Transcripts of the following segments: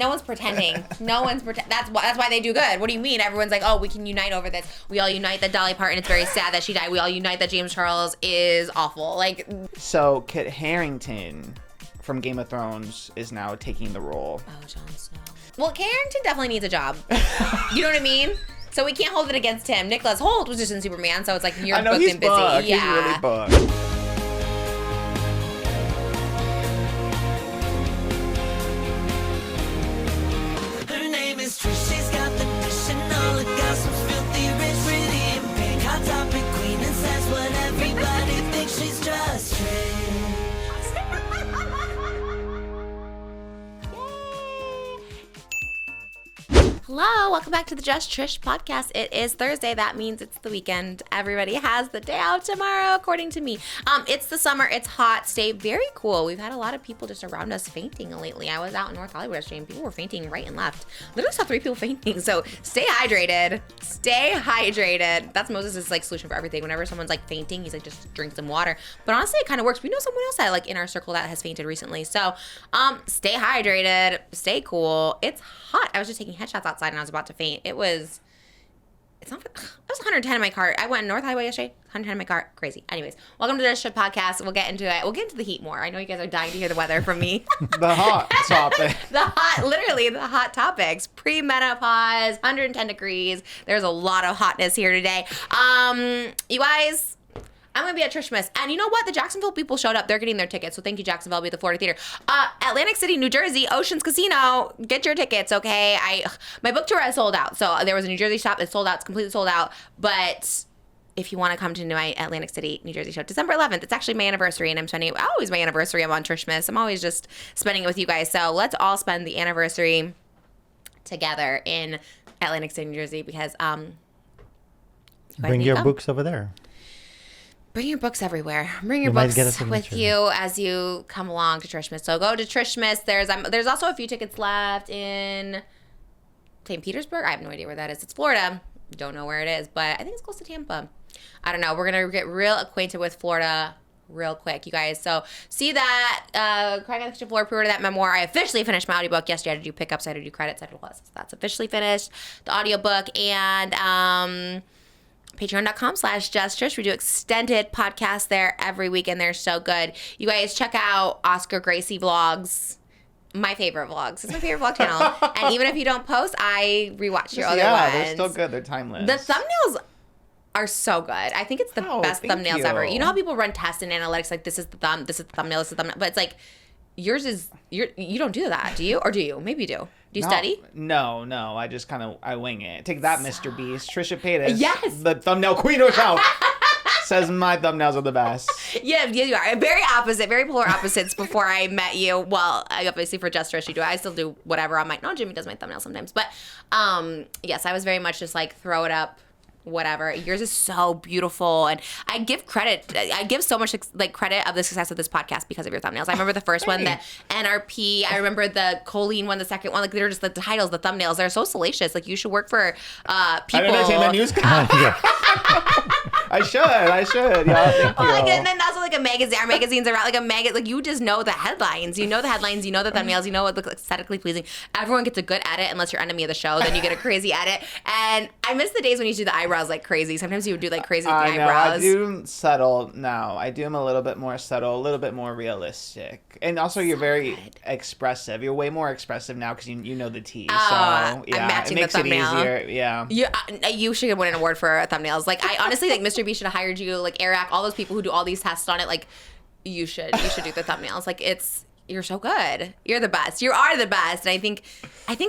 No one's pretending. That's why they do good. What do you mean? Everyone's like, oh, we can unite over this. We all unite that Dolly Parton, it's very sad that she died. We all unite that James Charles is awful. Like, so Kit Harington from Game of Thrones is now taking the role. Oh, Jon Snow. Well, Kit Harington definitely needs a job. You know what I mean? So we can't hold it against him. Nicholas Hoult was just in Superman, so it's like you're booked and busy. Booked. Yeah. He's really booked. Her name is Trish, she's got the dish and all the gossip's filthy rich, pretty and pink, hot topic queen, and says what everybody thinks. She's just Trish. Hello, welcome back to the Just Trish podcast. It is Thursday. That means it's the weekend. Everybody has the day out tomorrow, according to me. It's the summer. It's hot. Stay very cool. We've had a lot of people just around us fainting lately. I was out in North Hollywood yesterday and people were fainting right and left. Literally saw 3 people fainting. So stay hydrated. Stay hydrated. That's Moses' like solution for everything. Whenever someone's like fainting, he's like, just drink some water. But honestly, it kind of works. We know someone else that like in our circle that has fainted recently. So stay hydrated. Stay cool. It's hot. I was just taking headshots outside and I was about to faint. It was 110 in my car. I went North Highway yesterday, 110 in my car. Crazy. Anyways, welcome to the Just Trish podcast. We'll get into it. We'll get into the heat more. I know you guys are dying to hear the weather from me. The hot topic. Literally the hot topics. Pre-menopause, 110 degrees. There's a lot of hotness here today. You guys, I'm going to be at TRISHMAS. And you know what? The Jacksonville people showed up. They're getting their tickets. So thank you, Jacksonville. I'll be at the Florida Theater. Atlantic City, New Jersey, Oceans Casino. Get your tickets, okay? My book tour has sold out. So there was a New Jersey shop. It's sold out. It's completely sold out. But if you want to come to my Atlantic City, New Jersey show, December 11th, it's actually my anniversary. And I'm spending it. Always my anniversary. I'm on TRISHMAS. I'm always just spending it with you guys. So let's all spend the anniversary together in Atlantic City, New Jersey. Because bring your books over there. Bring your books everywhere. Bring your books with you as you come along to TRISHMAS. So go to TRISHMAS. There's also a few tickets left in St. Petersburg. I have no idea where that is. It's Florida. Don't know where it is, but I think it's close to Tampa. I don't know. We're going to get real acquainted with Florida real quick, you guys. So see that. Crying on the Kitchen Floor, pre-order that memoir. I officially finished my audiobook. Yesterday I had to do pickups. I had to do credits. I had to do plus. So that's officially finished. The audiobook and Patreon.com/JustTrish. We do extended podcasts there every week, and they're so good. You guys check out Oscar GRACIE vlogs. My favorite vlogs. It's my favorite vlog channel. And even if you don't post, I rewatch your other ones. Yeah, they're still good. They're timeless. The thumbnails are so good. I think it's the best thumbnails ever. You know how people run tests and analytics like this is the thumbnail, this is the thumbnail, but it's like yours is you don't do that, do you? Or do you? Maybe you do. Do you study? No. I just I wing it. Take that, Mr. Beast. Trisha Paytas. Yes. The thumbnail queen herself. Says my thumbnails are the best. Yeah, you are. Very opposite, very polar opposites before I met you. Well, I obviously for Just Trish you do. I still do whatever on my, no, Jimmy does my thumbnail sometimes. But yes, I was very much just like throw it up. Whatever. Yours is so beautiful, and I give credit. I give so much like credit of the success of this podcast because of your thumbnails. I remember the first one, the NRP. I remember the choline one, the second one. Like they're just the titles, the thumbnails. They're so salacious. Like you should work for people. Entertainment news. I should. Yeah, thank you. Like, and then also like a magazine. Our magazines are like a magazine. Like you just know the headlines. You know the headlines. You know the thumbnails. You know what looks aesthetically pleasing. Everyone gets a good edit unless you're enemy of the show. Then you get a crazy edit. And I miss the days when you do the eyebrows like crazy. Sometimes you would do like crazy eyebrows. I do subtle now. I do them a little bit more subtle, a little bit more realistic. And also you're very expressive. You're way more expressive now because you know the tea. So yeah, I'm matching it makes the it thumbnail. easier. Yeah. You should win an award for thumbnails. Like I honestly think Mr. B should have hired you, like Eric, all those people who do all these tests on it. Like you should do the thumbnails. Like you're so good. You're the best. You are the best. And I think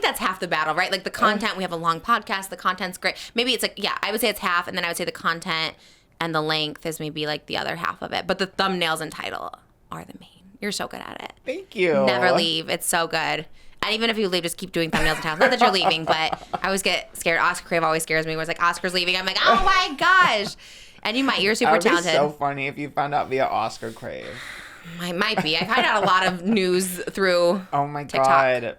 that's half the battle, right? Like the content, we have a long podcast. The content's great. Maybe it's like, yeah, I would say it's half. And then I would say the content and the length is maybe like the other half of it. But the thumbnails and title are the main. You're so good at it. Thank you. Never leave. It's so good. And even if you leave, just keep doing thumbnails and titles. Not that you're leaving, but I always get scared. Oscar Crave always scares me. Where it's like, Oscar's leaving. I'm like, oh my gosh. And you might. You're super talented. That would be so funny if you found out via Oscar Crave. Might be. I find out a lot of news through Oh my TikTok. God.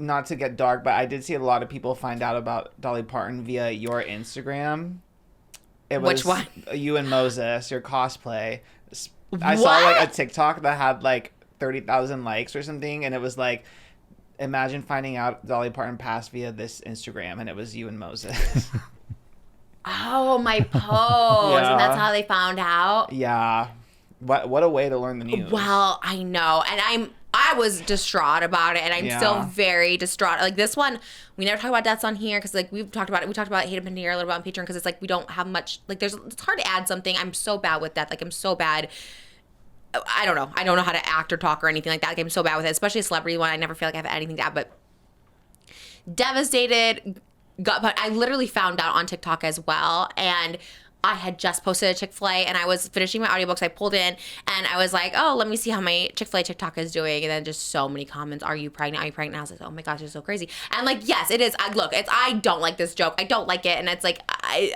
Not to get dark, but I did see a lot of people find out about Dolly Parton via your Instagram. It was Which one? You and Moses, your cosplay. I saw like a TikTok that had like 30,000 likes or something, and it was like imagine finding out Dolly Parton passed via this Instagram and it was you and Moses. Oh, my pose. Yeah. And that's how they found out? Yeah. What a way to learn the news. Well, I know. And I was distraught about it, and I'm still very distraught. Like, this one, we never talk about deaths on here because, like, we've talked about it. We talked about Hate Up in Here a little bit on Patreon because it's like we don't have much. Like, it's hard to add something. I'm so bad with death. Like, I'm so bad. I don't know. I don't know how to act or talk or anything like that. Like, I'm so bad with it, especially a celebrity one. I never feel like I have anything to add, but devastated. But I literally found out on TikTok as well, and I had just posted a Chick-fil-A, and I was finishing my audiobooks. I pulled in, and I was like, oh, let me see how my Chick-fil-A TikTok is doing, and then just so many comments, are you pregnant? Are you pregnant? And I was like, oh my gosh, it's so crazy. And like, yes, it is. I don't like this joke. I don't like it, and it's like, I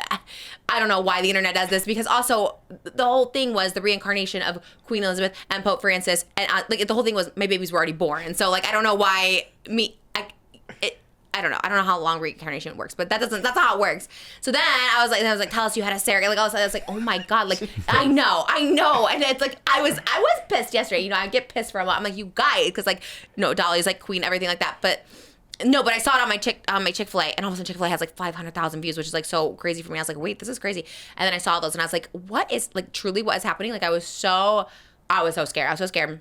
don't know why the internet does this, because also the whole thing was the reincarnation of Queen Elizabeth and Pope Francis, and like the whole thing was my babies were already born, and so like I don't know why I don't know. I don't know how long reincarnation works, but that's not how it works. So then I was like, tell us you had a surrogate. Like, I was like, oh my God. Like, I know. And it's like, I was pissed yesterday. You know, I get pissed for a lot. I'm like, you guys, because like, no, Dolly's like queen, everything like that. But no, but I saw it on my Chick-fil-A, and all of a sudden Chick-fil-A has like 500,000 views, which is like so crazy for me. I was like, wait, this is crazy. And then I saw those, and I was like, what is happening? Like, I was so scared. I was so scared.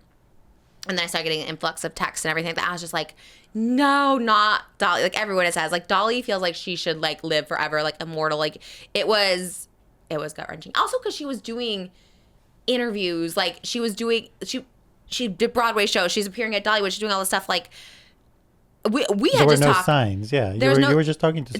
And then I started getting an influx of texts and everything like that. I was just like, no, not Dolly. Like, everyone says, like, Dolly feels like she should, like, live forever, like, immortal. Like, it was gut-wrenching. Also, because she was doing interviews. Like, she did Broadway shows. She's appearing at Dollywood. She's doing all this stuff, like, we had just talked. There were no signs, yeah. You were just talking to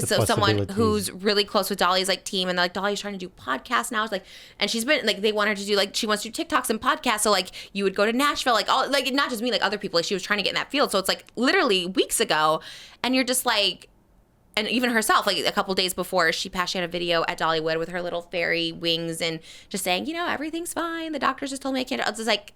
somebody someone who's really close with Dolly's like team, and they're like, Dolly's trying to do podcasts now. It's like, and she's been like, they want her to do like, she wants to do TikToks and podcasts. So like, you would go to Nashville, like all, like not just me, like other people. Like, she was trying to get in that field. So it's like literally weeks ago, and you're just like, and even herself, like a couple days before she passed, she had a video at Dollywood with her little fairy wings and just saying, you know, everything's fine. The doctors just told me I can't. It's just like,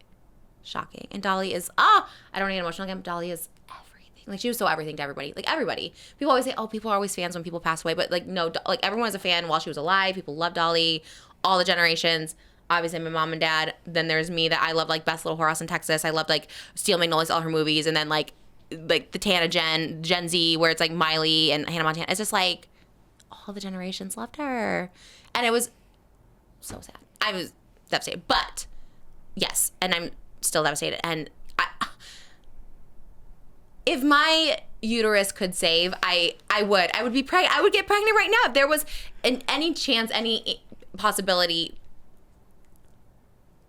shocking. And Dolly is, I don't get emotional again, but Dolly is everything. Like, she was so everything to everybody. Like, everybody. People always say, oh, people are always fans when people pass away. But, like, no, like, everyone was a fan while she was alive. People loved Dolly. All the generations. Obviously, my mom and dad. Then there's me that I love, like, Best Little Whorehouse in Texas. I loved, like, Steel Magnolias, all her movies. And then, like the Tana Gen Z, where it's, like, Miley and Hannah Montana. It's just, like, all the generations loved her. And it was so sad. I was devastated. But, yes, and I'm still devastated. And if my uterus could save, I would be pregnant. I would get pregnant right now if there was any chance, any possibility.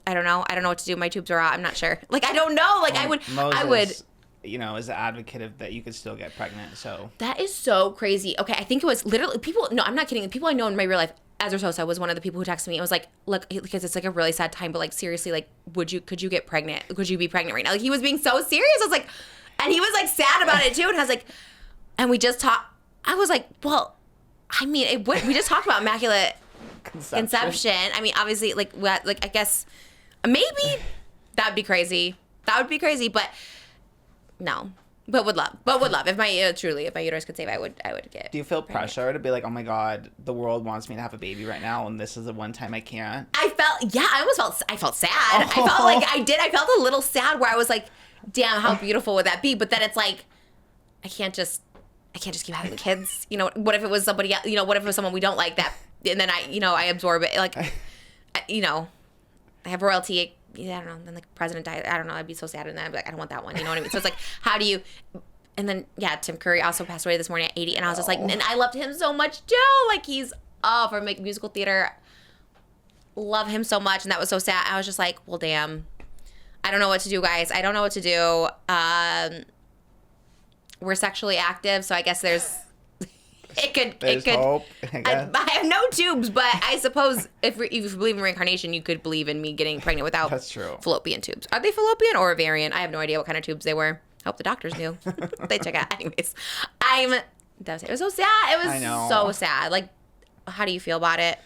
I don't know what to do. My tubes are out. I'm not sure. Like, I don't know. Like, Moses, I would, you know, is an advocate of that you could still get pregnant. So that is so crazy. Okay, I think it was literally people. No, I'm not kidding. People I know in my real life. Ezra Sosa was one of the people who texted me. It was like, look, because it's like a really sad time, but like, seriously, like, could you get pregnant? Could you be pregnant right now? Like, he was being so serious. I was like, and he was like sad about it too. And I was like, and we just talked. I was like, well, I mean, we just talked about immaculate conception. I mean, obviously, like I guess maybe that'd be crazy. That would be crazy, but no. But would love. If my uterus could save, I would get. Do you feel pregnant. pressure to be like, oh my God, the world wants me to have a baby right now, and this is the one time I can't? I felt sad. I felt like I felt a little sad where I was like, damn, how beautiful would that be? But then it's like, I can't just keep having kids. You know, what if it was somebody else? You know, what if it was someone we don't like that? And then I absorb it. Like, you know, I have royalty. Yeah, I don't know. Then the president died. I don't know. I'd be so sad. And then I'd be like, I don't want that one. You know what I mean? So it's like, how do you? And then Tim Curry also passed away this morning at 80, and I was just like, and I loved him so much too. Like, he's for musical theater. Love him so much, and that was so sad. I was just like, well, damn. I don't know what to do, guys. I don't know what to do. We're sexually active, so I guess there's. There's hope, I have no tubes, but I suppose if you believe in reincarnation, you could believe in me getting pregnant without That's true. Fallopian tubes. Are they fallopian or ovarian? I have no idea what kind of tubes they were. I hope the doctors knew. They check out. Anyways, I'm devastated. It was so sad. It was so sad. Like, how do you feel about it?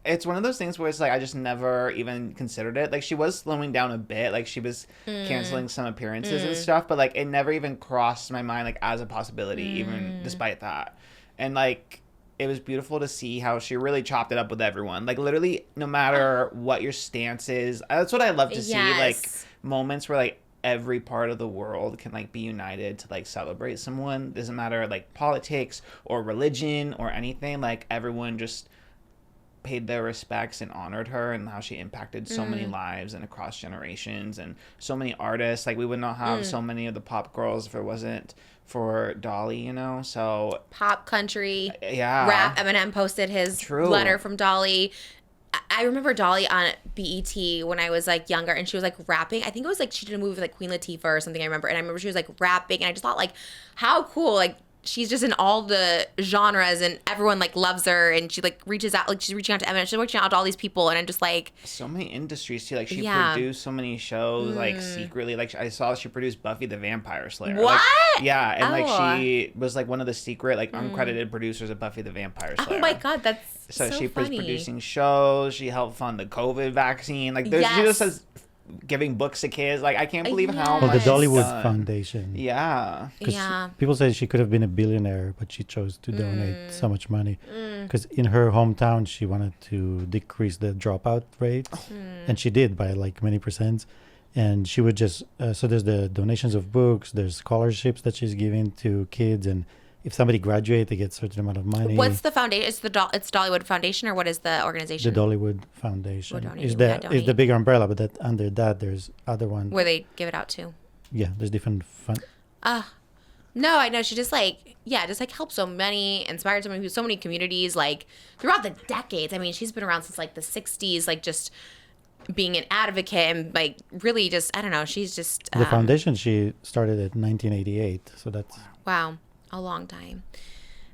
It's one of those things where it's like I just never even considered it. Like, she was slowing down a bit. Like, she was canceling some appearances and stuff. But, like, it never even crossed my mind, like, as a possibility, even despite that. And, like, it was beautiful to see how she really chopped it up with everyone. Like, literally, no matter what your stance is. That's what I love to see. Like, moments where, like, every part of the world can like be united to like celebrate someone. Doesn't matter like politics or religion or anything. Like everyone just paid their respects and honored her and how she impacted so many lives and across generations and so many artists. Like we would not have so many of the pop girls if it wasn't for Dolly, you know. So pop, country, rap. Eminem posted his letter from Dolly. I remember Dolly on BET when I was like younger, and she was like rapping. I think it was like she did a movie with like Queen Latifah or something. I remember, and I remember she was like rapping, and I just thought like, how cool! Like she's just in all the genres, and everyone like loves her, and she like reaches out, like she's reaching out to Eminem, she's reaching out to all these people, and I'm just like, so many industries too. Like she produced so many shows, like secretly. Like I saw she produced Buffy the Vampire Slayer. What? Like, yeah, and like she was like one of the secret like uncredited producers of Buffy the Vampire Slayer. Oh my god, that's so she was funny. producing shows. She helped fund the COVID vaccine. Like there's she just says giving books to kids. Like I can't believe how much the Dollywood Foundation. Yeah. Because people say she could have been a billionaire, but she chose to donate so much money. Because in her hometown, she wanted to decrease the dropout rate, and she did by like many percent. And she would just so there's the donations of books, there's scholarships that she's giving to kids, and if somebody graduates, they get a certain amount of money. What's the foundation? It's Dollywood Foundation, or what is the organization? The Dollywood Foundation is the big umbrella, but that under that there's other one where they give it out to. Yeah, there's different fund. No, I know she just like just like helped so many, inspired so many people, so many communities like throughout the decades. I mean, she's been around since like the 60s, like just being an advocate and like really just I don't know. She's just the foundation she started at 1988, so that's wow. A long time.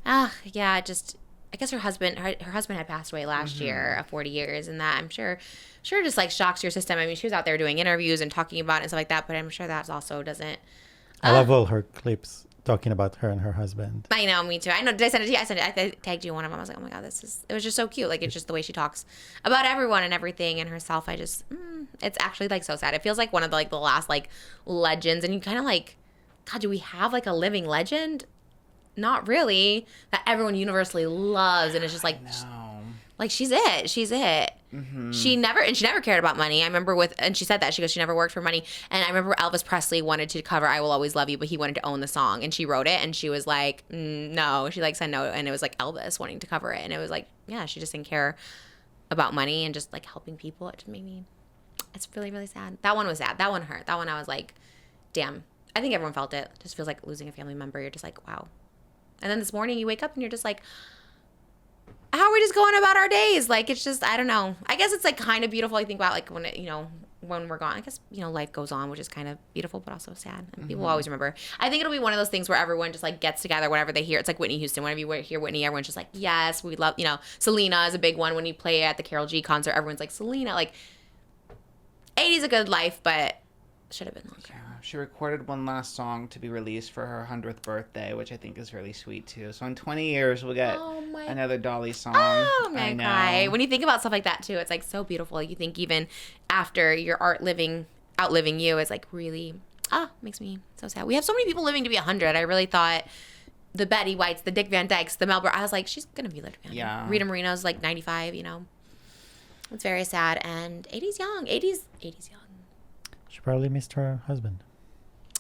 Just I guess her husband had passed away last year of 40 years, and that I'm sure just like shocks your system. I mean, she was out there doing interviews and talking about it and stuff like that, but I'm sure that also doesn't. I love all her clips talking about her and her husband. I know, me too. I know. Did I send it to you? I tagged you one of them. I was like, oh my god, it was just so cute. Like it's just the way she talks about everyone and everything and herself. I just it's actually like so sad. It feels like one of the like the last like legends, and you kind of like, God, do we have like a living legend? Not really, that everyone universally loves, and it's just like like she's it she never cared about money. I remember and she said that she goes, she never worked for money. And I remember Elvis Presley wanted to cover I Will Always Love You, but he wanted to own the song, and she wrote it, and she was like no, she like said no, and it was like Elvis wanting to cover it, and it was like she just didn't care about money and just like helping people. It just made me, it's really really sad. That one was sad. That one hurt. That one I was like, damn. I think everyone felt it. Just feels like losing a family member. You're just like, wow. And then this morning you wake up and you're just like, how are we just going about our days? Like, it's just, I don't know. I guess it's like kind of beautiful. I think about like when, when we're gone, I guess, life goes on, which is kind of beautiful, but also sad. And people always remember. I think it'll be one of those things where everyone just like gets together whenever they hear. It's like Whitney Houston. Whenever you hear Whitney, everyone's just like, yes, we love, Selena is a big one. When you play at the Karol G concert, everyone's like, Selena, like 80's a good life, but should have been longer. Yeah, she recorded one last song to be released for her 100th birthday, which I think is really sweet too. So in 20 years, we'll get another Dolly song. Oh, I'm gonna cry. When you think about stuff like that too, it's like so beautiful. Like, you think even after your art outliving you, is like really, makes me so sad. We have so many people living to be 100. I really thought the Betty Whites, the Dick Van Dykes, the Mel Brooks, I was like, she's gonna be living to be 100. Yeah. Rita Moreno's like 95, It's very sad. And 80's young. 80's young. She probably missed her husband.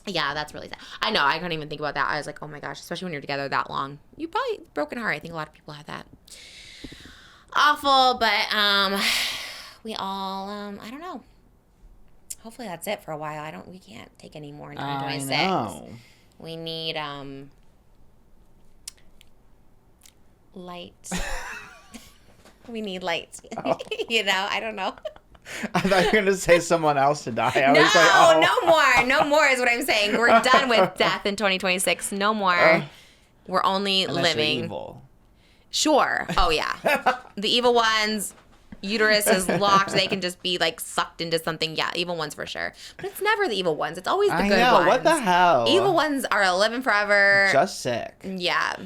Yeah, that's really sad. I know. I couldn't even think about that. I was like, oh my gosh, especially when you're together that long. You probably broken heart. I think a lot of people have that. Awful, but we all I don't know. Hopefully that's it for a while. We can't take any more in 2026. I know. We need light. We need light. Oh. I don't know. I thought you were going to say someone else to die. I was like, no more. No more is what I'm saying. We're done with death in 2026. No more. We're only living. You're evil. Sure. Oh, yeah. The evil ones, uterus is locked. They can just be like sucked into something. Yeah, evil ones for sure. But it's never the evil ones. It's always the good ones. What the hell? Evil ones are living forever. Just sick. Yeah.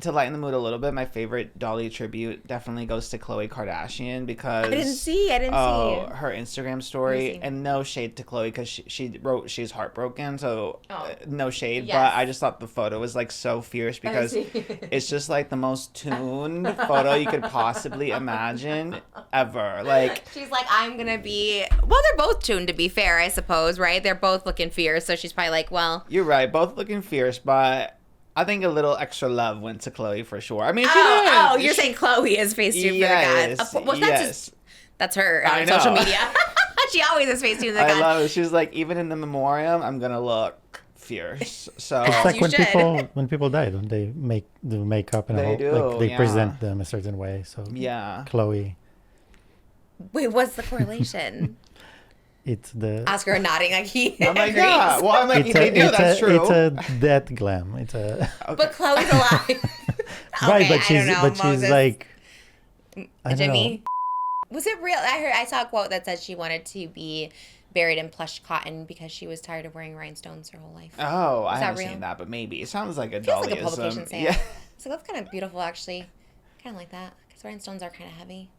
to lighten the mood a little bit, my favorite Dolly tribute definitely goes to Khloe Kardashian because I didn't see. her Instagram story, and no shade to Khloe because she wrote she's heartbroken, so no shade. Yes. But I just thought the photo was like so fierce because it's just like the most tuned photo you could possibly imagine ever. Like she's like, I'm gonna be. Well, they're both tuned to be fair, I suppose, right? They're both looking fierce, so she's probably like, well, you're right, both looking fierce, but I think a little extra love went to Khloe for sure. I mean, you're saying Khloe is Facetune yes, for the gods. Well, that's her I on know. social media. She always is Facetune for the gods. I love it. She's like, even in the memoriam, I'm gonna look fierce. So It's like you should. when people die, don't they do makeup and They all, do, like they yeah. present them a certain way. So yeah. Chloe, Wait, what's the correlation? it's the Oscar nodding like he I'm like, agrees. yeah. Well, I'm like, they do. That's true. It's a death glam. It's a But Chloe's alive. right, Okay, but I don't know, she's Moses. like I don't Jimmy. Was it real? I saw a quote that said she wanted to be buried in plush cotton because she was tired of wearing rhinestones her whole life. Oh, I that haven't real? seen that, but maybe it sounds like a Feels Dollyism. like a publication saying Yeah. it. So that's kind of beautiful, actually. Kind of like that because rhinestones are kind of heavy.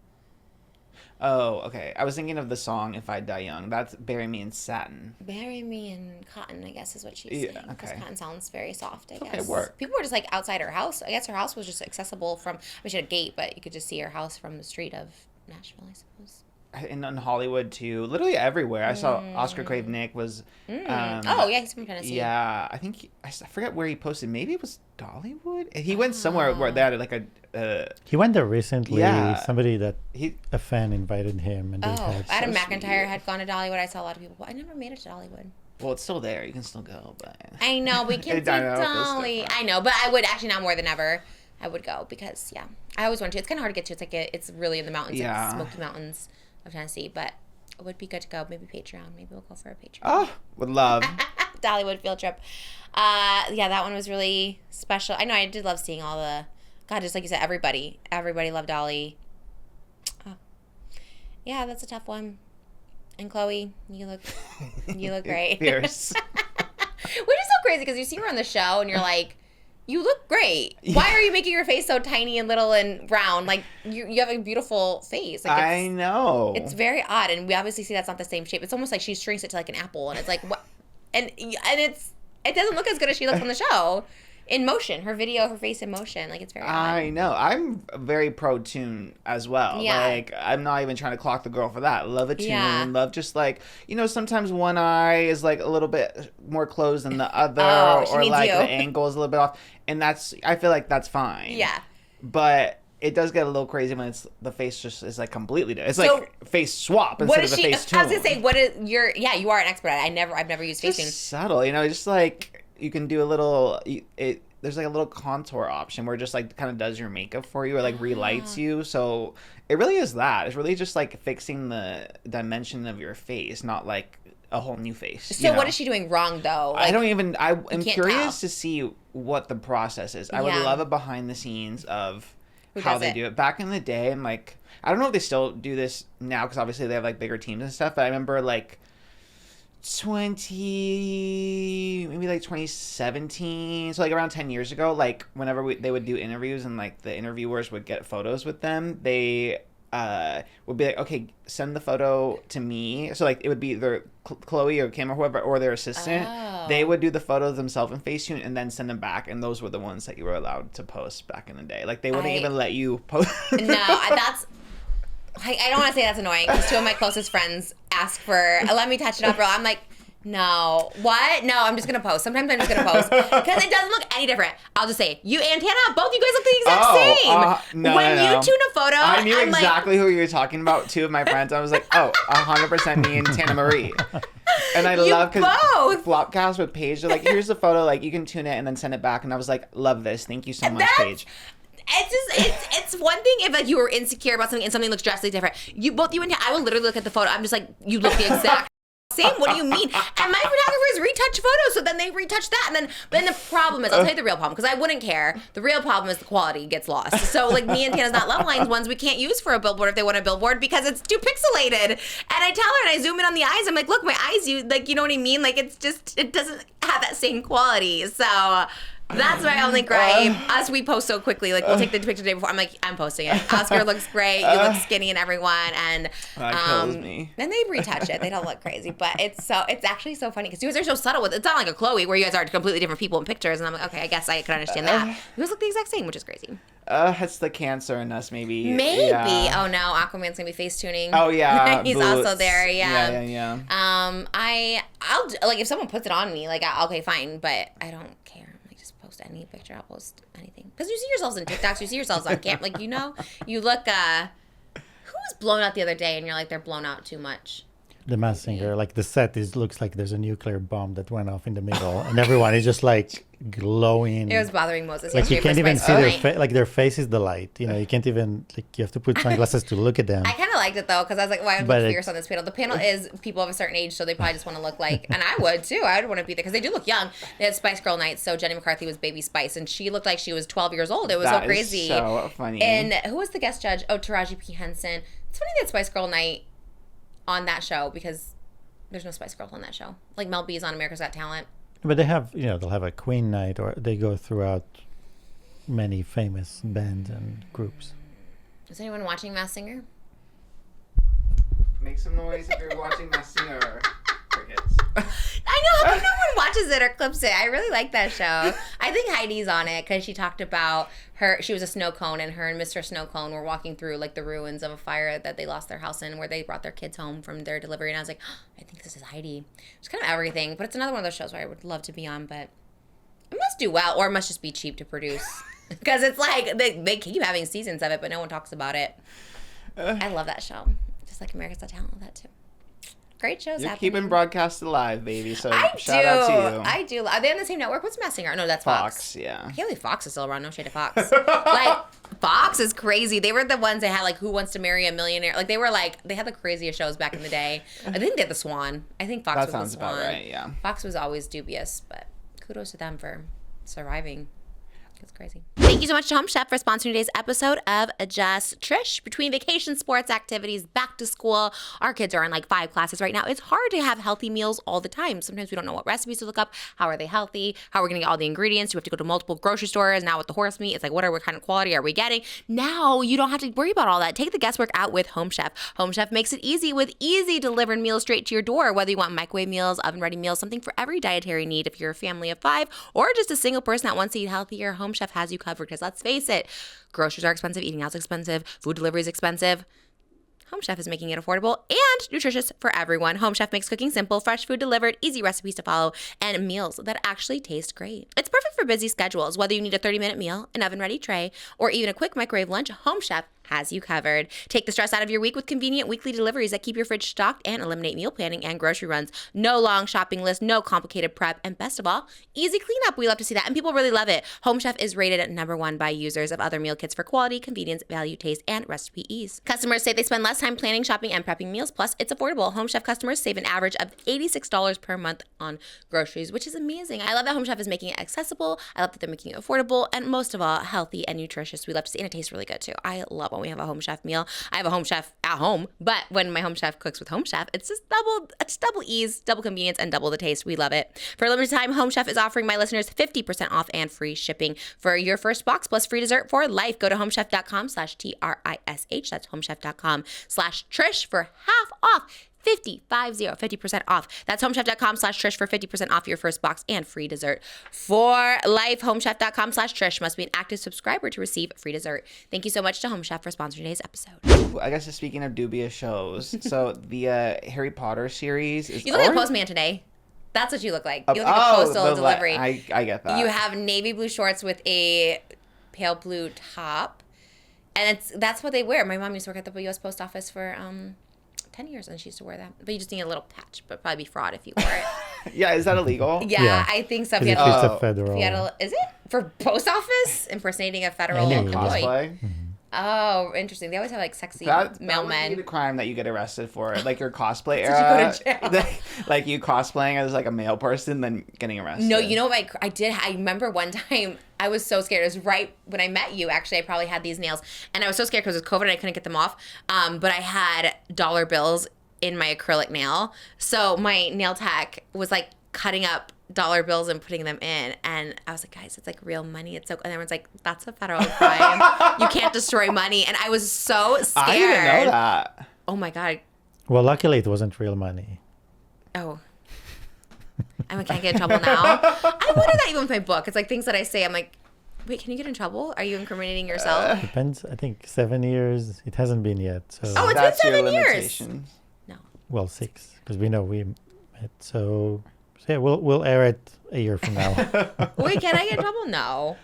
Oh, okay. I was thinking of the song "If I Die Young." That's "Bury Me in Satin." Bury me in cotton, I guess, is what she's Yeah, saying. Because okay. cotton sounds very soft, I Okay, guess. work. People were just like outside her house. I guess her house was just accessible from. She had a gate, but you could just see her house from the street of Nashville, I suppose. In Hollywood too, literally everywhere. I saw Oscar Cravennick was. Oh yeah, he's from Tennessee. Yeah, I think I forget where he posted. Maybe it was Dollywood. He went somewhere where they had like a. he went there recently. Yeah. Somebody that He a fan invited him, and they Oh, had Adam so McIntyre sweet. had gone to Dollywood. I saw a lot of people. But I never made it to Dollywood. well, it's still there. You can still go, but I know we can see I know, it's Dolly. different. I know, but I would actually now more than ever. I would go because I always wanted to. It's kind of hard to get to. It's really in the mountains, Yeah. like Smoky Mountains of Tennessee. But it would be good to go. Maybe Patreon. Maybe we'll go for a Patreon. oh, would love. Dollywood field trip. Yeah, that one was really special. I know I did love seeing all the. God, just like you said, everybody loved Dolly. Oh. Yeah, that's a tough one. And Chloe, you look great. Fierce. Which is so crazy because you see her on the show and you're like, you look great. Why are you making your face so tiny and little and round? Like you have a beautiful face. Like I know. it's very odd, and we obviously see that's not the same shape. It's almost like she shrinks it to like an apple, and it's like what? And it doesn't look as good as she looks on the show. In motion, her face in motion, like it's very odd. I know. I'm very pro tune as well. Yeah. Like I'm not even trying to clock the girl for that. Love a tune. Yeah. Love just like sometimes one eye is like a little bit more closed than the other, Oh, she or means like you. the angle is a little bit off, and I feel like that's fine. Yeah. But it does get a little crazy when the face just is like completely different. It's So, like face swap What instead is of a she? face tune. I was gonna say, what is your? Yeah, you are an expert at it. I've never used Just Facetune. subtle, just like you can do a little. There's like a little contour option where it just like kind of does your makeup for you or like relights you. So it really is that. It's really just like fixing the dimension of your face, not like a whole new face. So what is she doing wrong though? I Like, don't even. I am can't curious tell. to see what the process is. I would Yeah. love a behind the scenes of Who how does they it? do it. Back in the day, I'm like, I don't know if they still do this now because obviously they have like bigger teams and stuff. But I remember like 2017, so like around 10 years ago, like whenever they would do interviews and like the interviewers would get photos with them, they would be like, okay, send the photo to me. So like it would be either Chloe or Kim or whoever or their assistant. Oh. They would do the photos themselves in Facetune and then send them back, and those were the ones that you were allowed to post back in the day. Like they wouldn't even let you post. No, that's. I don't want to say that's annoying because two of my closest friends ask for, let me touch it up, bro. I'm like, no. What? No, I'm just going to post. Sometimes I'm just going to post because it doesn't look any different. I'll just say, you and Tana, both you guys look the exact same. No, when no, you no. tune a photo, I knew I'm exactly who you were talking about. Two of my friends. I was like, oh, 100% me and Tana Marie. And I love because both. Flopcast with Paige, they're like, here's the photo, like you can tune it and then send it back. And I was like, love this. Thank you so much, That's- Paige. It's just it's one thing if like you were insecure about something and something looks drastically different. Both you and I will literally look at the photo. I'm just like, you look the exact same. What do you mean? And my photographers retouch photos, so then they retouch that, and then the problem is, I'll tell you the real problem because I wouldn't care. The real problem is the quality gets lost. So like me and Tana's Not Love Lines ones we can't use for a billboard if they want a billboard because it's too pixelated. And I tell her and I zoom in on the eyes. I'm like, look, my eyes, you know what I mean? Like it's just it doesn't have that same quality. So. That's my only gripe. Us, we post so quickly. Like, we'll take the picture the day before. I'm like, I'm posting it. Oscar looks great. You look skinny and everyone. And That kills me. then they retouch it. They don't look crazy. But it's actually so funny because you guys are so subtle with it. It's not like a Chloe where you guys are completely different people in pictures. And I'm like, okay, I guess I can understand that. You guys look the exact same, which is crazy. It's the Cancer in us, maybe. Maybe. Yeah. Oh, no. Aquaman's going to be face tuning. Oh, yeah. He's Boots. also there. Yeah. Yeah. I'll like if someone puts it on me, like okay, fine, but I don't care. Like just post any picture. I'll post anything because you see yourselves in TikToks, you see yourselves on camp. Like you look. Who was blown out the other day, and you're like they're blown out too much. The Masked Singer, like the set looks like there's a nuclear bomb that went off in the middle, and everyone is just like glowing. It was bothering Moses. Like you yesterday can't for even Spice see Girl their Night. face. Like their face is the light. You know, you can't even like you have to put sunglasses to look at them. I kind of liked it though because I was like, why would But be it's- fierce on this panel? The panel is people of a certain age, so they probably just want to look like, and I would too. I would want to be there because they do look young. They had Spice Girl Night, so Jenny McCarthy was Baby Spice, and she looked like she was 12 years old. It was That so is crazy. so funny. And who was the guest judge? Oh, Taraji P. Henson. It's funny that Spice Girl Night on that show because there's no Spice Girls on that show. Like Mel B is on America's Got Talent. But they have, they'll have a Queen night, or they go throughout many famous bands and groups. Is anyone watching Masked Singer? Make some noise if you're watching my singer. Crickets. I know, how come no one watches it or clips it? I really like that show. I think Heidi's on it because she talked about she was a snow cone, and her and Mr. Snow Cone were walking through like the ruins of a fire that they lost their house in where they brought their kids home from their delivery. And I was like, oh, I think this is Heidi. It's kind of everything, but it's another one of those shows where I would love to be on, but it must do well or it must just be cheap to produce because it's like they keep having seasons of it, but no one talks about it. I love that show. Just like America's Got Talent, I love that too. Great shows You're happening. keeping broadcast alive, baby. So I shout out to you. I do. Are they on the same network? What's Masked Singer? No, that's Fox. Fox, yeah. I can't believe Fox is still around. No shade to Fox. Like, Fox is crazy. They were the ones that had, like, Who Wants to Marry a Millionaire? Like, they were, like, they had the craziest shows back in the day. I think they had The Swan. I think Fox That was sounds The Swan. about right, yeah. Fox was always dubious, but kudos to them for surviving. It's crazy. Thank you so much to Home Chef for sponsoring today's episode of Just Trish. Between vacation, sports, activities, back to school, our kids are in like 5 classes right now. It's hard to have healthy meals all the time. Sometimes we don't know what recipes to look up. How are they healthy? How are we going to get all the ingredients? Do we have to go to multiple grocery stores? Now with the horse meat, it's like, what kind of quality are we getting? Now you don't have to worry about all that. Take the guesswork out with Home Chef. Home Chef makes it easy with easy delivered meals straight to your door. Whether you want microwave meals, oven-ready meals, something for every dietary need. If you're a family of 5 or just a single person that wants to eat healthier, Home Chef has you covered. Because let's face it, groceries are expensive, eating out's expensive, food delivery is expensive. Home Chef is making it affordable and nutritious for everyone. Home Chef makes cooking simple, fresh food delivered, easy recipes to follow, and meals that actually taste great. It's perfect for busy schedules. Whether you need a 30-minute meal, an oven-ready tray, or even a quick microwave lunch, Home Chef has you covered. Take the stress out of your week with convenient weekly deliveries that keep your fridge stocked and eliminate meal planning and grocery runs. No long shopping list, no complicated prep, and best of all, easy cleanup. We love to see that, and people really love it. Home Chef is rated at #1 by users of other meal kits for quality, convenience, value, taste, and recipe ease. Customers say they spend less time planning, shopping, and prepping meals, plus it's affordable. Home Chef customers save an average of $86 per month on groceries, which is amazing. I love that Home Chef is making it accessible. I love that they're making it affordable, and most of all, healthy and nutritious. We love to see, and it tastes really good too. I love when we have a Home Chef meal. I have a Home Chef at home, but when my Home Chef cooks with Home Chef, it's just double ease, double convenience, and double the taste. We love it. For a limited time, Home Chef is offering my listeners 50% off and free shipping for your first box plus free dessert for life. Go to homechef.com/TRISH. That's homechef.com/Trish for half off. 50% off. That's homechef.com/Trish for 50% off your first box and free dessert for life. Homechef.com/Trish must be an active subscriber to receive free dessert. Thank you so much to Home Chef for sponsoring today's episode. I guess just speaking of dubious shows, so the Harry Potter series is. You look like a postman today. That's what you look like. You look like a postal delivery. I get that. You have navy blue shorts with a pale blue top, and that's what they wear. My mom used to work at the U.S. Post Office for 10 years, and she used to wear that. But you just need a little patch, but probably be fraud if you wore it. Yeah, is that illegal? Yeah, I think so. If Because you it's had a federal. is it for post office impersonating a federal Any employee? Cosplay? Oh, interesting. They always have like sexy That would be mailmen. the crime that you get arrested for, like your cosplay Did era. you go to jail? Like you cosplaying as like a male person, then getting arrested. No, you know what I remember one time I was so scared. It was right when I met you, actually. I probably had these nails, and I was so scared because it was COVID and I couldn't get them off. But I had dollar bills in my acrylic nail. So my nail tech was like, cutting up dollar bills and putting them in. And I was like, guys, it's like real money. It's so, and everyone's like, that's a federal crime. You can't destroy money. And I was so scared. I didn't know that. Oh my God. Well, luckily it wasn't real money. Oh. I can't get in trouble now. I wonder that even with my book. It's like things that I say, I'm like, wait, can you get in trouble? Are you incriminating yourself? Depends. I think 7 years. It hasn't been yet. So Oh, it's That's been your 7 years. limitations. No. well, 6 because we know we met. So yeah, we'll air it a year from now. Wait, can I get in trouble? No.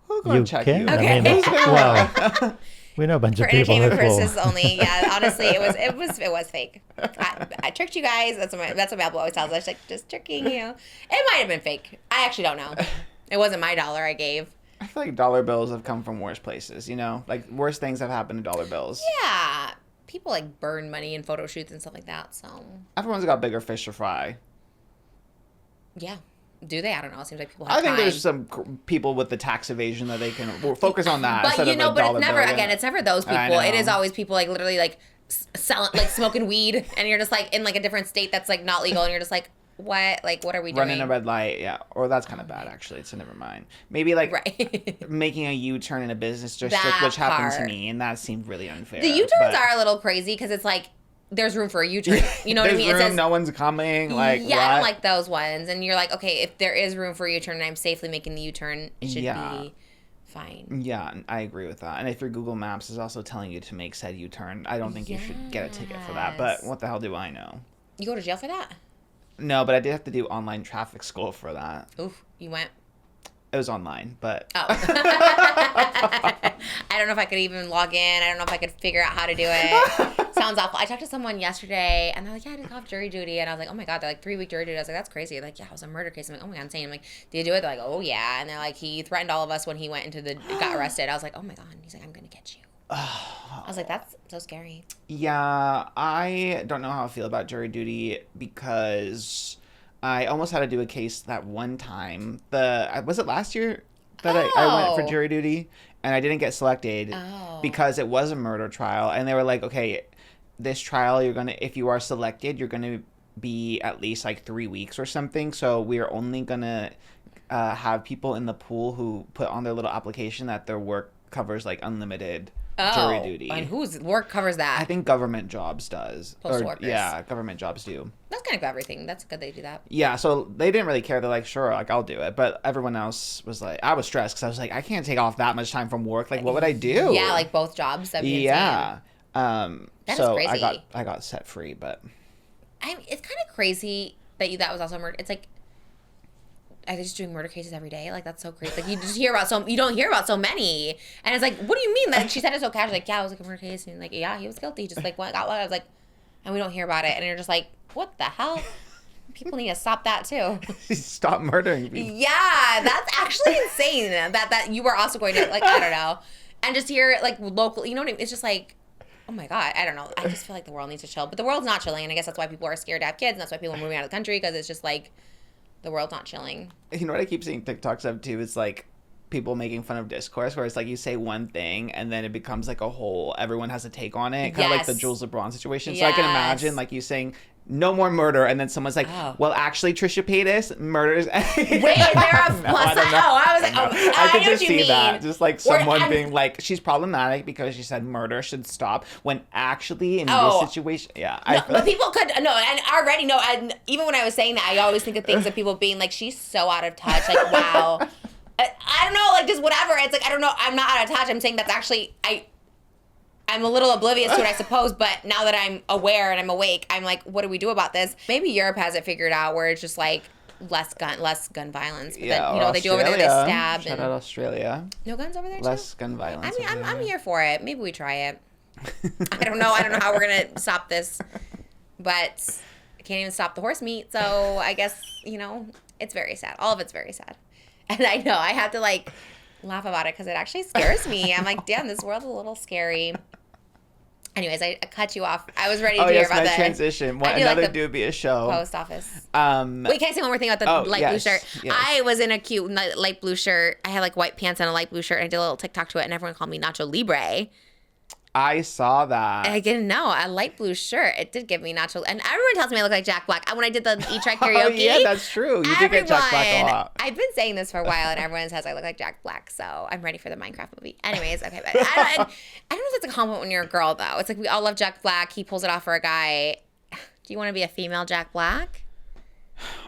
We'll go You and check can. you. Okay. I mean, well, we know a bunch For of people entertainment that will. purposes only. Yeah, honestly, it was fake. I tricked you guys. That's what Babel always tells us. She's like, just tricking you. It might have been fake. I actually don't know. It wasn't my dollar I gave. I feel like dollar bills have come from worse places, you know? Like, worse things have happened to dollar bills. Yeah. People like burn money in photo shoots and stuff like that. So Everyone's got bigger fish to fry. yeah. Do they? I don't know. It seems like people have I think time. there's some people with the tax evasion that they can focus on that. But instead you of know, a but dollar it's never bill. again. It's never those I people. It know. is always people like literally like selling, like smoking weed, and you're just like in like a different state that's like not legal, and you're just like, what? Like, what are we doing? Running a red light, yeah. Or that's kind of bad, actually. So never mind. Maybe like Right. making a U-turn in a business district, That which happened to part. me, and that seemed really unfair. The U-turns but are a little crazy because it's like there's room for a U-turn. You know what I there's mean? room, no one's coming. Like, yeah, what? I don't like those ones. And you're like, okay, if there is room for a U-turn and I'm safely making the U-turn, it should Yeah. be fine. Yeah, I agree with that. And if your Google Maps is also telling you to make said U-turn, I don't think you should get a ticket for that. But Yes. what the hell do I know? You go to jail for that? No, but I did have to do online traffic school for that. Oof, you went. It was online, but Oh. I don't know if I could even log in. I don't know if I could figure out how to do it. Sounds awful. I talked to someone yesterday, and they're like, yeah, I just got off jury duty. And I was like, oh my God, they're like 3-week jury duty. I was like, that's crazy. They're like, yeah, it was a murder case. I'm like, oh my God, insane. I'm like, did you do it? They're like, oh yeah. And they're like, he threatened all of us when he went into got arrested. I was like, oh my God. And he's like, I'm going to get you. I was like, that's so scary. yeah, I don't know how I feel about jury duty because I almost had to do a case that one time. Was it last year that I went for Oh. jury duty and I didn't get selected Oh. because it was a murder trial and they were like, okay, this trial if you are selected, you're gonna be at least like 3 weeks or something. So we are only gonna have people in the pool who put on their little application that their work covers like unlimited jury duty. And whose work covers that? I think government jobs does. Postal workers. Yeah, government jobs do. That's kind of everything. That's good they do that. Yeah, so they didn't really care. They're like, sure, like I'll do it. But everyone else was like, I was stressed because I was like, I can't take off that much time from work. Like, what would I do? Yeah, like both jobs. That'd be yeah. That is So crazy. I got set free, but It's kind of crazy that that was also murder. It's like, are they just doing murder cases every day? Like, that's so crazy. Like, you don't hear about so many. And it's like, what do you mean? Like, she said it so casually. Like, yeah, it was like a murder case. And like, yeah, he was guilty. Just like, what got what? I was like, and we don't hear about it. And you're just like, what the hell? People need to stop that too. stop murdering people. Yeah, that's actually insane. That you were also going to, like, I don't know. And just hear like local, you know what I mean? It's just like, oh my God, I don't know. I just feel like the world needs to chill. But the world's not chilling. And I guess that's why people are scared to have kids. And that's why people are moving out of the country because it's just like, the world's not chilling. You know what I keep seeing TikToks of too? It's like people making fun of discourse where it's like you say one thing and then it becomes like a whole, everyone has a take on it. Kind of like the Yes. Jules LeBron situation. So I can Yes. imagine like you saying, no more murder. And then someone's like, Oh. well, actually, Trisha Paytas murders. Wait, is there a plus side? Oh, I was like, I could know just what you see mean. that. Just like Or- someone and- being like, she's problematic because she said murder should stop when actually in Oh. this situation. Yeah. No, but people could no, and already no. And even when I was saying that, I always think of things of people being like, "She's so out of touch." Like, wow. I don't know, like just whatever. It's like I don't know. I'm not out of touch. I'm saying that's actually I'm a little oblivious to it, I suppose. But now that I'm aware and I'm awake, I'm like, what do we do about this? Maybe Europe has it figured out where it's just like less gun violence. But then, you know, or they do over there, they Australia. stab Shout and out Australia. no guns over there too. Less gun violence. I mean, over I'm there. here for it. Maybe we try it. I don't know. I don't know how we're gonna stop this, but I can't even stop the horse meat. So I guess it's very sad. All of it's very sad, and I know I have to like laugh about it because it actually scares me. I'm like, damn, this world's a little scary. Anyways, I cut you off. I was ready to Oh hear yes, about my the transition. What, I do like another the dubious show. post office. Wait, Wait, can I say one more thing about the light blue yes, shirt? yes. I was in a cute light blue shirt. I had like white pants and a light blue shirt, and I did a little TikTok to it, and everyone called me Nacho Libre. I saw that. I didn't know. A light blue shirt. It did give me natural. And everyone tells me I look like Jack Black. When I did the E-Track karaoke. Oh, yeah, that's true. You did get Jack Black a lot. I've been saying this for a while, and everyone says I look like Jack Black. So I'm ready for the Minecraft movie. Anyways, okay. But I don't know if it's a compliment when you're a girl, though. It's like we all love Jack Black. He pulls it off for a guy. Do you want to be a female Jack Black?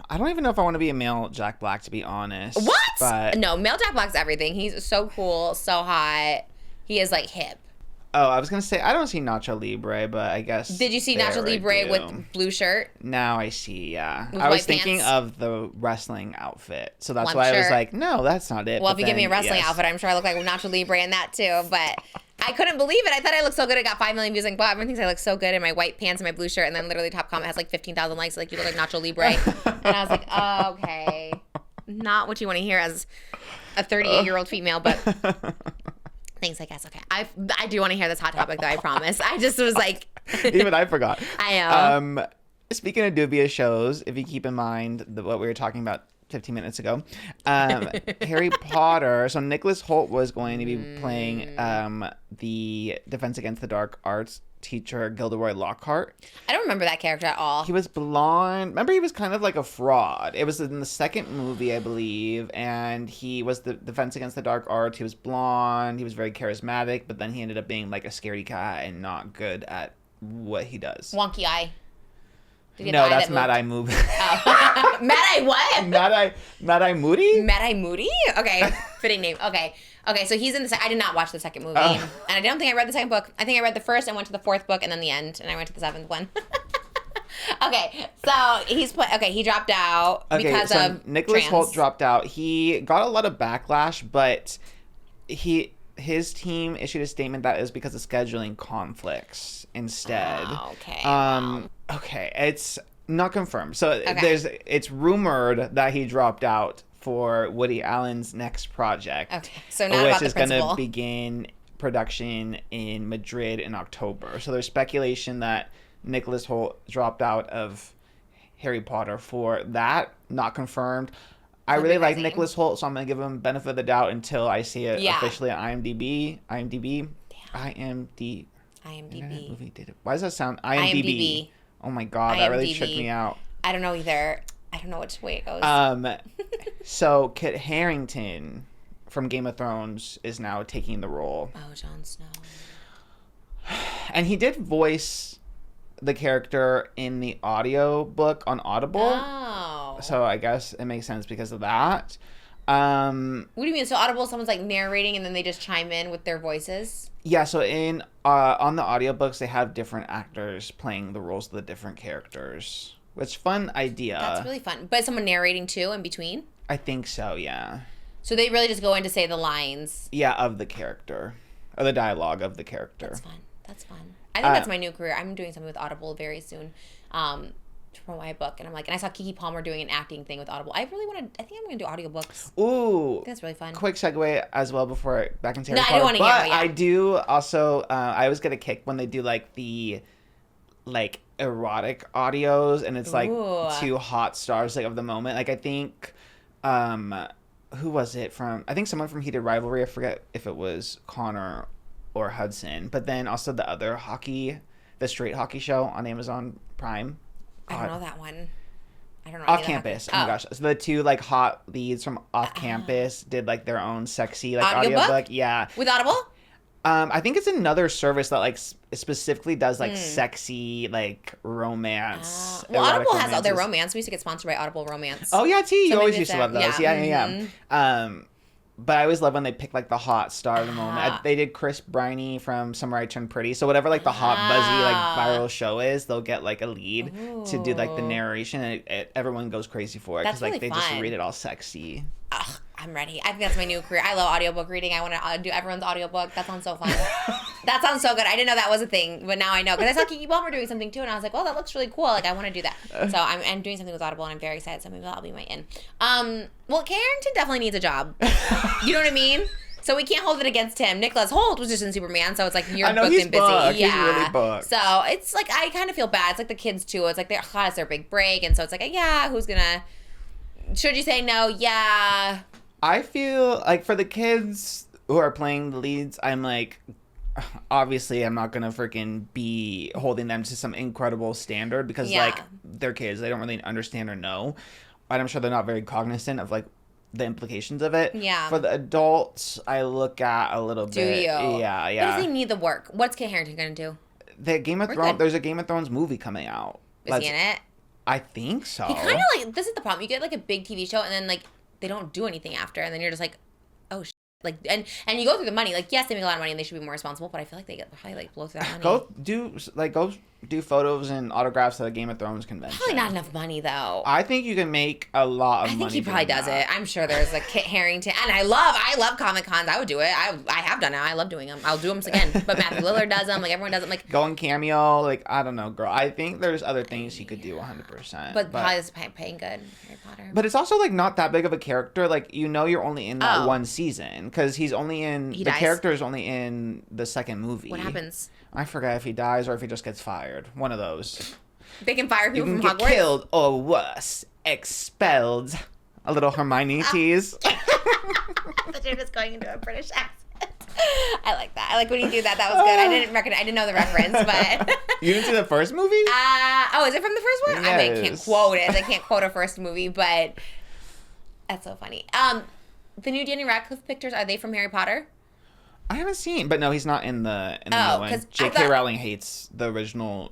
I don't even know if I want to be a male Jack Black, to be honest. What? But... No, male Jack Black's everything. He's so cool, so hot. He is like hip. Oh, I was going to say, I don't see Nacho Libre, but I guess. Did you see there Nacho I Libre do. with blue shirt? Now I see, yeah. With I was white thinking pants? of the wrestling outfit. So that's Lump why I was shirt. like, no, that's not it. Well, But if you give me a then, wrestling yes. outfit, I'm sure I look like Nacho Libre in that too. But I couldn't believe it. I thought I looked so good. I got 5 million views. Like, wow, everyone thinks I look so good in my white pants and my blue shirt. And then literally top comment has like 15,000 likes. Like, you look like Nacho Libre. And I was like, oh, okay. Not what you want to hear as a 38-year-old female, but thanks, I guess. Okay. I do want to hear this hot topic, though, I promise. I just was like... Even I forgot. I know. Speaking of dubious shows, if you keep in mind what we were talking about 15 minutes ago, Harry Potter. So Nicholas Hoult was going to be playing the Defense Against the Dark Arts teacher Gilderoy Lockhart. I don't remember that character at all. He was blonde. Remember, he was kind of like a fraud. It was in the second movie, I believe, and he was the Defense Against the Dark Arts. He was blonde. He was very charismatic, but then he ended up being like a scaredy cat and not good at what he does. Wonky eye. Did he have No, the eye that's that Mad moved? Eye Movie. Oh. Mad Eye what? Mad Eye Moody? Mad Eye Moody? Okay. Fitting name. Okay. Okay, so he's in the I did not watch the second movie. Oh. And I don't think I read the second book. I think I read the first and went to the fourth book and then the end. And I went to the seventh one. Okay, so he dropped out because of Nicholas trans. Hoult dropped out. He got a lot of backlash, but his team issued a statement that it was because of scheduling conflicts instead. Oh, okay. Wow. Okay, it's not confirmed. So Okay. it's rumored that he dropped out for Woody Allen's next project. Okay, so not which about the is going to principal. begin production in Madrid in October. So there's speculation that Nicholas Hoult dropped out of Harry Potter for that. Not confirmed. I really like crazy. Nicholas Hoult, so I'm going to give him benefit of the doubt until I see it Yeah. officially on IMDb. IMDb. Movie did it. Why does that sound? IMDb. Oh my god, that really tricked IMDb. me out. I don't know either. I don't know which way it goes. So Kit Harington from Game of Thrones is now taking the role. Oh, Jon Snow. And he did voice the character in the audio book on Audible. Oh. So I guess it makes sense because of that. What do you mean? So Audible, someone's like narrating and then they just chime in with their voices? Yeah, so in on the audiobooks they have different actors playing the roles of the different characters. Which fun idea. That's really fun. But someone narrating too in between? I think so, yeah. So they really just go in to say the lines. Yeah, of the character. Or the dialogue of the character. That's fun. That's fun. I think that's my new career. I'm doing something with Audible very soon. For my book. And I'm like, and I saw Keke Palmer doing an acting thing with Audible. I think I'm going to do audiobooks. Ooh. I think that's really fun. Quick segue as well before back into Harry No, I Potter. do wanna hear, but yeah. I do also, I always get a kick when they do like the erotic audios and it's like Ooh. two hot stars like of the moment. Like I think, who was it from? I think someone from Heated Rivalry. I forget if it was Connor or Hudson. But then also the other the straight hockey show on Amazon Prime. I don't know that one. I don't know. Off any of Campus. that. Oh my gosh. So the two like hot leads from Off Campus did like their own sexy like Audiobook? audiobook. Yeah. With Audible? I think it's another service that like specifically does like sexy like romance. Well, erotic Audible has other romances. romance. We used to get sponsored by Audible Romance. Oh yeah, T. You So always maybe used to it's love a- those. Yeah. But I always love when they pick like the hot star of the moment. They did Chris Briney from Somewhere I Turned Pretty. So whatever like the hot buzzy like viral show is, they'll get like a lead to do like the narration, and everyone goes crazy for it That's because like really they just fun. read it all sexy. Ugh, I'm ready. I think that's my new career. I love audiobook reading. I want to do everyone's audiobook. That sounds so fun. That sounds so good. I didn't know that was a thing, but now I know. Because I saw Keke Palmer doing something too, and I was like, well, that looks really cool. Like, I want to do that. So I'm doing something with Audible, and I'm very excited. So maybe that'll be my in. Well, Carrington definitely needs a job. You know what I mean? So we can't hold it against him. Nicholas Hoult was just in Superman, so it's like you're I know, booked he's and busy. booked. Yeah. He's really booked. So it's like I kind of feel bad. It's like the kids too. It's like it's their big break, and so it's like, yeah, who's gonna? Should you say no? Yeah. I feel like for the kids who are playing the leads, I'm like, obviously I'm not gonna freaking be holding them to some incredible standard because like they're kids, they don't really understand or know, and I'm sure they're not very cognizant of like the implications of it. Yeah. For the adults, I look at a little bit. Do you? Yeah, yeah. But does he need the work? What's Kit Harington gonna do? The Game of Thrones. There's a Game of Thrones movie coming out. Is he in it? I think so. He kind of like, this is the problem. You get like a big TV show and then like they don't do anything after, and then you're just like, oh like, and you go through the money. Like, yes, they make a lot of money and they should be more responsible, but I feel like they probably like blow through that money. Go do photos and autographs at a Game of Thrones convention. Probably not enough money though. I think you can make a lot of money. I think he probably does that. it. I'm sure there's a Kit Harington, and I love Comic Cons. I would do it. I have done it. I love doing them. I'll do them again. But Matthew Lillard does them. Like everyone does them. Like going cameo. Like I don't know, girl. I think there's other things he could do 100%. But probably is paying good. Harry Potter. But it's also like not that big of a character. Like you're only in that one season because he's only in the character is only in the second movie. What happens? I forget if he dies or if he just gets fired. One of those. They can fire people you can from get Hogwarts. Killed or worse, expelled. A little Hermione tease. But you're just going into a British accent. I like that. I like when you do that. That was good. I didn't know the reference, but you didn't see the first movie? Is it from the first one? Yes. I mean, I can't quote it. I can't quote a first movie, but that's so funny. The new Danny Radcliffe pictures, are they from Harry Potter? I haven't seen, but no, he's not in the new one. Because J.K. Rowling hates the original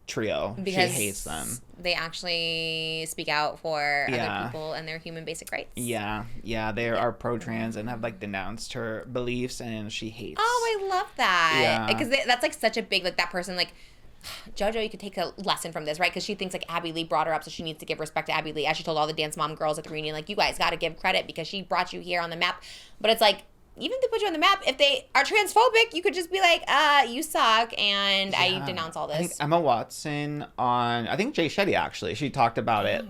trio. Because she hates them. They actually speak out for other people and their human basic rights. Yeah, they are pro-trans and have like denounced her beliefs, and she hates. Oh, I love that. Yeah. Because that's like such a big, like that person, like JoJo, you could take a lesson from this, right? Because she thinks like Abby Lee brought her up, so she needs to give respect to Abby Lee. As she told all the Dance Mom girls at the reunion, like, you guys got to give credit because she brought you here on the map. But it's like, even if they put you on the map, if they are transphobic, you could just be like, you suck, and I denounce all this. I think Emma Watson I think Jay Shetty actually, she talked about it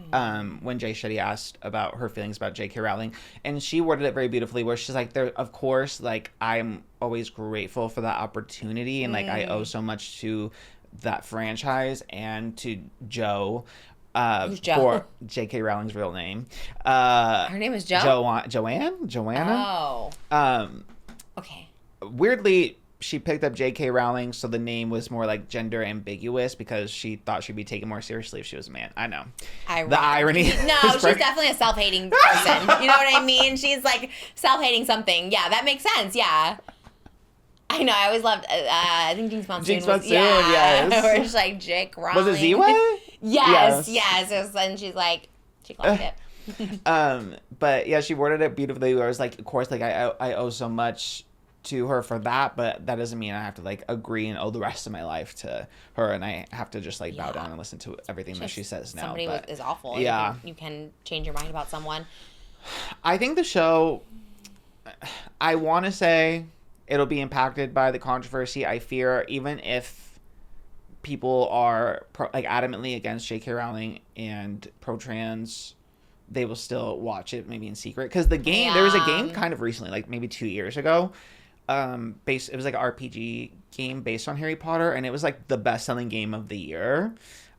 when Jay Shetty asked about her feelings about J.K. Rowling, and she worded it very beautifully where she's like, of course, like, I'm always grateful for that opportunity, and like, I owe so much to that franchise and to Joe. Who's Joe? For J.K. Rowling's real name. Her name is Joe? Joanna? Oh. Okay. Weirdly, she picked up J.K. Rowling, so the name was more like gender ambiguous because she thought she'd be taken more seriously if she was a man. I know. The irony. No, she's definitely a self-hating person. You know what I mean? She's like self-hating something. Yeah, that makes sense. Yeah. I know. I always loved. I think Jinx Monsoon was. Yes. Where it's like Jake Rowling. Was it Z-Way? Yes. And she's like, she clocked it. But yeah, she worded it beautifully. Where I was like, of course, like I owe so much to her for that, but that doesn't mean I have to like agree and owe the rest of my life to her, and I have to just like bow down and listen to everything that she says now. Somebody is awful. Yeah, you can change your mind about someone. I think the show, I want to say it'll be impacted by the controversy. I fear even if people are adamantly against J.K. Rowling and pro-trans, they will still watch it maybe in secret. Because the game, there was a game kind of recently, like maybe 2 years ago, it was like an RPG game based on Harry Potter, and it was like the best-selling game of the year.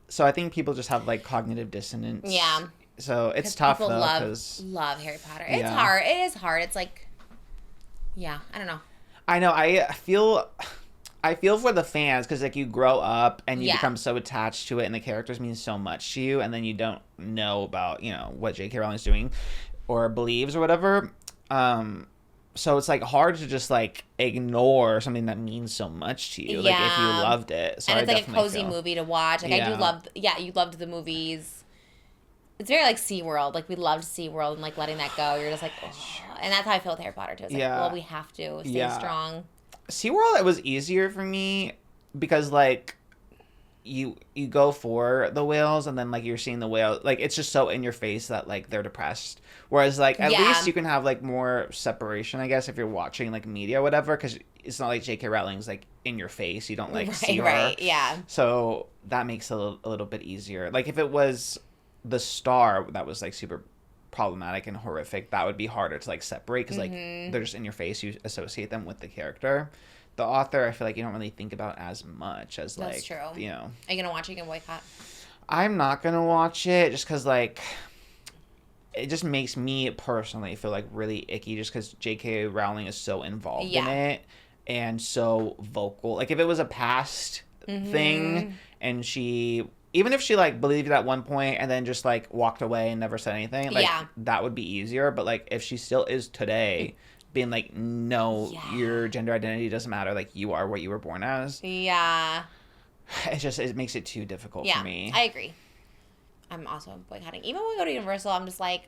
So I think people just have like cognitive dissonance. Yeah. So it's tough though. People love Harry Potter. It's hard. It is hard. It's like, yeah, I don't know. I know. I feel for the fans because like you grow up and you become so attached to it, and the characters mean so much to you, and then you don't know about what J.K. Rowling's doing or believes or whatever. So it's like hard to just like ignore something that means so much to you. Like if you loved it. So and it's like a cozy movie to watch. Like I do love. Yeah, you loved the movies. It's very like SeaWorld. Like we loved SeaWorld and like letting that go. You're just like, oh. And that's how I feel with Harry Potter too. It's like, well, we have to stay strong. SeaWorld, it was easier for me because like you go for the whales and then like you're seeing the whale, like it's just so in your face that like they're depressed. Whereas like at least you can have like more separation, I guess, if you're watching like media or whatever, because it's not like J.K. Rowling's like in your face. You don't like see her. Right, yeah. So that makes it a little bit easier. Like if it was the Star that was like super problematic and horrific, that would be harder to like separate because like they're just in your face. You associate them with the character. The author, I feel like you don't really think about as much as like. That's true. Are you gonna watch it? You gonna boycott? I'm not gonna watch it just because like it just makes me personally feel like really icky just because J.K. Rowling is so involved in it. and so vocal. Like if it was a past thing and she, even if she like believed it at one point and then just like walked away and never said anything, like that would be easier. But like if she still is today being like, no, your gender identity doesn't matter, like you are what you were born as. Yeah. It makes it too difficult for me. I agree. I'm also boycotting. Even when we go to Universal, I'm just like,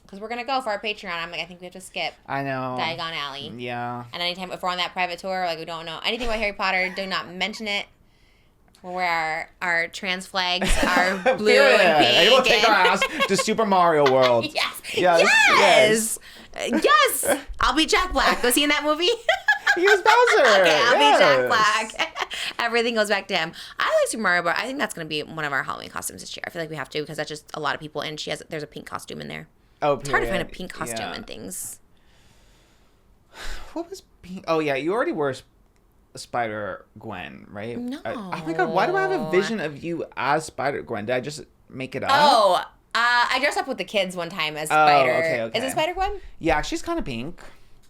because we're going to go for our Patreon, I'm like, I think we have to skip I know. Diagon Alley. Yeah. And anytime, if we're on that private tour, like we don't know anything about Harry Potter, do not mention it. We'll wear our trans flags are blue and pink. And we'll take our ass to Super Mario World. Yes. Yes. Yes. I'll be Jack Black. Was he in that movie? He was Bowser. Okay, I'll be Jack Black. Everything goes back to him. I like Super Mario, but I think that's going to be one of our Halloween costumes this year. I feel like we have to because that's just a lot of people, and there's a pink costume in there. Oh, it's hard to find a pink costume and things. What was pink? Oh, yeah. You already were Spider-Gwen, right? No. Oh, my God. Why do I have a vision of you as Spider-Gwen? Did I just make it up? Oh, I dressed up with the kids one time as Spider. Okay. Is it Spider-Gwen? Yeah, she's kind of pink.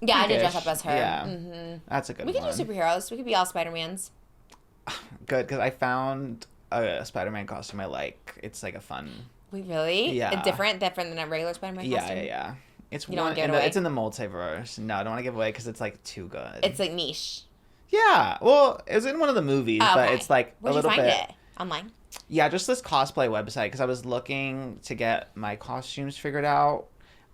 Yeah, Pinkish. I did dress up as her. Yeah. Mm-hmm. That's a good one. We could do superheroes. We could be all Spider-Mans. Good, because I found a Spider-Man costume I like. It's like a fun... Wait, really? Yeah. Different than a regular Spider-Man costume? Yeah. It's you don't want to give it away? It's in the multiverse. No, I don't want to give it away because it's like too good. It's like niche. Yeah. Well, it was in one of the movies, but it's like Where'd a little bit... Where'd you find it? Online? Yeah, just this cosplay website because I was looking to get my costumes figured out.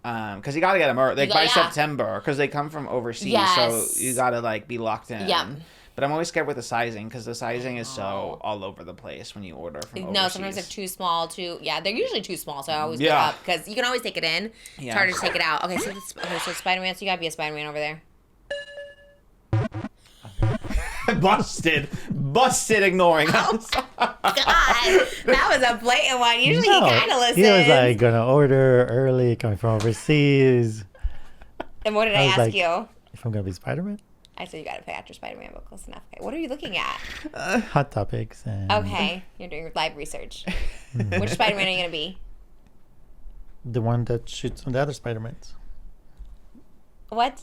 Because you got to get them by September because they come from overseas. Yes. So you got to like be locked in. Yeah. But I'm always scared with the sizing because the sizing is so all over the place when you order from overseas. No, sometimes they're too small. They're usually too small. So I always get up because you can always take it in. It's harder to take it out. Okay, so Spider-Man. So you gotta be a Spider-Man over there. Busted ignoring us. God, that was a blatant one. Usually he kind of listens. He was like gonna order early, coming from overseas. And what did I ask like, you? If I'm gonna be Spider-Man. I said you gotta pay after Spider-Man, but close enough. Okay, what are you looking at? Hot topics. And Okay, you're doing live research. Which Spider-Man are you gonna be? The one that shoots on the other Spider-Mans. What?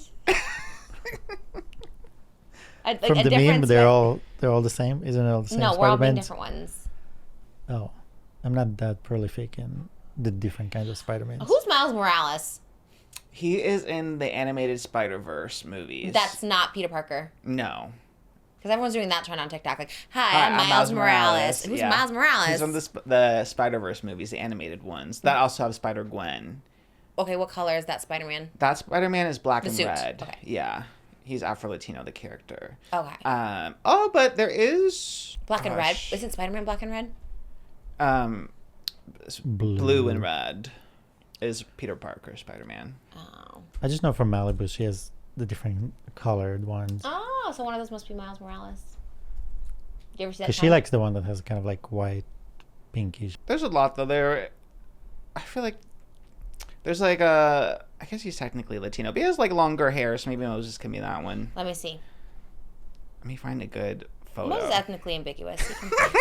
From the meme, they're all the same. Isn't it all the same? No, we're all being Spider-Mans? different ones. Oh, I'm not that prolific in the different kinds of Spider-Mans. Who's Miles Morales? He is in the animated Spider-Verse movies. That's not Peter Parker. No. Because everyone's doing that trend on TikTok. Like, hi, I'm Miles Morales. Who's Miles Morales? He's from the Spider-Verse movies, the animated ones. That also have Spider-Gwen. Okay, what color is that Spider-Man? That Spider-Man is black and suit. red. Okay. Yeah. He's Afro-Latino, the character. Okay. But there is... Black and red? Isn't Spider-Man black and red? Blue and red is Peter Parker, Spider-Man. Oh. I just know from Malibu, she has the different colored ones. Oh, so one of those must be Miles Morales. Do you ever see that? Because she likes the one that has kind of like white, pinkish. There's a lot, though. I feel like there's like I guess he's technically Latino, but he has like longer hair, so maybe Moses can be that one. Let me see. Let me find a good photo. Moses is ethnically ambiguous.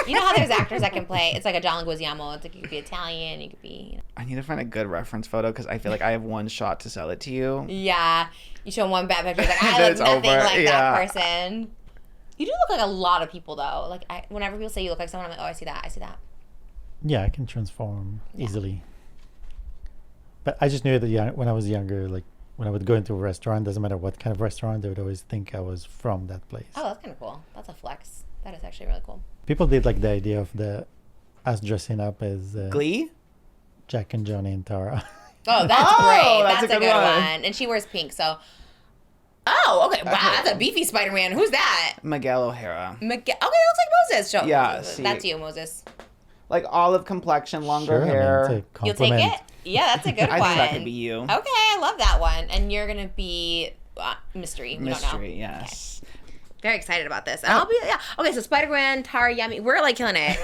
You know how there's actors that can play, it's like a John Leguizamo. It's like you could be Italian, you could be, you know. I need to find a good reference photo because I feel like I have one shot to sell it to you. Yeah. You show him one bad picture, like, I look nothing like that person. You do look like a lot of people, though. Like, whenever people say you look like someone, I'm like, oh, I see that. Yeah, I can transform easily. But I just knew that when I was younger, like when I would go into a restaurant, doesn't matter what kind of restaurant, they would always think I was from that place. Oh, that's kind of cool. That's a flex. That is actually really cool. People did like the idea of us dressing up as Glee? Jack and Johnny and Tara. Oh, that's great. That's a good one. And she wears pink, so... Oh, okay. Wow, that's a beefy Spider-Man. Who's that? Miguel O'Hara. Okay, that looks like Moses. Yeah, see. That's you, Moses. Like olive complexion, longer Sure, hair. I mean, You'll take it? Yeah, that's a good one. I think that could be you. Okay, I love that one. And you're going to be mystery. We don't know. Mystery, yes. Okay. Very excited about this. And I'll be, Okay, so Spider-Gwen, Tara, Yummy. We're like killing it.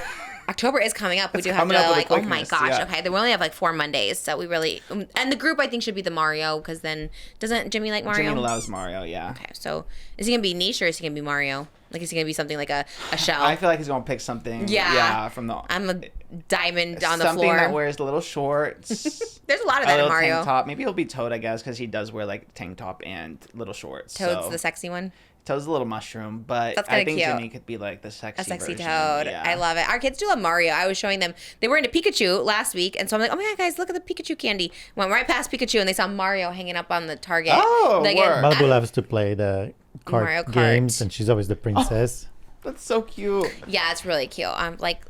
October is coming up. We do have to like, oh my gosh. Yeah. Okay, we only have like 4 Mondays, so we really, and the group I think should be the Mario, because then, doesn't Jimmy like Mario? Jimmy loves Mario, yeah. Okay, so is he going to be niche or is he going to be Mario? Like, is he going to be something like a shell? I feel like he's going to pick something, from the... I'm a diamond on the floor. Something that wears little shorts. There's a lot of that in Mario. Tank top. Maybe he'll be Toad, I guess, because he does wear like tank top and little shorts. Toad's the sexy one? Toad's a little mushroom, but That's I kinda think cute. Jimmy could be like the sexy A sexy version. Toad. Yeah. I love it. Our kids do love Mario. I was showing them. They were into Pikachu last week, and so I'm like, oh my god, guys, look at the Pikachu candy. Went right past Pikachu, and they saw Mario hanging up on the Target. Oh, Like, word. Malibu loves to play the Mario card Kart. games, and she's always the princess. That's so cute. Yeah, it's really cute. I'm like,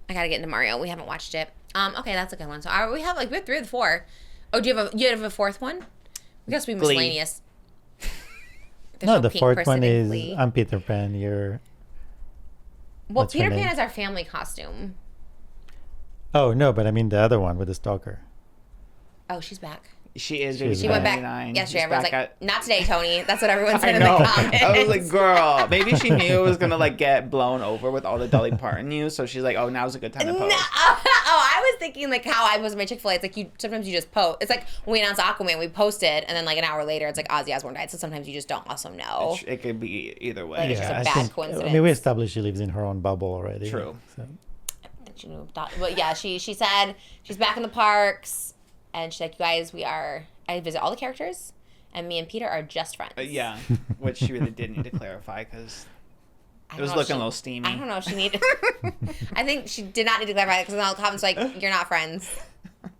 I gotta get into Mario. We haven't watched it. Okay, that's a good one. So we have 3 of the 4. Oh, do you have a 4th one? We guess we Glee. miscellaneous. There's No, the pink 4th person one in is Glee. I'm Peter Pan. You're Well, what's her Peter name? Pan is our family costume. oh no, but I mean the other one with the stalker. Oh, she's back. She is. She's She back. went back 99. yesterday. She's Everyone's like, back at- not today, Tony. That's what everyone I said in know. the comments. I was like, girl, maybe she knew it was gonna like get blown over with all the Dolly Parton news, so she's like, oh, now's a good time to No, post. I was thinking like how I was my Chick-fil-A. It's like sometimes you just post. It's like when we announced Aquaman, we posted, and then like an hour later, it's like Ozzy Osbourne died. So sometimes you just don't also know. It could be either way. Like, it's just a I bad think, coincidence. I mean, we established she lives in her own bubble already. True. So. She moved on. But yeah, she said she's back in the parks, and she's like, you guys, I visit all the characters, and me and Peter are just friends. Yeah, which she really did need to clarify because I it don't was know if looking a she- little steamy. I don't know if she needed. I think she did not need to clarify because in all the comments like you're not friends.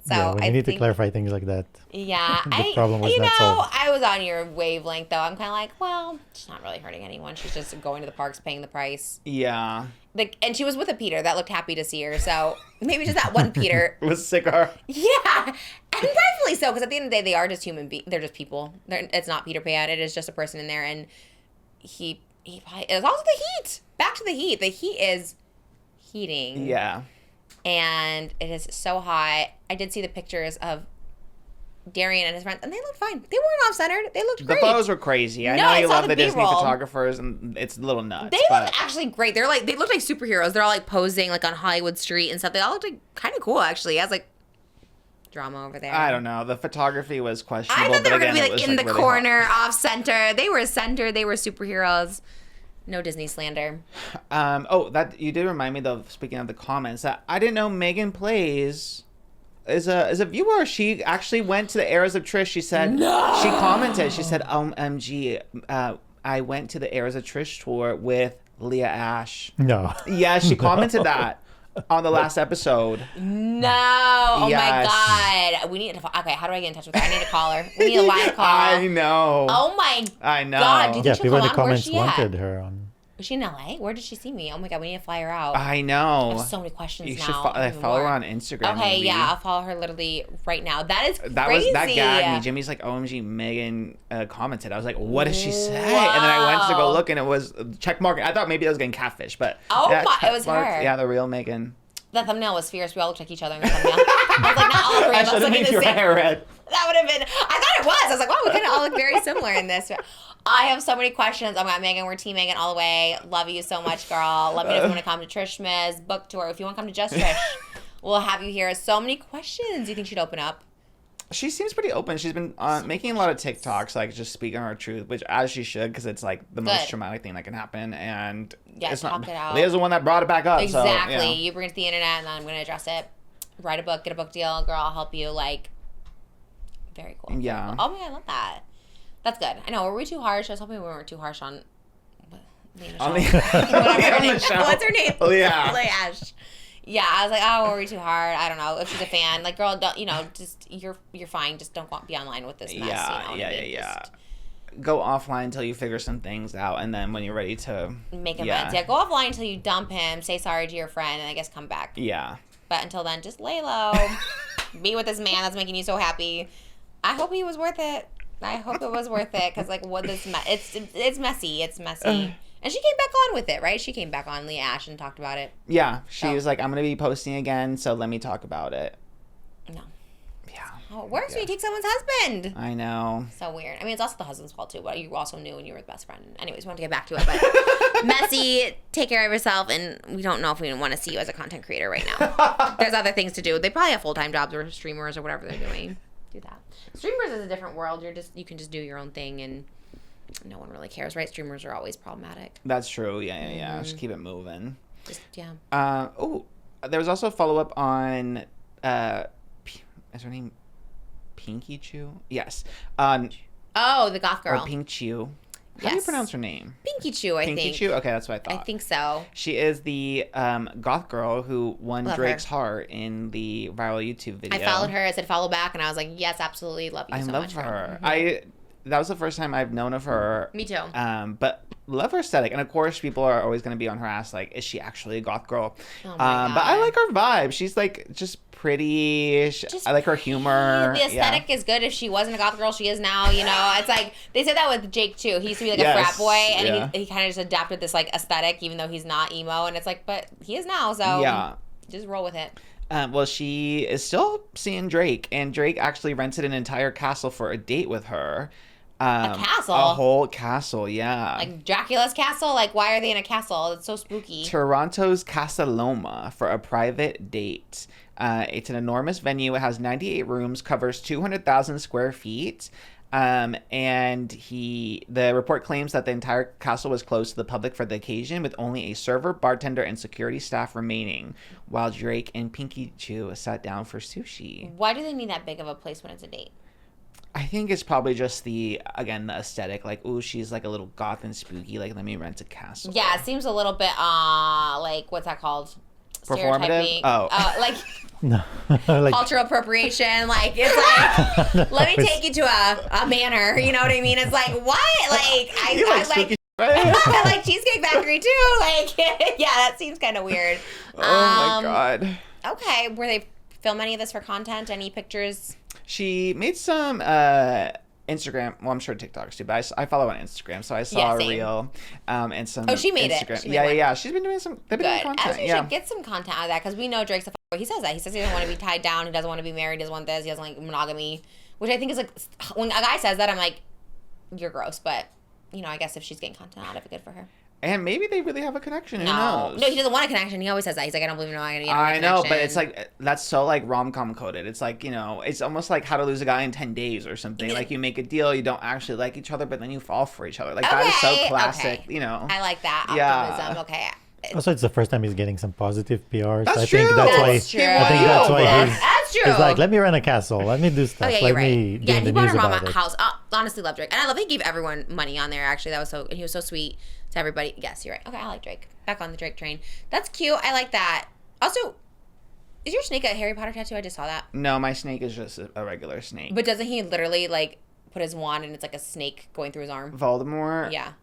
So yeah, when I you need think, to clarify things like that. Yeah, the problem was you not know, solved. I was on your wavelength though. I'm kind of like, well, she's not really hurting anyone. She's just going to the parks, paying the price. Yeah, Like, and she was with a Peter that looked happy to see her. So maybe just that one Peter. it was sicker. Yeah, and rightfully so, because at the end of the day, they are just human beings. They're just people. It's not Peter Pan. It is just a person in there, and he probably, it's also the heat. Back to the heat. The heat is heating. Yeah, And it is so hot. I did see the pictures of Darian and his friends, and they looked fine. They weren't off-centered. They looked the great. photos were crazy. I No, know I you saw love the the Disney B-roll. photographers, and it's a little nuts. They but looked actually great. They look like superheroes. They're all like posing like on Hollywood Street and stuff. They all looked like kind of cool actually. I was like, drama over there. I don't know. The photography was questionable. I thought they but were gonna again, be it like was, in the really hot. corner, off center. They were centered. They were superheroes. No Disney slander. That you did remind me though. Speaking of the comments, that I didn't know Megan Plays is a viewer. She actually went to the Eras of Trish. She said she commented. She said, "OMG, I went to the Eras of Trish tour with LEAH ASHE." No. Yeah, she commented that on the last episode. No. Oh Yes. my God. We need to. Okay, how do I get in touch with her? I need to call her. We need a live call. I know. Oh my I know. God. Do you Yeah, think she'll people in come the on? Where's comments she at? wanted her on. Is she in LA? Where did she see me? Oh my God, we need to fly her out. I know. I have so many questions You now. should even follow her more. on Instagram. Okay, maybe. yeah, I'll follow her literally right now. That is That crazy. that gagged me. Jimmy's like, "OMG, Megan commented." I was like, "What did she say?" And then I went to go Wow. look, and it was check mark. I thought maybe I was getting catfish, but Oh yeah, my- it check was mark. her. Yeah, the real Megan. That thumbnail was fierce. We all looked like each other in the thumbnail. I was like, not all three I of us should have looking made the your same. hair red. That would have been. I thought it was. I was like, wow, we kind of all look very similar in this. I have so many questions. Oh my God, Megan, we're Team Megan all the way. Love you so much, girl. Let me know if you want to come to TRISHMAS book tour. If you want to come to Just Trish, we'll have you here. So many questions. Do you think she'd open up? She seems pretty open. She's been making a lot of TikToks, like just speaking her truth, which as she should, because it's like the most Good. traumatic thing that can happen. And Yeah, it's not. talk it out. Leah's the one that brought it back up. Exactly. So, yeah. You bring it to the internet, and then I'm going to address it. Write a book, get a book deal. Girl, I'll help you. Like, very cool. Very Yeah. cool. Oh my God, I love that. That's good. I know. Were we too harsh? I was hoping we weren't too harsh on. On Whatever her on name- the show. What's her name? Leah. Leah. Yeah, I was like, oh, were we too hard? I don't know. If she's a fan, like, girl, don't, just you're fine. Just don't be online with this mess. Yeah, you know what I mean? Just go offline until you figure some things out, and then when you're ready to make amends. Yeah, go offline until you dump him. Say sorry to your friend, and I guess come back. Yeah. But until then, just lay low. Be with this man that's making you so happy. I hope he was worth it. I hope it was worth it because like what this it's messy. It's messy. And she came back on with it, right? She came back on LEAH ASHE and talked about it. Yeah, she So. was like, I'm going to be posting again, so let me talk about it. No. Yeah. Oh, it works when you take someone's husband. I know. So weird. I mean, it's also the husband's fault too, but you also knew and you were the best friend. Anyways, we want to get back to it, but messy, take care of yourself, and we don't know if we want to see you as a content creator right now. There's other things to do. They probably have full-time jobs or streamers or whatever they're doing. Do that. Streamers is a different world. You can just do your own thing and no one really cares, right? Streamers are always problematic. That's true. Yeah. Just keep it moving. Just, yeah. There was also a follow-up on, is her name PINKYCHU? Yes. Oh, the goth Or girl. PINKYCHU. How do you pronounce her name? PINKYCHU, I think. PINKYCHU? Okay, that's what I I thought. think so. She is the goth girl who won Love Drake's her. heart in the viral YouTube video. I followed her. I said follow back, and I was like, yes, absolutely, love you I so love much. her. girl. That was the first time I've known of her. Me too. But love her aesthetic, and of course, people are always going to be on her ass. Like, is she actually a goth girl? Oh my But I God. like her vibe. She's like just pretty. I like her humor. The aesthetic is good. If she wasn't a goth girl, she is now. You know, it's like they said that with Jake too. He used to be like a Yes, frat boy, and yeah. he kind of just adapted this like aesthetic, even though he's not emo. And it's like, but he is now, so Yeah. just roll with it. Well, she is still seeing Drake, and Drake actually rented an entire castle for a date with her. A castle? A whole castle, yeah. Like Dracula's castle. Like, why are they in a castle? It's so spooky. Toronto's Casa Loma for a private date. It's an enormous venue. It has 98 rooms, covers 200,000 square feet. And the report claims that the entire castle was closed to the public for the occasion, with only a server, bartender, and security staff remaining, while Drake and PINKYCHU sat down for sushi. Why do they need that big of a place when it's a date? I think it's probably just the aesthetic. Like, ooh, she's like a little goth and spooky. Like, let me rent a castle. Yeah, it seems a little bit like what's that called? Performative? Stereotyping. Oh. Like No, like cultural appropriation. Like it's like let me take you to a manor. You know what I mean? It's like what? Like You I like like. spooky right? I like Cheesecake Factory too. Like, yeah, that seems kind of weird. Oh my god. Okay, were they film any of this for content? Any pictures? She made some Instagram. Well, I'm sure TikToks too, but I follow on Instagram, so I saw Yeah, a same. reel and some. Oh, she made it. Instagram. She made Yeah, one. yeah. She's been doing some. They've been doing Good. content. As we Yeah. should get some content out of that because we know Drake's a he says that. He says he doesn't want to be tied down. He doesn't want to be married. He doesn't want this. He doesn't like monogamy, which I think is like when a guy says that, I'm like, you're gross. But you know, I guess if she's getting content out of it, good for her. And maybe they really have a connection. Who No, knows? no, he doesn't want a connection. He always says that. He's like, I don't believe in monogamy. I know, but it's like that's so like rom-com coded. It's like, you know, it's almost like How to Lose a Guy in 10 Days or something. Like you make a deal, you don't actually like each other, but then you fall for each other. Like that is so Okay, classic. okay. You know. I like that Yeah. optimism. Okay. also it's the first time he's getting some positive PR. That's I true. think that's why. That's true. I think that's why he's. That's true. He's like, let me rent a castle. Let me do stuff. Oh, yeah, let you're me right. do Yeah, the he bought news her mom about a it. house. Honestly, love Drake. And I love he gave everyone money on there, actually. That was so, and he was so sweet to everybody. Yes, you're right. Okay, I like Drake. Back on the Drake train. That's cute. I like that. Also, is your snake a Harry Potter tattoo? I just saw that. No, my snake is just a regular snake. But doesn't he literally, like, put his wand and it's like a snake going through his arm? Voldemort. Yeah.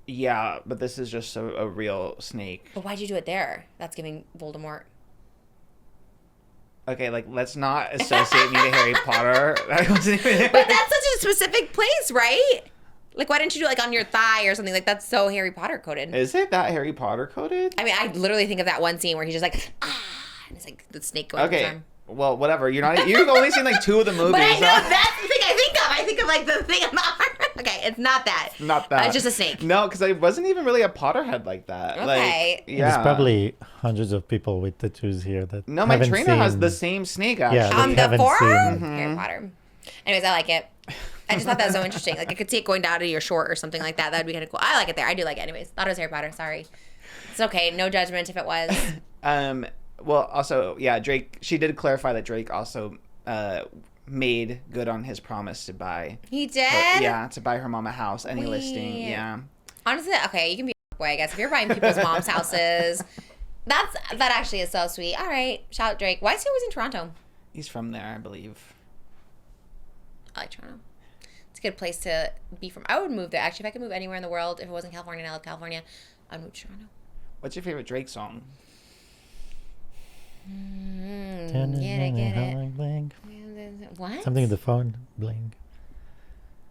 Yeah, but this is just a real snake. But why'd you do it there? That's giving Voldemort. Okay, like let's not associate me to Harry Potter. That wasn't even. But that's such a specific place, right? Like, why didn't you do it, like, on your thigh or something? Like, that's so Harry Potter coded. Is it that Harry Potter coded? I mean, I literally think of that one scene where he's just like, and it's like the snake going through his Okay. arm. Well, whatever. You've only seen like 2 of the movies. But I know so- that's the thing I think of. I think of like the thing on the arm. Okay, it's not that. Not that. It's just a snake. No, because I wasn't even really a Potterhead like that. Okay. Like, yeah. There's probably hundreds of people with tattoos here that No, my haven't trainer has seen- the same snake actually. Yeah, On we the haven't forearm? seen- Harry Potter. Anyways, I like it. I just thought that was so interesting. Like, I could see it going down to your short or something like that. That'd be kind of cool. I like it there. I do like it. Anyways, thought it was Harry Potter. Sorry. It's okay. No judgment if it was. Well, also, yeah, Drake. She did clarify that Drake also made good on his promise to buy. He did? To buy her mom a house. Any listing. Wait. Yeah. Honestly, okay, you can be a boy, I guess. If you're buying people's mom's houses, that actually is so sweet. All right. Shout out Drake. Why is he always in Toronto? He's from there, I believe. I like Toronto. It's a good place to be from. I would move there. Actually, if I could move anywhere in the world, if it wasn't California and I love California, I'd move to Toronto. What's your favorite Drake song? Get it. What? Something with the phone bling.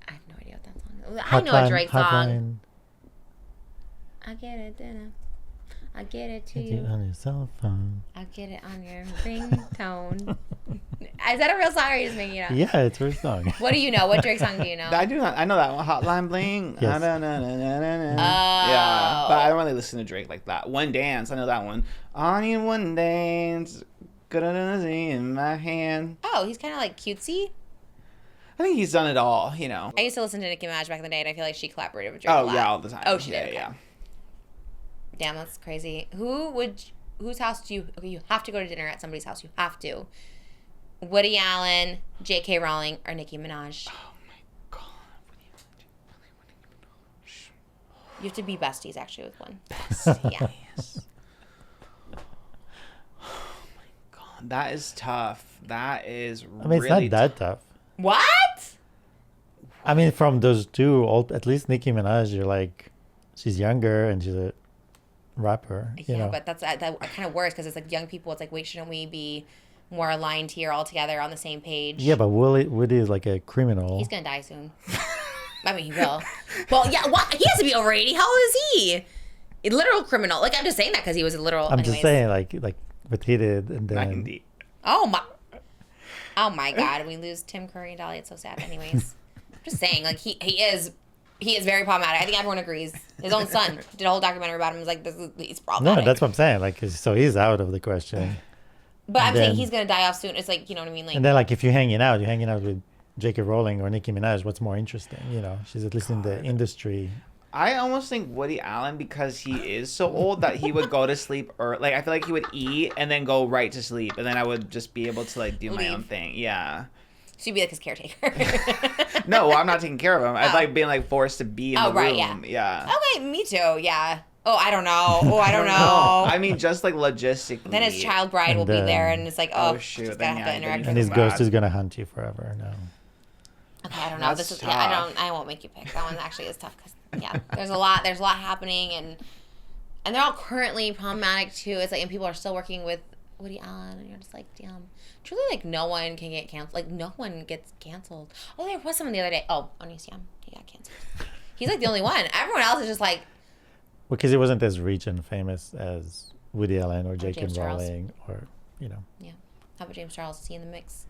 I have no idea what that song is. I know a Drake song. Hotline. I get it, dinner. I get it to Get you you. on your cell phone. I get it on your ringtone. Is that a real song or are you just making it up? Yeah, it's her song. What do you know? What Drake song do you know? I do not. I know that one. Hotline Bling. Yes. Yeah, but I don't really listen to Drake like that. One Dance. I know that one. On you one dance. Good in my hand. Oh, he's kind of like cutesy. I think he's done it all. You know. I used to listen to Nicki Minaj back in the day, and I feel like she collaborated with Drake a Oh lot. yeah, all the time. Oh, she yeah, did. Okay. Yeah. Damn, that's crazy. Whose house do you? Okay, you have to go to dinner at somebody's house. You have to. Woody Allen, J.K. Rowling, or Nicki Minaj. Oh my god. You have to be besties actually with one. Yeah. God, that is tough. That is I mean, it's really not that tough. What? I mean, from those two, at least Nicki Minaj, you're like, she's younger and she's a rapper. You know? But that's that kind of worse because it's like young people. It's like, wait, shouldn't we be more aligned here all together on the same page? Yeah, but Woody is like a criminal. He's gonna die soon. I mean, he will. Well, yeah, what? He has to be over 80. How old is he? A literal criminal. Like, I'm just saying that because he was a literal. I'm just saying, like what he did, and then 90. Oh my God, we lose Tim Curry and Dolly. It's so sad. Anyways, I'm just saying, like he is very problematic. I think everyone agrees. His own son did a whole documentary about him. He was like, he's problematic. no, that's what I'm saying. Like, so he's out of the question. But I'm saying he's gonna die off soon. It's like, you know what I mean? Like, and then like if you're hanging out with J.K. Rowling or Nicki Minaj, what's more interesting? You know, she's at least in the industry. I almost think Woody Allen, because he is so old, that he would go to sleep or like I feel like he would eat and then go right to sleep, and then I would just be able to like do my own thing. Yeah. So you'd be like his caretaker. No, well, I'm not taking care of him. I'd like being like forced to be in the room. Yeah. Okay, me too. Yeah. Oh, I don't know. I don't know. I mean, just like logistically. Then his child bride will be there, and it's like, oh shoot, just gotta have to interact. And his ghost is gonna hunt you forever. No. Okay, I don't know. This is I won't make you pick. That one actually is tough because there's a lot happening, and they're all currently problematic too. It's like, and people are still working with Woody Allen, and you're just like, damn. Truly, like, no one can get canceled. Like, no one gets canceled. Oh, there was someone the other day. Oh, Onision, he got canceled. He's like the only one. Everyone else is just like. Because he wasn't as rich and famous as Woody Allen or J.K. Rowling or, you know. Yeah. How about James Charles? Is he in the mix?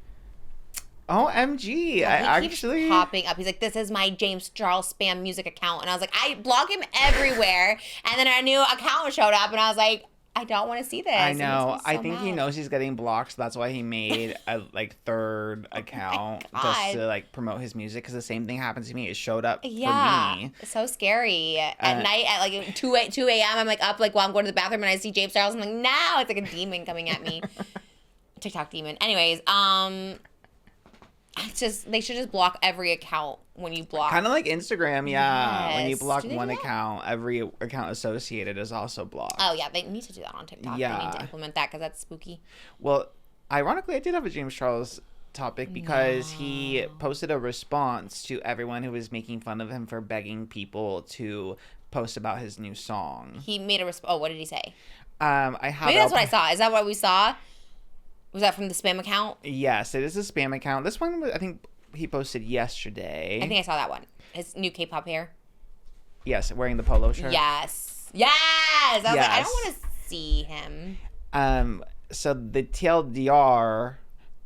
OMG. Yeah, I keeps actually popping up. He's like, this is my James Charles spam music account. And I was like, I blog him everywhere. And then a new account showed up, and I was like, I don't want to see this. I know. I think he knows he's getting blocked, so that's why he made a like third account just to like promote his music. Because the same thing happened to me. It showed up for me. It's so scary. At night at like 2 a.m. I'm like up like while I'm going to the bathroom, and I see James Charles. I'm like, no, it's like a demon coming at me. TikTok demon. Anyways, it's just, they should just block every account when you block. Kind of like Instagram, yeah. Yes. When you block Do they one do that? account, every account associated is also blocked. Oh yeah, they need to do that on TikTok. Yeah. They need to implement that because that's spooky. Well, ironically, I did have a James Charles topic because he posted a response to everyone who was making fun of him for begging people to post about his new song. He made a oh, what did he say? I have Maybe that's what I saw. Is that what we saw? Was that from the spam account? Yes, it is a spam account. This one, I think he posted yesterday. I think I saw that one. His new K-pop hair. Yes, wearing the polo shirt. Yes. I was like, I don't Yes. want to see him. So the TLDR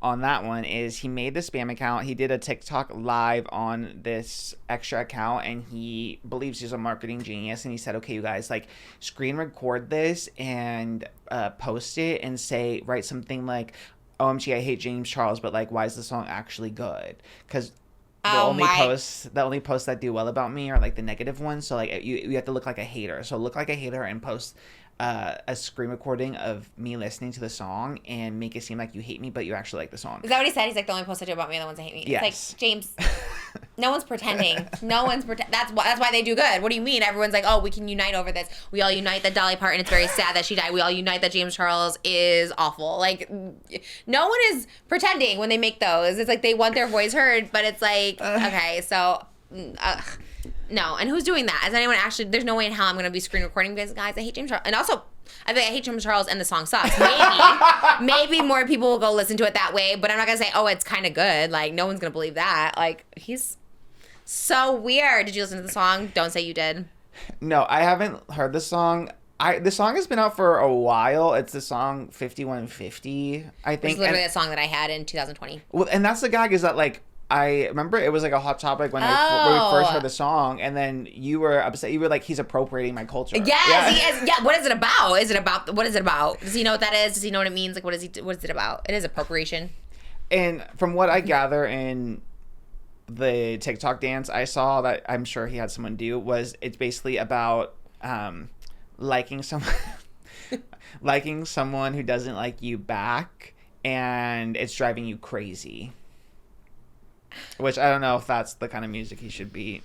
on that one is he made the spam account. He did a TikTok live on this extra account, and he believes he's a marketing genius. And he said, okay, you guys, like, screen record this and post it and write something like, OMG, I hate James Charles, but like, why is the song actually good? Because the only posts that do well about me are like the negative ones. So like you have to look like a hater. So look like a hater and post a screen recording of me listening to the song and make it seem like you hate me, but you actually like the song. Is that what he said? He's like, the only posts I do about me are the ones that hate me. Yes. It's like, James, no one's pretending. That's why they do good. What do you mean? Everyone's like, oh, we can unite over this. We all unite that Dolly Parton, it's very sad that she died. We all unite that James Charles is awful. Like, no one is pretending when they make those. It's like they want their voice heard, but it's like, okay, so, no. And who's doing that? Is anyone actually, there's no way in hell I'm going to be screen recording this, guys. I hate James Charles. And also, I think I hate James Charles and the song sucks. Maybe more people will go listen to it that way, but I'm not going to say, oh, it's kind of good. Like, no one's going to believe that. Like, he's so weird. Did you listen to the song? Don't say you did. No, I haven't heard the song. The song has been out for a while. It's the song 5150, I think. It's literally a song that I had in 2020. Well, and that's the gag is that, like, I remember it was like a hot topic when we first heard the song, and then you were upset. You were like, he's appropriating my culture. Yes, he is. Yeah, what is it about? What is it about? Does he know what that is? Does he know what it means? Like, what is it about? It is appropriation. And from what I gather in the TikTok dance I saw that I'm sure he had someone do it's basically about liking someone liking someone who doesn't like you back, and it's driving you crazy. Which I don't know if that's the kind of music he should be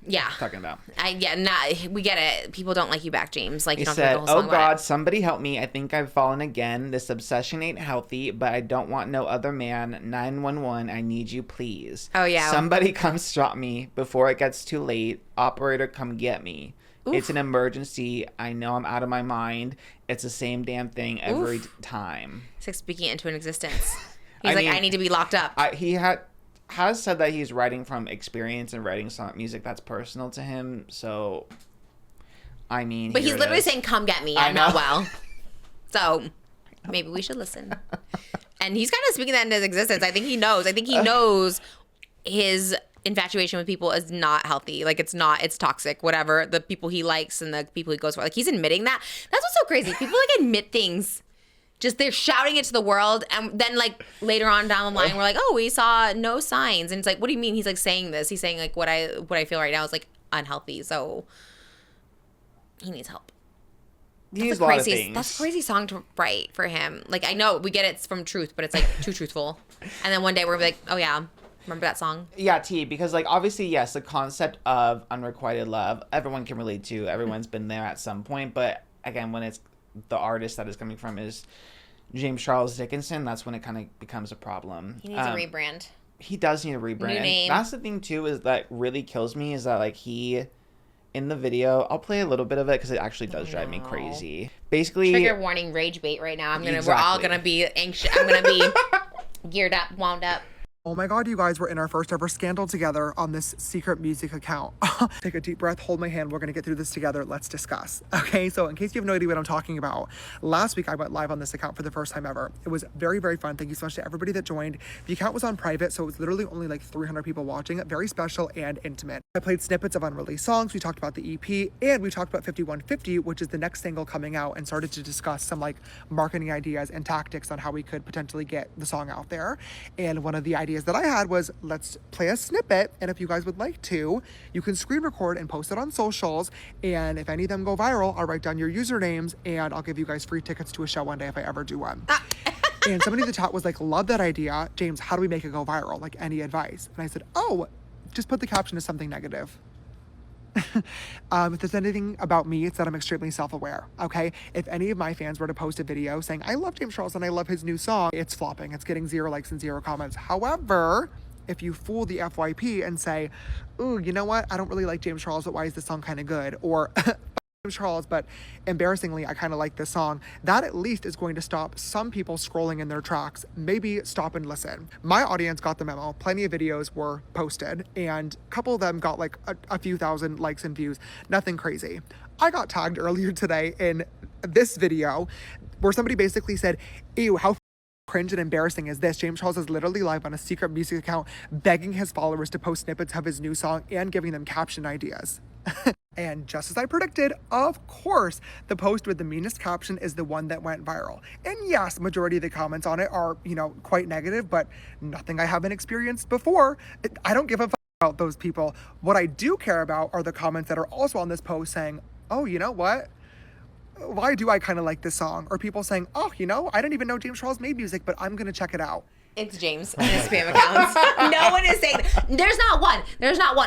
Yeah. talking about. We get it. People don't like you back, James. Like, He you don't have to said, make the whole "Oh song God, about somebody help me. I think I've fallen again. This obsession ain't healthy, but I don't want no other man. 911, I need you, please. Oh, yeah. Somebody come stop me before it gets too late. Operator, come get me. It's an emergency. I know I'm out of my mind. It's the same damn thing every time." It's like speaking it into an existence. He's I like, mean, I need to be locked up. He has said that he's writing from experience and writing music that's personal to him. So, I mean, But he's here it literally is. saying, come get me. I I'm not know. well. So maybe we should listen. And he's kind of speaking that into his existence. I think he knows. I think he knows his infatuation with people is not healthy. Like, it's toxic, whatever. The people he likes and the people he goes for. Like, he's admitting that. That's what's so crazy. People, like, admit things. Just they're shouting it to the world, and then like later on down the line, we're like, oh, we saw no signs, and it's like, what do you mean? He's like saying this. He's saying like what I feel right now is like unhealthy, so he needs help. He needs a lot of Crazy. things. That's a crazy song to write for him. Like, I know we get it's from truth, but it's like too truthful. And then one day we're like, oh yeah, remember that song? Yeah, because like obviously yes, the concept of unrequited love everyone can relate to. Everyone's been there at some point, but again, when it's the artist that is coming from is James Charles Dickinson, that's when it kind of becomes a problem. He needs a rebrand. He does need a rebrand. New name. And that's the thing too, is that really kills me is that like he in the video, I'll play a little bit of it because it actually does drive me crazy. Basically, Trigger warning, rage bait right now. We're all Exactly. gonna be anxious. I'm gonna be geared up, wound up. Oh my God, you guys, we're in our first ever scandal together on this secret music account. Take a deep breath, hold my hand, we're gonna get through this together, let's discuss. Okay, so in case you have no idea what I'm talking about, last week I went live on this account for the first time ever. It was very, very fun. Thank you so much to everybody that joined. The account was on private, so it was literally only like 300 people watching. Very special and intimate. I played snippets of unreleased songs, we talked about the EP, and we talked about 5150, which is the next single coming out, and started to discuss some like marketing ideas and tactics on how we could potentially get the song out there. And one of the ideas that I had was, let's play a snippet, and if you guys would like to, you can screen record and post it on socials, and if any of them go viral, I'll write down your usernames and I'll give you guys free tickets to a show one day if I ever do one. And somebody in the chat was like, love that idea. James, how do we make it go viral? Like, any advice? And I said, oh, just put the caption as something negative. If there's anything about me, it's that I'm extremely self-aware, okay? If any of my fans were to post a video saying, I love James Charles and I love his new song, it's flopping. It's getting 0 likes and 0 comments. However, if you fool the FYP and say, ooh, you know what? I don't really like James Charles, but why is this song kind of good? Or James Charles, but embarrassingly, I kind of like this song. That at least is going to stop some people scrolling in their tracks. Maybe stop and listen. My audience got the memo. Plenty of videos were posted, and a couple of them got like a few thousand likes and views. Nothing crazy. I got tagged earlier today in this video where somebody basically said, ew, how cringe and embarrassing is this? James Charles is literally live on a secret music account begging his followers to post snippets of his new song and giving them caption ideas. And just as I predicted, of course, the post with the meanest caption is the one that went viral. And yes, majority of the comments on it are, quite negative, but nothing I haven't experienced before. I don't give a fuck about those people. What I do care about are the comments that are also on this post saying, oh, you know what? Why do I kind of like this song? Or people saying, oh, I didn't even know James Charles made music, but I'm going to check it out. It's James and his spam accounts. No one is saying. There's not one.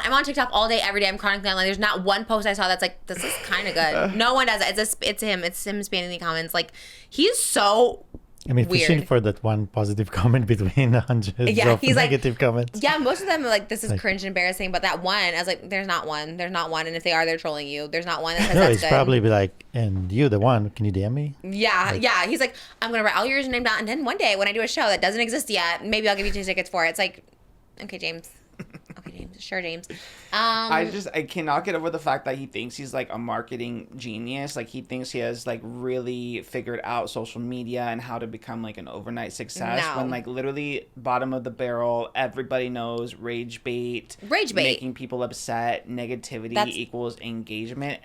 I'm on TikTok all day, every day. I'm chronically online. There's not one post I saw that's like, this is kind of good. No one does it. It's him. It's him spamming the comments. Like, he's so weird. Fishing for that one positive comment between hundreds of negative comments. Yeah, most of them are like, this is cringe and embarrassing. But that one, I was like, there's not one. There's not one. And if they are, they're trolling you. There's not one that says No, that's it's good. probably be like, and you, the one, can you DM me? Yeah, yeah. He's like, I'm going to write all your username down. And then one day when I do a show that doesn't exist yet, maybe I'll give you 2 tickets for it. It's like, okay, James. Okay, James. Sure, James. I cannot get over the fact that he thinks he's like a marketing genius. Like he thinks he has like really figured out social media and how to become like an overnight success. No. When like literally bottom of the barrel, everybody knows rage bait, making people upset, negativity equals engagement.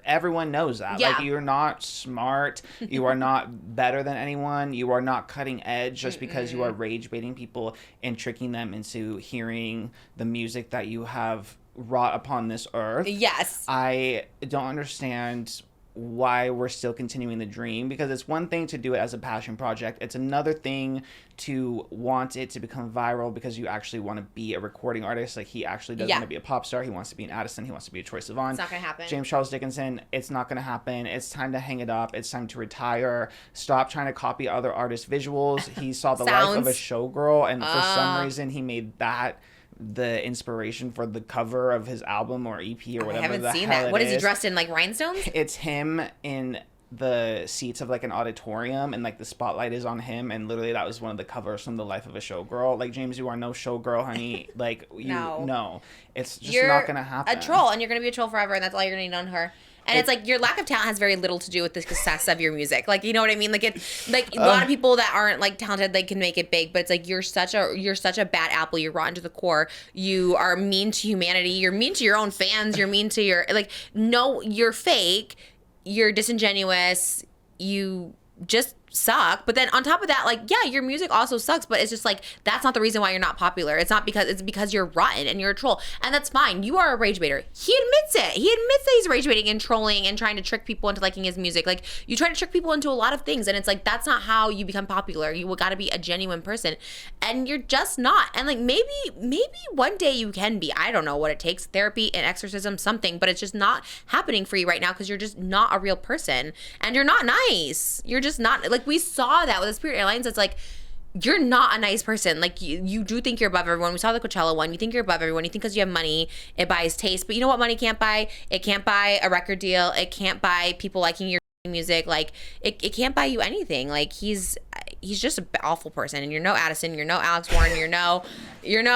Everyone knows that. Yeah. Like, you're not smart. You are not better than anyone. You are not cutting edge just because you are rage baiting people and tricking them into hearing the music that you have wrought upon this earth. Yes. I don't understand why we're still continuing the dream, because it's one thing to do it as a passion project. It's another thing to want it to become viral because you actually want to be a recording artist. Like, he actually doesn't want to be a pop star. He wants to be an Addison. He wants to be a Troye Sivan. It's not going to happen. James Charles Dickinson, it's not going to happen. It's time to hang it up. It's time to retire. Stop trying to copy other artists' visuals. He saw the life of a showgirl, and for some reason he made that the inspiration for the cover of his album or EP or whatever. I haven't the seen hell that. it What is he is. dressed in, like rhinestones? It's him in the seats of like an auditorium, and like the spotlight is on him, and literally that was one of the covers from The Life of a Showgirl. Like, James, you are no showgirl, honey. Like, you no, it's just not gonna happen. A troll, and you're gonna be a troll forever, and that's all you're gonna need on her. And it's like your lack of talent has very little to do with the success of your music. Like, you know what I mean? Like, it's like a lot of people that aren't like talented, they can make it big, but it's like you're such a bad apple. You're rotten to the core. You are mean to humanity. You're mean to your own fans. You're mean to your no, you're fake. You're disingenuous. You just suck. But then on top of that, like, yeah, your music also sucks, but it's just like, that's not the reason why you're not popular. It's because you're rotten and you're a troll, and that's fine. You are a rage baiter. He admits it. He admits that he's rage baiting and trolling and trying to trick people into liking his music. Like, you try to trick people into a lot of things, and it's like, that's not how you become popular. You got to be a genuine person, and you're just not. And like, maybe one day you can be. I don't know what it takes, therapy and exorcism, something, but it's just not happening for you right now because you're just not a real person, and you're not nice. You're just not, like, we saw that with the Spirit Airlines. It's like, you're not a nice person. Like, you do think you're above everyone. We saw the Coachella one. You think you're above everyone. You think because you have money, it buys taste. But you know what money can't buy? It can't buy a record deal. It can't buy people liking your music. Like, it can't buy you anything. Like, he's just an awful person. And you're no Addison. You're no Alex Warren. You're no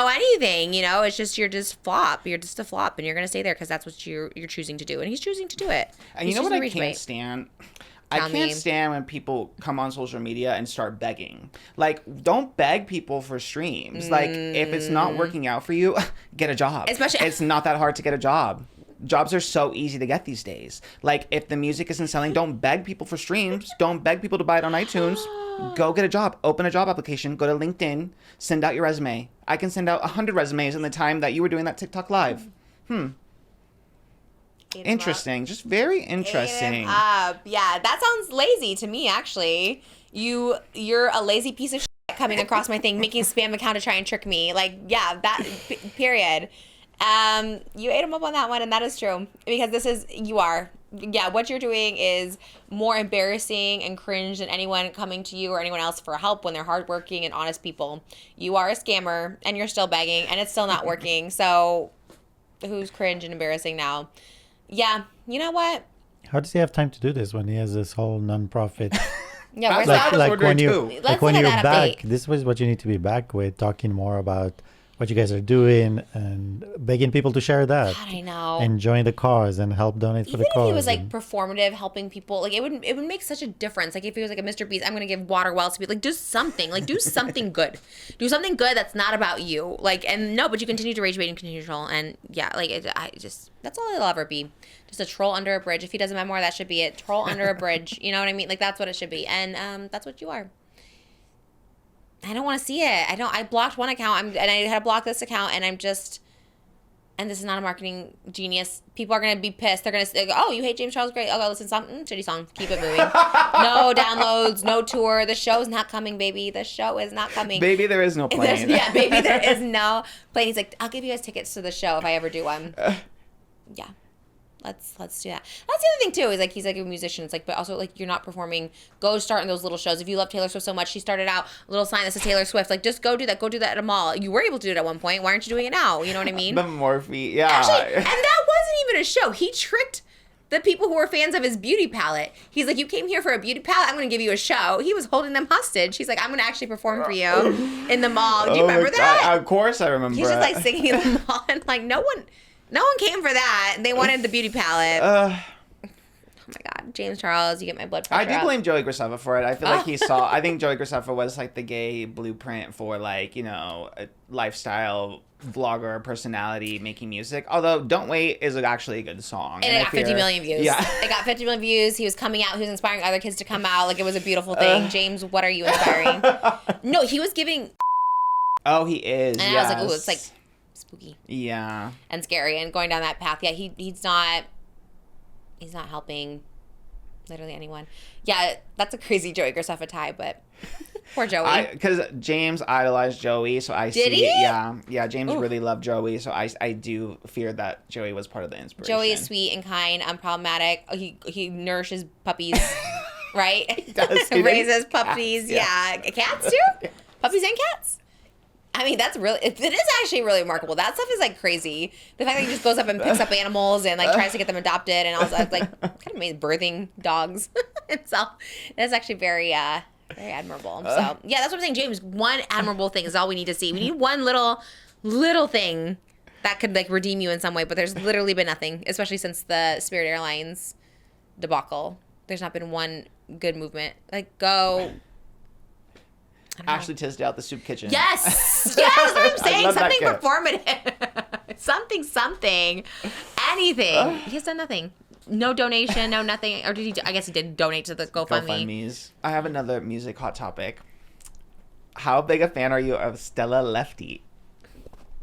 anything. You know, it's just, you're just flop. You're just a flop, and you're gonna stay there because that's what you're choosing to do. And he's choosing to do it. And you know what I can't stand? I can't stand when people come on social media and start begging. Like, don't beg people for streams. Like, if it's not working out for you, get a job. Especially, it's not that hard to get a job. Jobs are so easy to get these days. Like, if the music isn't selling, don't beg people for streams. Don't beg people to buy it on iTunes. Go get a job. Open a job application. Go to LinkedIn. Send out your resume. I can send out 100 resumes in the time that you were doing that TikTok live. Interesting. Just very interesting. Yeah, that sounds lazy to me, actually. You're a lazy piece of shit coming across my thing, making a spam account to try and trick me. Like, yeah, that period. You ate him up on that one, and that is true, because what you're doing is more embarrassing and cringe than anyone coming to you or anyone else for help when they're hardworking and honest people. You are a scammer, and you're still begging, and it's still not working. So who's cringe and embarrassing now? Yeah, you know what? How does he have time to do this when he has this whole non-profit? Yeah, where's like when you're that back, update. this was what you need to be back with, talking more about what you guys are doing and begging people to share that. God, I know. And join the cause and help donate for the cause. Even if he was like performative, helping people, like it would make such a difference. Like if he was like a Mr. Beast, I'm gonna give water wells to people. Like do something. Like do something good. Do something good that's not about you. Like but you continue to rage bait and continue to troll. And yeah, like that's all he'll ever be. Just a troll under a bridge. If he does a memoir, that should be it. Troll under a bridge. You know what I mean? Like that's what it should be. And that's what you are. I don't want to see it. I blocked one account and I had to block this account, and and this is not a marketing genius. People are going to be pissed. They're going to say, oh, you hate James Charles? Great. I'll go listen to something. Shitty song. Keep it moving. No downloads, no tour. The show's not coming, baby. The show is not coming. Baby, there is no plane. Baby, there is no plane. He's like, I'll give you guys tickets to the show if I ever do one. Yeah. Let's do that. That's the other thing too. Is like he's like a musician. It's like, but also like you're not performing. Go start in those little shows. If you love Taylor Swift so much, she started out a little sign that says Taylor Swift. Like just go do that. Go do that at a mall. You were able to do it at one point. Why aren't you doing it now? You know what I mean? The Morphe, yeah. Actually, and that wasn't even a show. He tricked the people who were fans of his beauty palette. He's like, you came here for a beauty palette. I'm going to give you a show. He was holding them hostage. He's like, I'm going to actually perform for you in the mall. Do you remember that? Of course, I remember. He's just like singing in the mall, and like no one came for that. They wanted the beauty palette. Oh my God, James Charles, you get my blood pressure. I do up. blame Joey Graceffa for it. I feel like he saw. I think Joey Graceffa was like the gay blueprint for like a lifestyle vlogger personality making music. Although "Don't Wait" is actually a good song, and it got 50 million views. Yeah, it got 50 million views. He was coming out. He was inspiring other kids to come out. Like it was a beautiful thing. James, what are you inspiring? No, he was giving. Oh, he is. And I was like, ooh, it's like spooky. Yeah. And scary and going down that path. Yeah, he's not helping Literally anyone. Yeah, that's a crazy Joey Graceffa tie, but poor Joey. Because James idolized Joey, so I Did see. he? Yeah. James really loved Joey, so I do fear that Joey was part of the inspiration. Joey is sweet and kind, unproblematic. He nourishes puppies, right? He does. He Raises cats, puppies. yeah. Yeah, cats too. Puppies and cats. I mean, that's really, it is actually really remarkable. That stuff is like crazy. The fact that he just goes up and picks up animals and like tries to get them adopted and all that, like kind of made birthing dogs itself. That's actually very admirable. So yeah, that's what I'm saying, James. One admirable thing is all we need to see. We need one little thing that could like redeem you in some way, but there's literally been nothing, especially since the Spirit Airlines debacle. There's not been one good movement. Like go. Ashley Tisdale at the soup kitchen. Yes, that's what I'm saying. love that Something gift. performative. something. Anything. He has done nothing. No donation, no nothing. Or did he? I guess he did donate to the GoFundMe. GoFundMes. I have another music hot topic. How big a fan are you of Stella Lefty?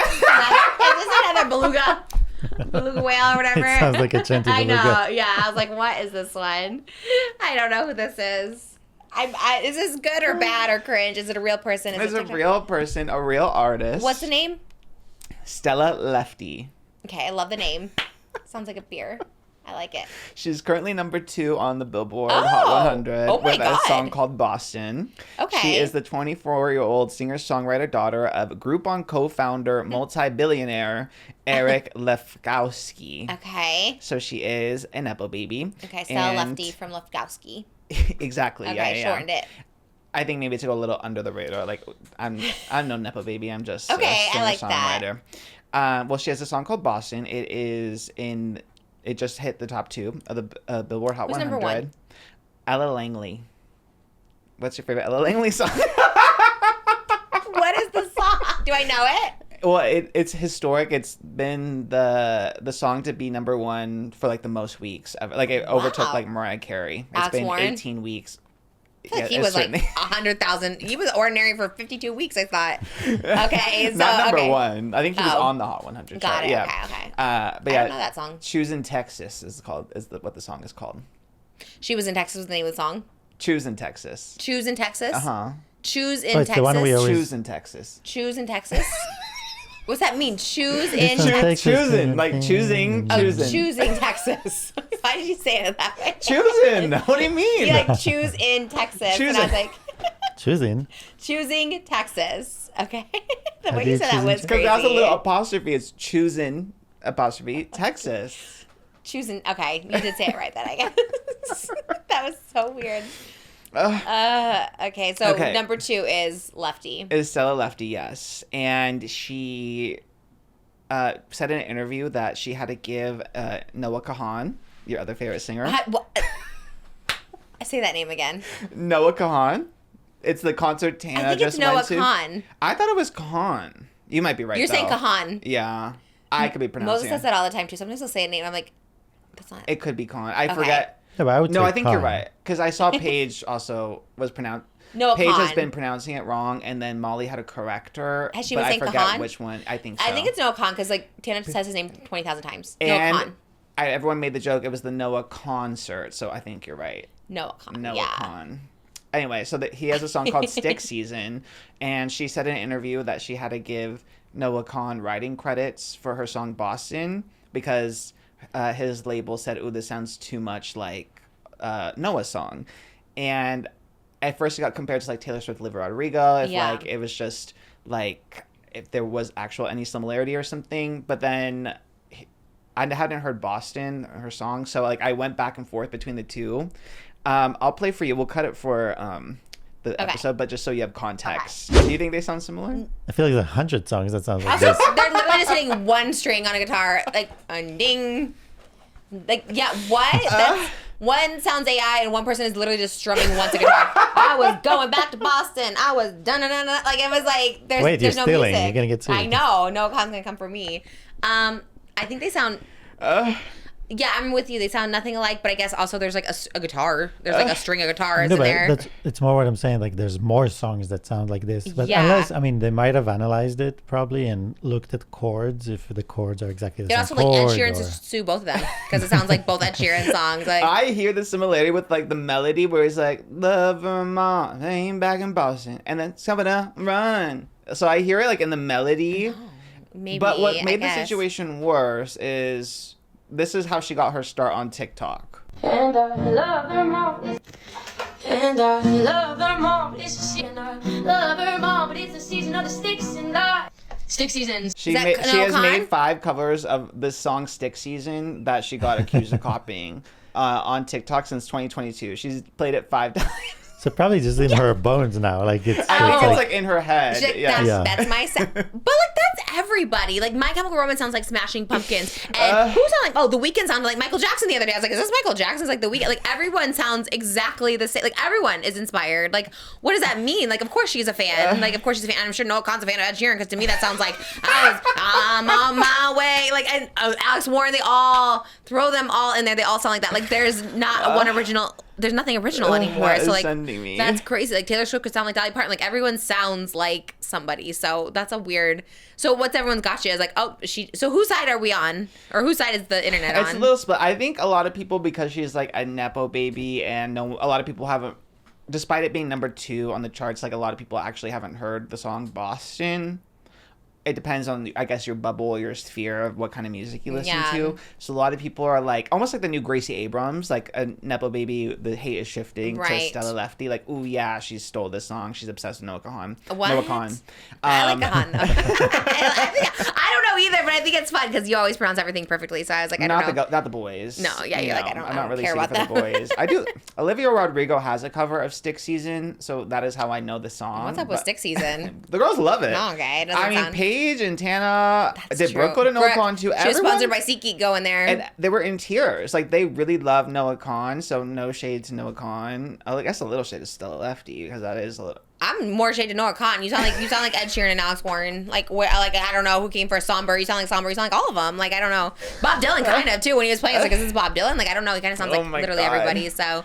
Is this another beluga whale or whatever? It sounds like a chanty I beluga. know. Yeah, I was like, what is this one? I don't know who this is. Is this good or bad or cringe? Is it a real person? Is It's it a real person, a real artist. What's the name? Stella Lefty. Okay, I love the name. Sounds like a beer. I like it. She's currently number 2 on the Billboard Oh. Hot 100 Oh my with God. a song called Boston. Okay. She is the 24-year-old singer-songwriter daughter of Groupon co-founder, multi-billionaire Eric Lefkowski. Okay. So she is a Nepo baby. Okay, Stella And- Lefty from Lefkowski. Exactly. Okay, yeah. shortened it. I think maybe to go a little under the radar. Like I'm no Nepo baby. I'm just Okay, a I like that. singer-songwriter. Well, she has a song called Boston. It just hit the top 2 of the Billboard Hot Who's 100. number 1? Ella Langley. What's your favorite Ella Langley song? What is the song? Do I know it? Well, it's historic. It's been the song to be number 1 for like the most weeks ever. Like it overtook Wow. like Mariah Carey. It's Alex been Warren? 18 weeks. I feel like he it's was like certainly- 100,000. He was ordinary for 52 weeks, I thought. Okay, so Not number okay. 1. I think he was Oh. on the Hot 100 Got chart. it. Yeah. Okay. But I yeah, don't know that song. Choose in Texas is what the song is called. She was in Texas was the name of the song. Choose in Texas. Choose in Texas. Uh-huh. Choose in Oh, it's Texas. the one we always- Choose in Texas. Choose in Texas. What's that mean? Choose in It's on Texas. Texas. Choosing, like choosing, Oh, choosing. choosing Texas. Why did you say it that way? Choosing. What do you mean? You like choose in Texas, and I was Choosing. like, Choosing. choosing Texas. Okay, the How way do you you said that choose in was Because crazy. that's a little apostrophe. It's choosing apostrophe Texas. Choosing. Okay, you did say it right then, I guess. That was so weird. Okay, so Okay. number 2 is Lefty. Is Stella Lefty, yes. And she said in an interview that she had to give Noah Kahan, your other favorite singer. I say that name again. Noah Kahan. It's the concert Tana I think just it's Noah went to. Kahan. I thought it was Kahan. You might be right. You're saying though. Kahan. Yeah. I could be pronouncing Moses says it. that all the time too. Sometimes he'll say a name. I'm like, that's not. It could be Kahan. I Okay. forget. Yeah, but I would No, say I think you're Khan. right. Because I saw Paige also was pronounced. Noah Paige has Kahan. been pronouncing it wrong, and then Molly had to correct her. Has she but been I saying forget Kahan? which one. I think so. I think it's Noah Khan because like Tana says his name 20,000 times. Noah And Khan. everyone made the joke. It was the Noah concert, so I think you're right. Noah Khan. Noah yeah. Khan. Anyway, so that he has a song called Stick Season, and she said in an interview that she had to give Noah Khan writing credits for her song Boston because his label said, "Ooh, this sounds too much like Noah's song," and at first it got compared to like Taylor Swift, Olivia Rodrigo. If Yeah. like it was just like if there was actual any similarity or something, but then I hadn't heard Boston, her song, so like I went back and forth between the two. I'll play for you. We'll cut it for the episode, but just so you have context. Do you think they sound similar? I feel like 100 songs that sounds like Also, this. they're literally just hitting one string on a guitar, like a ding. Like, yeah, what? That's, one sounds AI and one person is literally just strumming once a guitar. I was going back to Boston. I was dun dun dun. Like it was like there's Wait, there's you're no stealing. music. You're gonna get sued. I know. No Khan's gonna come for me. I think they sound. Yeah, I'm with you. They sound nothing alike, but I guess also there's like a guitar. There's like a string of guitars No, in but there. it's more what I'm saying. Like, there's more songs that sound like this. But Yeah. unless, I mean, they might have analyzed it probably and looked at chords, if the chords are exactly the It same also like Ed chord. Sheeran to sue both of them because it sounds like both Ed Sheeran songs. Like I hear the similarity with like the melody where he's like, "Love Vermont, ain't back in Boston," and then "Somebody run." So I hear it like in the melody. maybe. But what I made the guess. situation worse is this is how she got her start on TikTok. And I love her mom. And I love her mom. It's a season. I love her mom, but it's the season of the sticks and I. Stick seasons. She Is that she has Khan? made 5 covers of this song "Stick Season" that she got accused of copying on TikTok since 2022. She's played it 5 times. So probably just in her bones now. Like, it's, I think Oh. it's like in her head. She's like, Yeah. that's, Yeah. that's my set. But like that's everybody. Like My Chemical Romance sounds like Smashing Pumpkins. And who sound like The Weeknd sounded like Michael Jackson the other day. I was like, is this Michael Jackson's like The Weeknd? Like everyone sounds exactly the same. Like everyone is inspired. Like what does that mean? Like of course she's a fan. Like of course she's a fan. I'm sure Noah Khan's a fan of Ed Sheeran because to me that sounds like I'm on my way. Like and Alex Warren. They all throw them all in there. They all sound like that. Like there's not one original. There's nothing original anymore. that So is like sending me. that's crazy. Like Taylor Swift could sound like Dolly Parton. Like everyone sounds like somebody. So that's a weird. So what's everyone's gotcha is like, oh, she. So whose side are we on, or whose side is the internet It's on? a little split. I think a lot of people, because she's like a nepo baby, and a lot of people haven't, despite it being number 2 on the charts, like a lot of people actually haven't heard the song Boston. It depends on, I guess, your bubble, your sphere of what kind of music you listen Yeah. to. So a lot of people are like, almost like the new Gracie Abrams, like a nepo baby. The hate is shifting to Right. Stella Lefty. Like, ooh yeah, she stole this song. She's obsessed with Noah Kahan. What? Noah Khan. I like Kahan though. I don't know either, but I think it's fun because you always pronounce everything perfectly. So I was like, I don't know. Not the boys. No, yeah, you're like, I I'm not really care singing about for the that. boys. I do. Olivia Rodrigo has a cover of Stick Season, so that is how I know the song. What's up with but Stick Season? The girls love it. Oh, okay, it doesn't I mean, sound- Paige and Tana. That's Did true. Brooke go to Noah Brooke, Khan too? She was sponsored by SeatGeek. Go in there. And they were in tears. Like, they really love Noah Khan, so no shade to Noah Khan. I guess a little shade is still Lefty, because that is a little... I'm more shade to Noah Khan. You sound like Ed Sheeran and Alex Warren. Like I don't know who came first. Somber. You sound like Somber. You sound like all of them. Like I don't know. Bob Dylan kind of too when he was playing. I was like, is this Bob Dylan? Like I don't know. He kind of sounds Oh like my literally God. everybody. So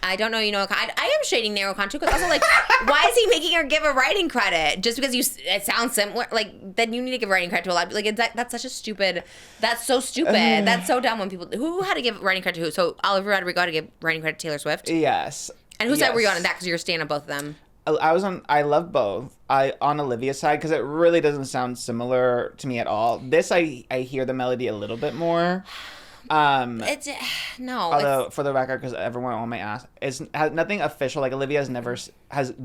I don't know. You know, I am shading Noah Khan too because also like, why is he making her give a writing credit just because it sounds similar? Like then you need to give writing credit to a lot. Like that's such a stupid. That's so stupid. That's so dumb when people who had to give writing credit to who. So Olivia Rodrigo had to give writing credit to Taylor Swift. Yes. And whose side were you on in Yes. that? Because you're a stan of both of them. I love both. On Olivia's side, because it really doesn't sound similar to me at all. This, I hear the melody a little bit more. It's no. Although, for the record, because everyone on my ass, has nothing official. Like Olivia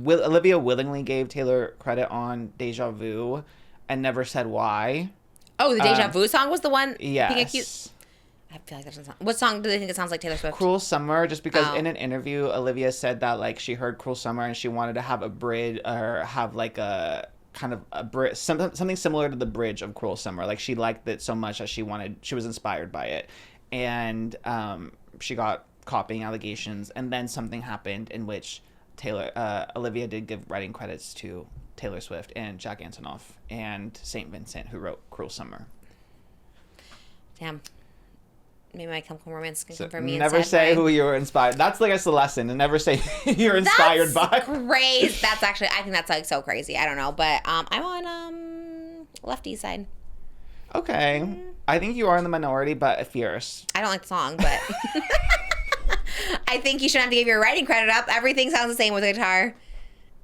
Olivia willingly gave Taylor credit on Deja Vu, and never said why. Oh, the Deja Vu song was the one. Yes. PINKYCHU. I feel like that doesn't sound. What song do they think it sounds like Taylor Swift? Cruel Summer, just because Oh. in an interview, Olivia said that like she heard Cruel Summer and she wanted to have a bridge or have like a kind of a bridge, something similar to the bridge of Cruel Summer. Like she liked it so much that she was inspired by it, and she got copying allegations, and then something happened in which Olivia did give writing credits to Taylor Swift and Jack Antonoff and St. Vincent, who wrote Cruel Summer. Damn. Maybe My Chemical Romance can So come from me. never instead, say right? who you were inspired. That's like the lesson, and never say you're inspired by. Crazy. That's actually. I think that's like so crazy. I don't know, but I'm on Lefty's side. Okay. I think you are in the minority, but fierce. I don't like the song, but I think you shouldn't have to give your writing credit up. Everything sounds the same with a guitar.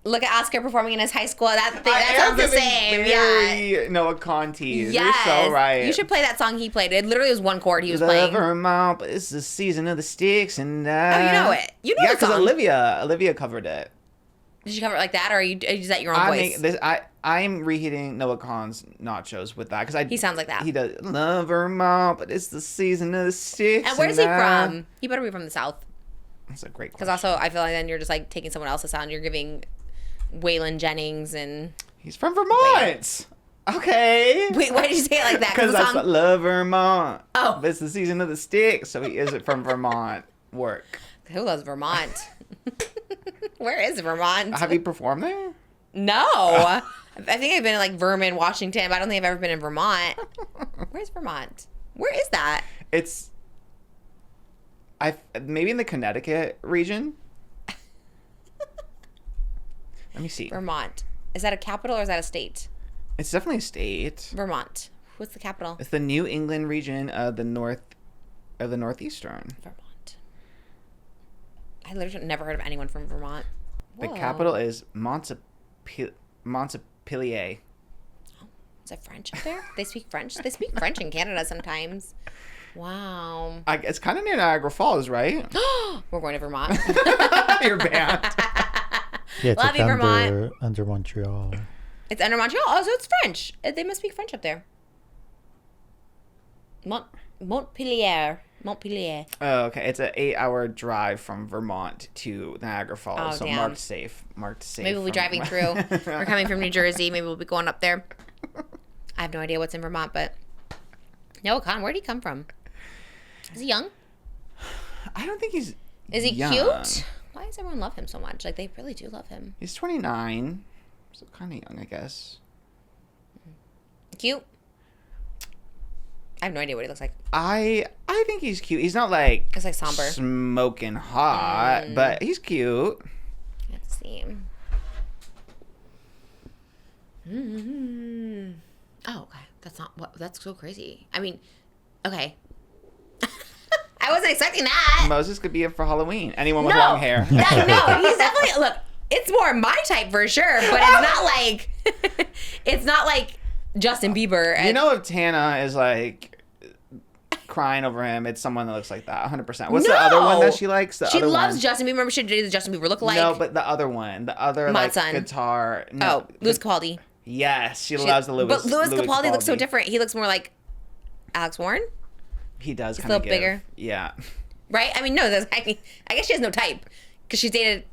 Look at Oscar performing in his high school. That sounds the same. Yeah. Very Noah Contes. Yes. You're so right. You should play that song he played. It literally was one chord he was Love playing. Vermont, but it's the season of the sticks and Oh, you know it. You know yeah, the because song. Olivia covered it. Did you cover it like that, or is that your own voice? I'm reheating Noah Khan's nachos with that because He sounds like that. He does love Vermont, but it's the season of the sticks. And where's he from? He better be from the South. That's a great Because question. also, I feel like then you're just like taking someone else's sound. You're giving Waylon Jennings and. He's from Vermont. Okay. Wait, why did you say it like that? Because the that's song. what love Vermont. Oh. It's the season of the sticks, so he is from Vermont. Work. Who loves Vermont? Where is Vermont? Have you performed there? No. I think I've been in like Vermont, Washington, but I don't think I've ever been in Vermont. Where's Vermont? Where is that? It's maybe in the Connecticut region. Let me see. Vermont. Is that a capital or is that a state? It's definitely a state. Vermont. What's the capital? It's the New England region of the northeastern. Vermont. I literally never heard of anyone from Vermont. The Whoa. capital is Montpellier. Is it French up there? They speak French. They speak French in Canada sometimes. Wow. It's kind of near Niagara Falls, right? We're going to Vermont. You're banned. Yeah, it's Love like you, Vermont. under Montreal. It's under Montreal. Oh, so it's French. They must speak French up there. Montpellier. Oh, okay. It's an 8-hour drive from Vermont to Niagara Falls. Oh, so damn. marked safe. Maybe we'll be driving through. We're coming from New Jersey. Maybe we'll be going up there. I have no idea what's in Vermont, but no, Khan, where did he come from? Is he young? I don't think he's. Is he young. cute? Why does everyone love him so much? Like, they really do love him. He's 29. So kind of young, I guess. Cute? I have no idea what he looks like. I think he's cute. He's not like It's like somber. smoking hot, but he's cute. Let's see. Oh, okay. That's not what. That's so crazy. I mean, okay. I wasn't expecting that. Moses could be in for Halloween. Anyone with long hair. No, he's definitely look. It's more my type for sure, but it's not like it's not like Justin Bieber. And, You know, if Tana is like crying over him, it's someone that looks like that, 100%. What's the other one that she likes? She other loves one? Justin Bieber. Remember, she did the Justin Bieber look-alike. No, but the other one, the other like Son. guitar. No, Louis Capaldi. Yes, she loves the Louis. But Louis Capaldi looks so different. He looks more like Alex Warren, He does a kind of little bigger. Yeah. right? I mean, no, I guess she has no type because she's dated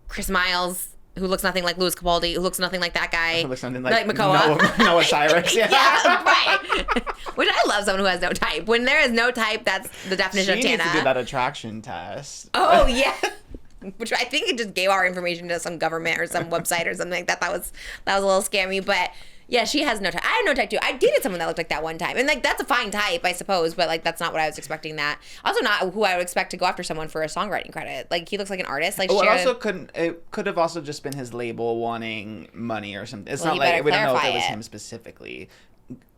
Chris Miles, who looks nothing like Louis Capaldi, who looks nothing like that guy. Who looks something like Makoa. Noah Cyrus. Yeah. Yeah, right. Which I love someone who has no type. When there is no type, that's the definition She of Tana. needs to do that attraction test. Oh yeah. Which I think it just gave our information to some government or some website or something like that. That was a little scammy, but yeah, she has no type. I had no type too. I dated someone that looked like that one time, and like that's a fine type, I suppose, but like that's not what I was expecting. That also not who I would expect to go after someone for a songwriting credit. Like he looks like an artist. Like Oh, it she also couldn't. It could have also just been his label wanting money or something. It's Well, not you like better we don't know if clarify it was it. him specifically.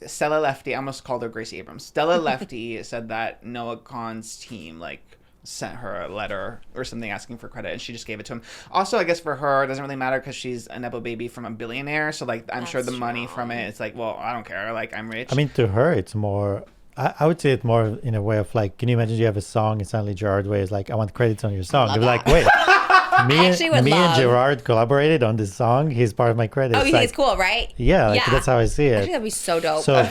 Stella Lefty, I almost called her Gracie Abrams. Stella Lefty said that Noah Kahan's team like sent her a letter or something asking for credit, and she just gave it to him. Also, I guess for her, it doesn't really matter because she's a nepo baby from a billionaire. So like, I'm sure the That's money true. from it, it's like, well, I don't care. Like, I'm rich. I mean, to her, it's more. I would say it's more in a way of like, can you imagine you have a song and suddenly Gerard Way is like, I want credits on your song. love They're like, that. wait, actually would me love- and Gerard collaborated on this song. He's part of my credits. Oh, you think like, it's cool, right? Yeah, like, that's how I see Actually, it. that'd be so dope. So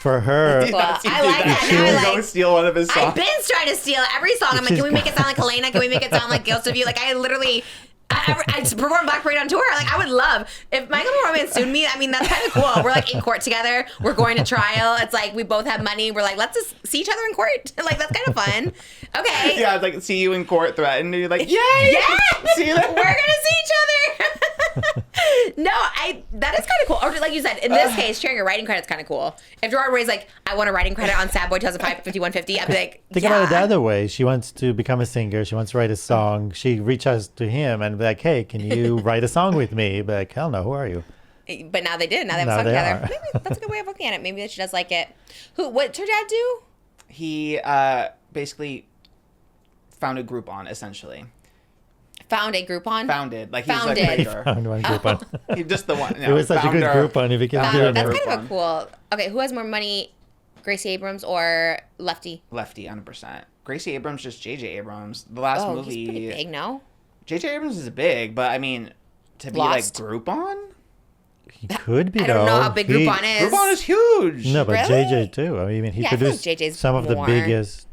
for her, Well, I like that. She Now I would like- go steal one of his songs. I've been trying to steal every song. I'm like, can we make it sound like Helena? Can we make it sound like Ghost of You? Like, I literally, I performed Black Parade on tour. Like, I would love if My Chemical Romance sued me. I mean, that's kind of cool. We're like in court together. We're going to trial. It's like we both have money. We're like, let's just see each other in court. Like, that's kind of fun. Okay. Yeah, it's like see you in court threatened. And you're like, yay! Yeah. See you there. We're gonna see each other. No, that is kind of cool. Or like you said, in this case, sharing a writing credit is kind of cool. If Gerard Way's like, I want a writing credit on Sad Boy 2005 5150, I'd be like, think yeah. about it the other way. She wants to become a singer. She wants to write a song. She reaches to him and be like, hey, can you write a song with me? Be like, hell no, who are you? But now they did. Now they have a Now song they together. are. Maybe that's a good way of looking at it. Maybe that she does like it. What's her dad do? He basically founded Groupon, essentially. Found a Groupon? Founded. Like, he's Founded. like creator. Found one group on. He's just the one. It was such a good group on. If you can Found. do it. That's Groupon. kind of a cool. Okay, who has more money, Gracie Abrams or Lefty? Lefty, 100%. Gracie Abrams, just J.J. Abrams. The last Oh, movie. he's pretty big, no? J.J. Abrams is big, but I mean, to be Lost. like Groupon? He could be, I don't know though. how big He- Groupon is. Groupon is huge. No, but Really? JJ too. I mean, he Yeah, I feel like produced JJ's some of the more. biggest.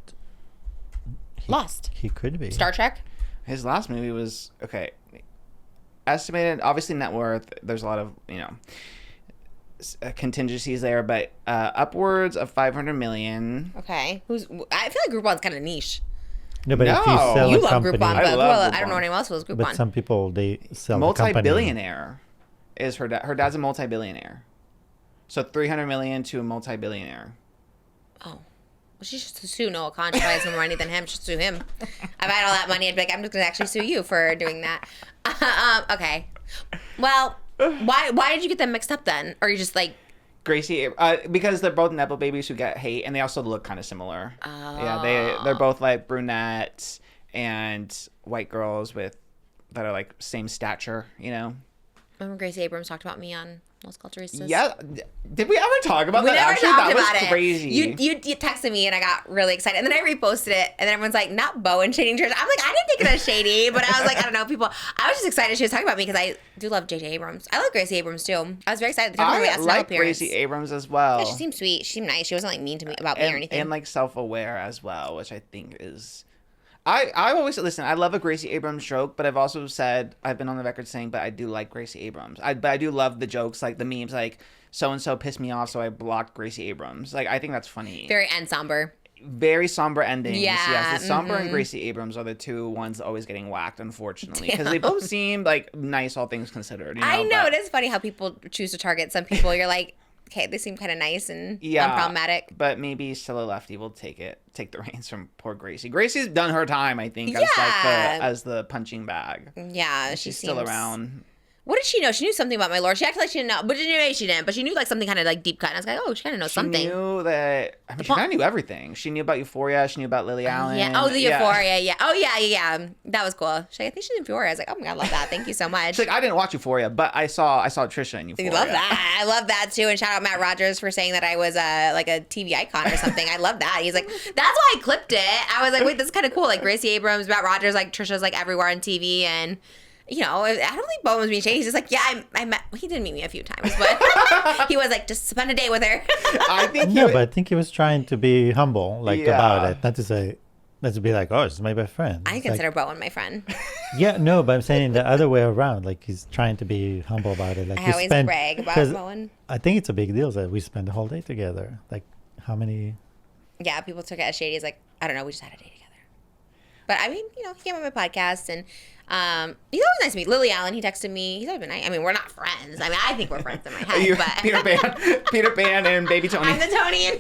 Lost. He could be. Star Trek? His last movie was, okay, estimated, obviously net worth, there's a lot of, contingencies there, but upwards of 500 million. Okay. I feel like Groupon's kind of niche. No, but if you No. sell You a love company, Groupon, I but love I don't know Groupon. anyone else who loves Groupon. but some people they sell the company. Multi-billionaire is her dad. Her dad's a multi-billionaire. So 300 million to a multi-billionaire. Oh. She should sue Noah Khan. She probably has more money than him. She should sue him. If I had all that money, I'd be like, I'm just going to actually sue you for doing that. Okay. Well, why did you get them mixed up then? Or you just like... Gracie, because they're both Nepo babies who get hate, and they also look kind of similar. Oh. Yeah, they're both like brunettes and white girls that are like same stature, you know? Remember Gracie Abrams talked about me on Los Culturistas? Yeah. Did we ever talk about that? Never Actually, talked that about was it. crazy. You texted me and I got really excited. And then I reposted it and then everyone's like, not Bowen shading Trish. I'm like, I didn't think it was shady, but I was like, I don't know, people. I was just excited she was talking about me because I do love JJ Abrams. I love Gracie Abrams too. I was very excited. I like Gracie Abrams as well. Yeah, she seemed sweet. She seemed nice. She wasn't like mean to me about me or anything. And like self-aware as well, which I think is... I always listen. I love a Gracie Abrams joke, but I've also said, I've been on the record saying, but I do like Gracie Abrams. But I do love the jokes, like the memes, like so and so pissed me off, so I blocked Gracie Abrams. Like I think that's funny. Very somber. Very somber endings. Yeah, Yes, the somber and Gracie Abrams are the two ones always getting whacked, unfortunately, because they both seem like nice, all things considered. You know? I know, it is funny how people choose to target some people. You're like, okay, they seem kind of nice and unproblematic. But maybe STELLA LEFTY will take the reins from poor Gracie. Gracie's done her time, I think, as the punching bag. Yeah, she's still around. What did she know? She knew something about my lore. She acted like she didn't know, but she didn't. But she knew like something kind of like deep cut. And I was like, oh, she kind of knows something. She knew that. I mean, she kind of knew everything. She knew about Euphoria. She knew about Lily Allen. Yeah. Oh, the Euphoria. Yeah. Oh, yeah. That was cool. She's like, I think she's in Euphoria. I was like, oh my god, I love that. Thank you so much. She's like, I didn't watch Euphoria, but I saw Trisha in Euphoria. I love that. I love that too. And shout out Matt Rogers for saying that I was like a TV icon or something. I love that. He's like, that's why I clipped it. I was like, wait, this is kind of cool. Like Gracie Abrams, Matt Rogers, like Trisha's like everywhere on TV and. You know, I don't think Bowen was being shady. He's just like, yeah, I met. He did meet me a few times, but he was like, just spend a day with her. I think. But I think he was trying to be humble, like about it, not to be like, oh, this is my best friend. I consider Bowen my friend. Yeah, no, but I'm saying the other way around. Like he's trying to be humble about it. Like I always brag about Bowen. I think it's a big deal that we spend the whole day together. Like how many? Yeah, people took it as shady. It's like, I don't know, we just had a day together. But I mean, you know, he came on my podcast and. He's always nice to meet. Lily Allen, he texted me. He's always been nice. I mean, we're not friends. I mean, I think we're friends in my head. But Peter Pan and Baby Tony. I'm the Tony. And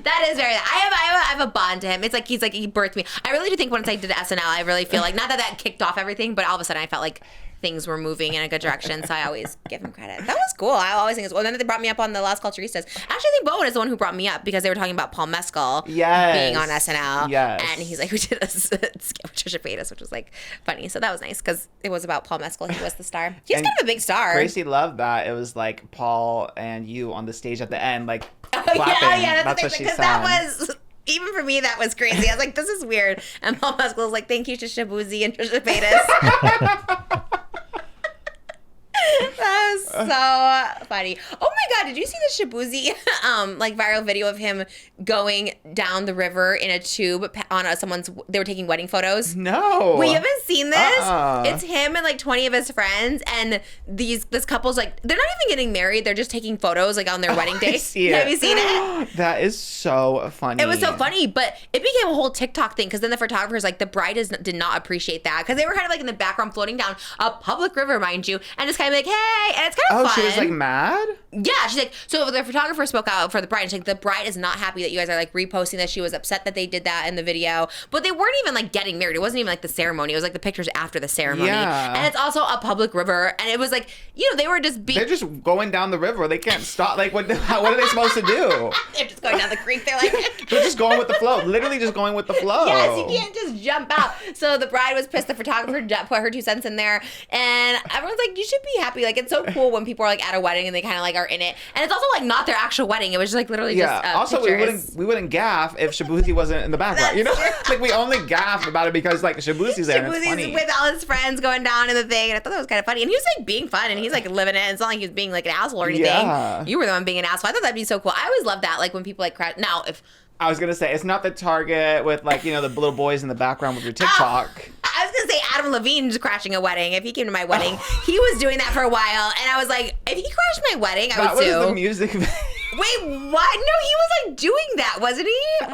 that is very. I have a bond to him. It's like he birthed me. I really do think once I did SNL, I really feel like not that kicked off everything, but all of a sudden I felt like things were moving in a good direction. So I always give him credit. That was cool. I always think it's cool. And then they brought me up on the Las Culturistas. Actually, I think Bowen is the one who brought me up because they were talking about Paul Mescal being on SNL. Yes. And he's like, we did a skit with Trisha Paytas, which was like funny. So that was nice because it was about Paul Mescal. He was the star. He's kind of a big star. Gracie loved that. It was like Paul and you on the stage at the end, like clapping. Yeah, that's what she said. That was... Even for me, that was crazy. I was like, this is weird. And Paul Mescal was like, thank you to SHABOOZY and Trisha Paytas. That was so funny. Oh my god, did you see the SHABOOZY like viral video of him going down the river in a tube on they were taking wedding photos? No. We haven't seen this. It's him and like 20 of his friends and this couple's like they're not even getting married, they're just taking photos like on their wedding day. Have you seen it? That is so funny. It was so funny, but it became a whole TikTok thing because then the photographer's like the bride did not appreciate that because they were kind of like in the background floating down a public river, mind you, and just kind of like, hey, and it's kind of fun. She was like mad? Yeah, she's like, so the photographer spoke out for the bride. She's like, the bride is not happy that you guys are like reposting this. She was upset that they did that in the video, but they weren't even like getting married. It wasn't even like the ceremony. It was like the pictures after the ceremony. Yeah. And it's also a public river. And it was like, you know, they were just They're just going down the river. They can't stop. Like, what are they supposed to do? They're just going down the creek. They're like... They're just going with the flow. Literally just going with the flow. Yes, you can't just jump out. So the bride was pissed. The photographer put her 2 cents in there. And everyone's like, you should be happy. Like, it's so cool when people are like at a wedding and they kind of like are in it. And it's also like not their actual wedding. It was just like literally just also, pictures. we wouldn't gaff if SHABOOZY wasn't in the background. You know? Like, we only gaff about it because like SHABOOZY's there and it's funny. With all his friends going down in the thing. And I thought that was kind of funny. And he was like being fun and he's like living it. It's not like he was being like an asshole or anything. Yeah. You were the one being an asshole. I thought that'd be so cool. I always love that. Like when people like crash. Now, if... I was going to say, it's not the Target with like, you know, the little boys in the background with your TikTok. I was going to say Adam Levine's crashing a wedding. If he came to my wedding, he was doing that for a while. And I was like, if he crashed my wedding, I would sue. That was the music video. Wait, what? No, he was like doing that, wasn't he?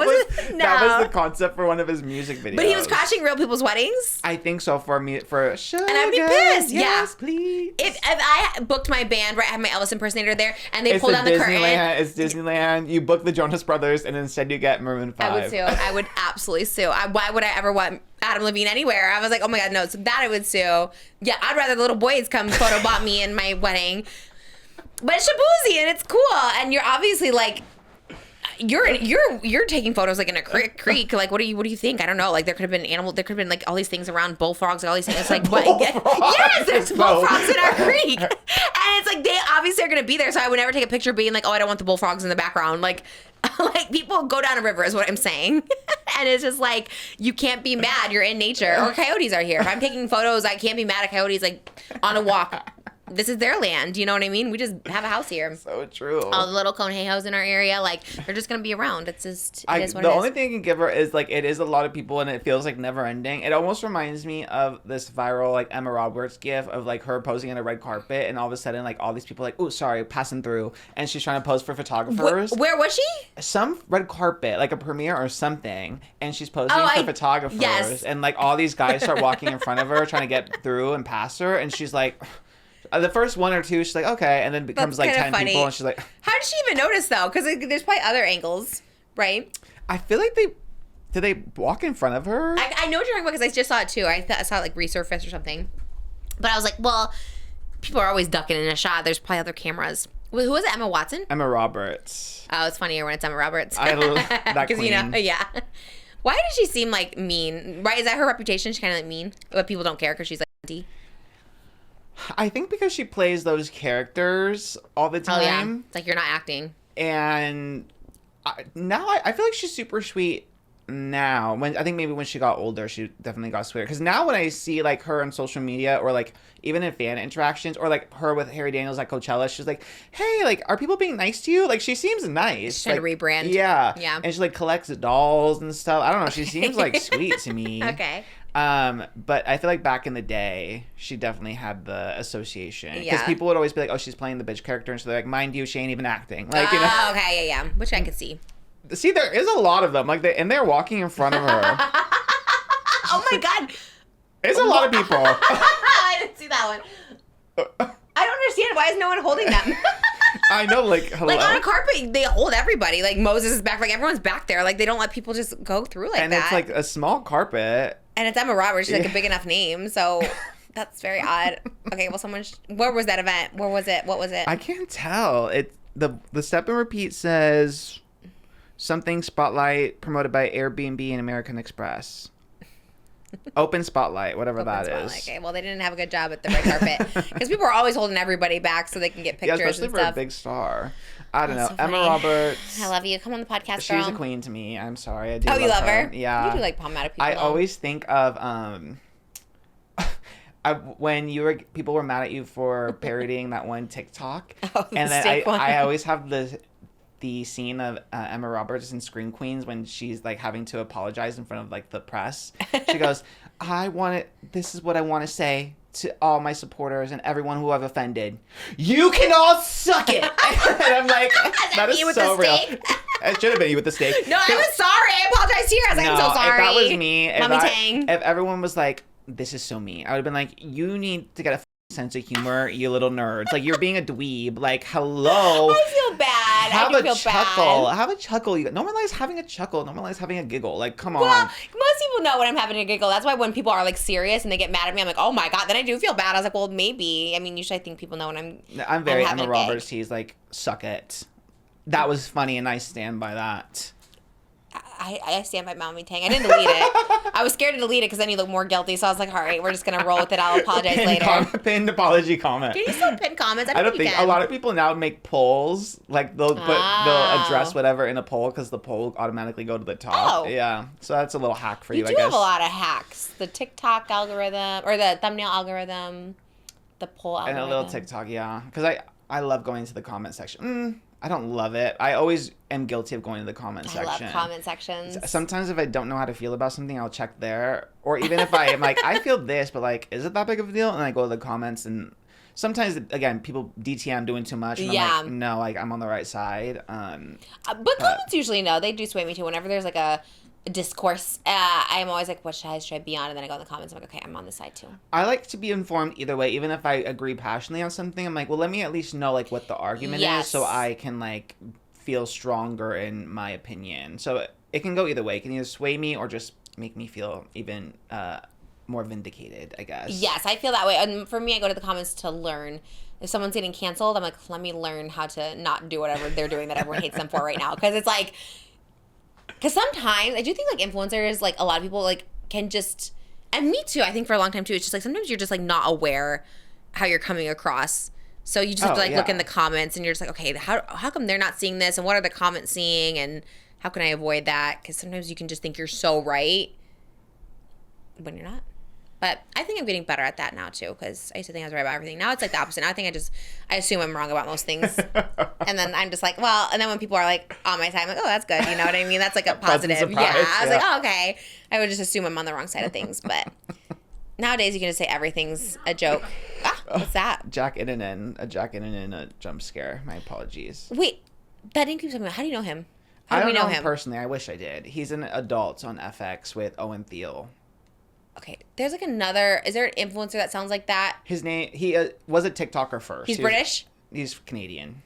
No. That was the concept for one of his music videos. But he was crashing real people's weddings? I think so for me, for Sugar. And I'd be pissed. Yes, yeah. please. If I booked my band, right, I had my Elvis impersonator there, and they pulled down the curtain. It's Disneyland. You book the Jonas Brothers, and instead you get Maroon 5. I would sue. I would absolutely sue. Why would I ever want Adam Levine anywhere? I was like, oh my God, no. So that I would sue. Yeah, I'd rather the little boys come photobomb me in my wedding. But it's SHABOOZY and it's cool, and you're obviously like, you're taking photos like in a creek. Like, what do you think? I don't know. Like, there could have been animal. There could have been like all these things around, bullfrogs, all these things. It's like, what? Yes, there's bullfrogs in our creek, and it's like they obviously are gonna be there. So I would never take a picture being like, oh, I don't want the bullfrogs in the background. Like people go down a river is what I'm saying, and it's just like you can't be mad. You're in nature, or coyotes are here. If I'm taking photos, I can't be mad at coyotes like on a walk. This is their land, you know what I mean? We just have a house here. So true. All the little Conejos in our area, like, they're just going to be around. It's just, it is what the it is. only thing I can give her is, like, it is a lot of people, and it feels, like, never ending. It almost reminds me of this viral, like, Emma Roberts gif of, like, her posing on a red carpet, and all of a sudden, like, all these people, like, oh, sorry, passing through, and she's trying to pose for photographers. Where was she? Some red carpet, like a premiere or something, and she's posing for photographers. Yes. And, like, all these guys start walking in front of her, trying to get through and past her, and she's like... the first one or two, she's like, okay, and then it becomes like 10 people, and she's like... How did she even notice, though? Because there's probably other angles, right? I feel like did they walk in front of her? I know what you're talking about, because I just saw it, too. I saw it, like, resurface or something. But I was like, well, people are always ducking in a shot. There's probably other cameras. Who was it, Emma Watson? Emma Roberts. Oh, it's funnier when it's Emma Roberts. I love that queen. You know, yeah. Why does she seem, like, mean? Right? Is that her reputation? She's kind of, like, mean? But people don't care because she's, like, auntie. I think because she plays those characters all the time. Oh, yeah. It's like you're not acting. And now I feel like she's super sweet now. I think maybe when she got older, she definitely got sweeter. Because now when I see, like, her on social media or, like, even in fan interactions or, like, her with Harry Daniels at Coachella, she's like, hey, like, are people being nice to you? Like, she seems nice. She's trying to rebrand. Yeah. Yeah. And she, like, collects dolls and stuff. I don't know. She seems, like, sweet to me. Okay. But I feel like back in the day, she definitely had the association. Because Yeah. people would always be like, oh, she's playing the bitch character. And so they're like, mind you, she ain't even acting. Like, you know. Oh, okay, yeah. Which I could see. See, there is a lot of them. Like, they're walking in front of her. Oh my God. It's a lot of people. I didn't see that one. I don't understand. Why is no one holding them? I know, like, hello. Like, on a carpet, they hold everybody. Like, Moses is back. Like, everyone's back there. Like, they don't let people just go through like and that. it's, like, a small carpet. And it's Emma Roberts. She's, like, a big enough name. So, that's very odd. Okay, well, where was that event? Where was it? What was it? I can't tell. The step and repeat says something spotlight promoted by Airbnb and American Express. Open spotlight, whatever that is. Okay, well, they didn't have a good job at the red carpet. Because people are always holding everybody back so they can get pictures especially and for stuff. a big star. I don't That's know. so Emma funny. Roberts. I love you. Come on the podcast, She's girl. a queen to me. I'm sorry. I do. Oh, you love her? Yeah. You do like problematic people. I always think of when people were mad at you for parodying that one TikTok, Oh, the and then steak one. I always have the scene of Emma Roberts in Scream Queens when she's like having to apologize in front of like the press. She goes, this is what I want to say to all my supporters and everyone who I've offended. You can all suck it. And I'm like, that is you with so the real. steak? It should have been you with the steak. No, I was sorry. I apologized to you. I was like, I'm so sorry. If that was me, Mommy Tang. if everyone was like, this is so me, I would have been like, you need to get a sense of humor, you little nerds. Like, you're being a dweeb. Like, hello. I feel bad. Have I a do feel chuckle. bad. Have a chuckle. Normalize having a chuckle. Normalize having a giggle. Like, come Well, on. most people know when I'm having a giggle. That's why when people are like serious and they get mad at me, I'm like, oh my God. Then I do feel bad. I was like, well, maybe. I mean, usually I think people know when I'm very having Emma a gig. Roberts. He's like, suck it. That was funny, and I stand by that. I stand by Mommy Tang. I didn't delete it. I was scared to delete it because then you look more guilty. So I was like, all right, we're just going to roll with it. I'll apologize later. Pinned apology comment. Can you still pin comments? I don't think you can. a lot of people now make polls. Like they'll address whatever in a poll because the poll will automatically go to the top. Oh. Yeah, so that's a little hack for you. You I do guess. have a lot of hacks. The TikTok algorithm or the thumbnail algorithm, the poll And algorithm. a little TikTok, yeah, because I love going to the comment section. I don't love it. I always am guilty of going to the comment section. I love comment sections. Sometimes if I don't know how to feel about something, I'll check there. Or even if I am like, I feel this, but like, is it that big of a deal? And I go to the comments and sometimes again people DTM doing too much. And Yeah. I'm like, no, like I'm on the right side. But comments usually know. They do sway me too. Whenever there's like a discourse, I'm always like, what side should I be on? And then I go in the comments, I'm like, okay, I'm on this side too. I like to be informed either way, even if I agree passionately on something. I'm like, well, let me at least know like what the argument Yes. is, so I can like feel stronger in my opinion. So it can go either way. It can either sway me or just make me feel even more vindicated, I guess. Yes, I feel that way. And for me, I go to the comments to learn. If someone's getting canceled, I'm like, let me learn how to not do whatever they're doing that everyone hates them for right now. Because it's like, because sometimes I do think like influencers, like a lot of people like can just, and me too, I think for a long time too, it's just like sometimes you're just like not aware how you're coming across. So you just have to like look in the comments and you're just like, okay, how come they're not seeing this? And what are the comments seeing? And how can I avoid that? Because sometimes you can just think you're so right when you're not. But I think I'm getting better at that now too, because I used to think I was right about everything. Now it's like the opposite. Now I think I assume I'm wrong about most things, and then I'm just like, well. And then when people are like on my side, I'm like, oh, that's good. You know what I mean? That's like a positive. surprise, Yeah. I was like, yeah. oh, okay. I would just assume I'm on the wrong side of things, but nowadays you can just say everything's a joke. Ah, what's that? A Jack Innanen, a jump scare. My apologies. Wait, that didn't keep talking about. How do you know him? How I do don't we know him him? personally. I wish I did. He's an adult on FX with Owen Thiel. Okay, there's like another. Is there an influencer that sounds like that? His name, he was a TikToker first. He's He was- British. He's Canadian.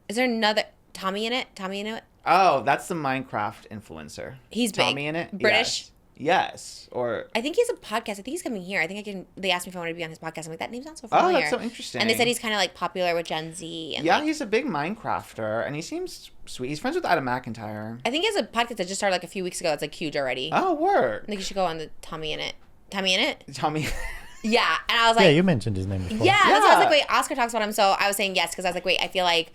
Is there another Tommy in it? Tommy in it? Oh, that's the Minecraft influencer. He's big. Tommy in it? British? Yes. Or I think he has a podcast. I think he's coming here. I think I can. They asked me if I wanted to be on his podcast. I'm like, that name sounds so oh, familiar. that's so interesting. And they said he's kind of like popular with Gen Z. And yeah, like, he's a big Minecrafter, and he seems sweet. He's friends with Adam McIntyre. I think he has a podcast that just started like a few weeks ago. That's like huge already. Oh, word. I think you should go on the Tommy in it. Tommy in it? Tommy. Yeah. And I was like, Yeah, you mentioned his name before. yeah. That's why I was like, Yeah. wait, Oscar talks about him. So I was saying yes because I was like, wait, I feel like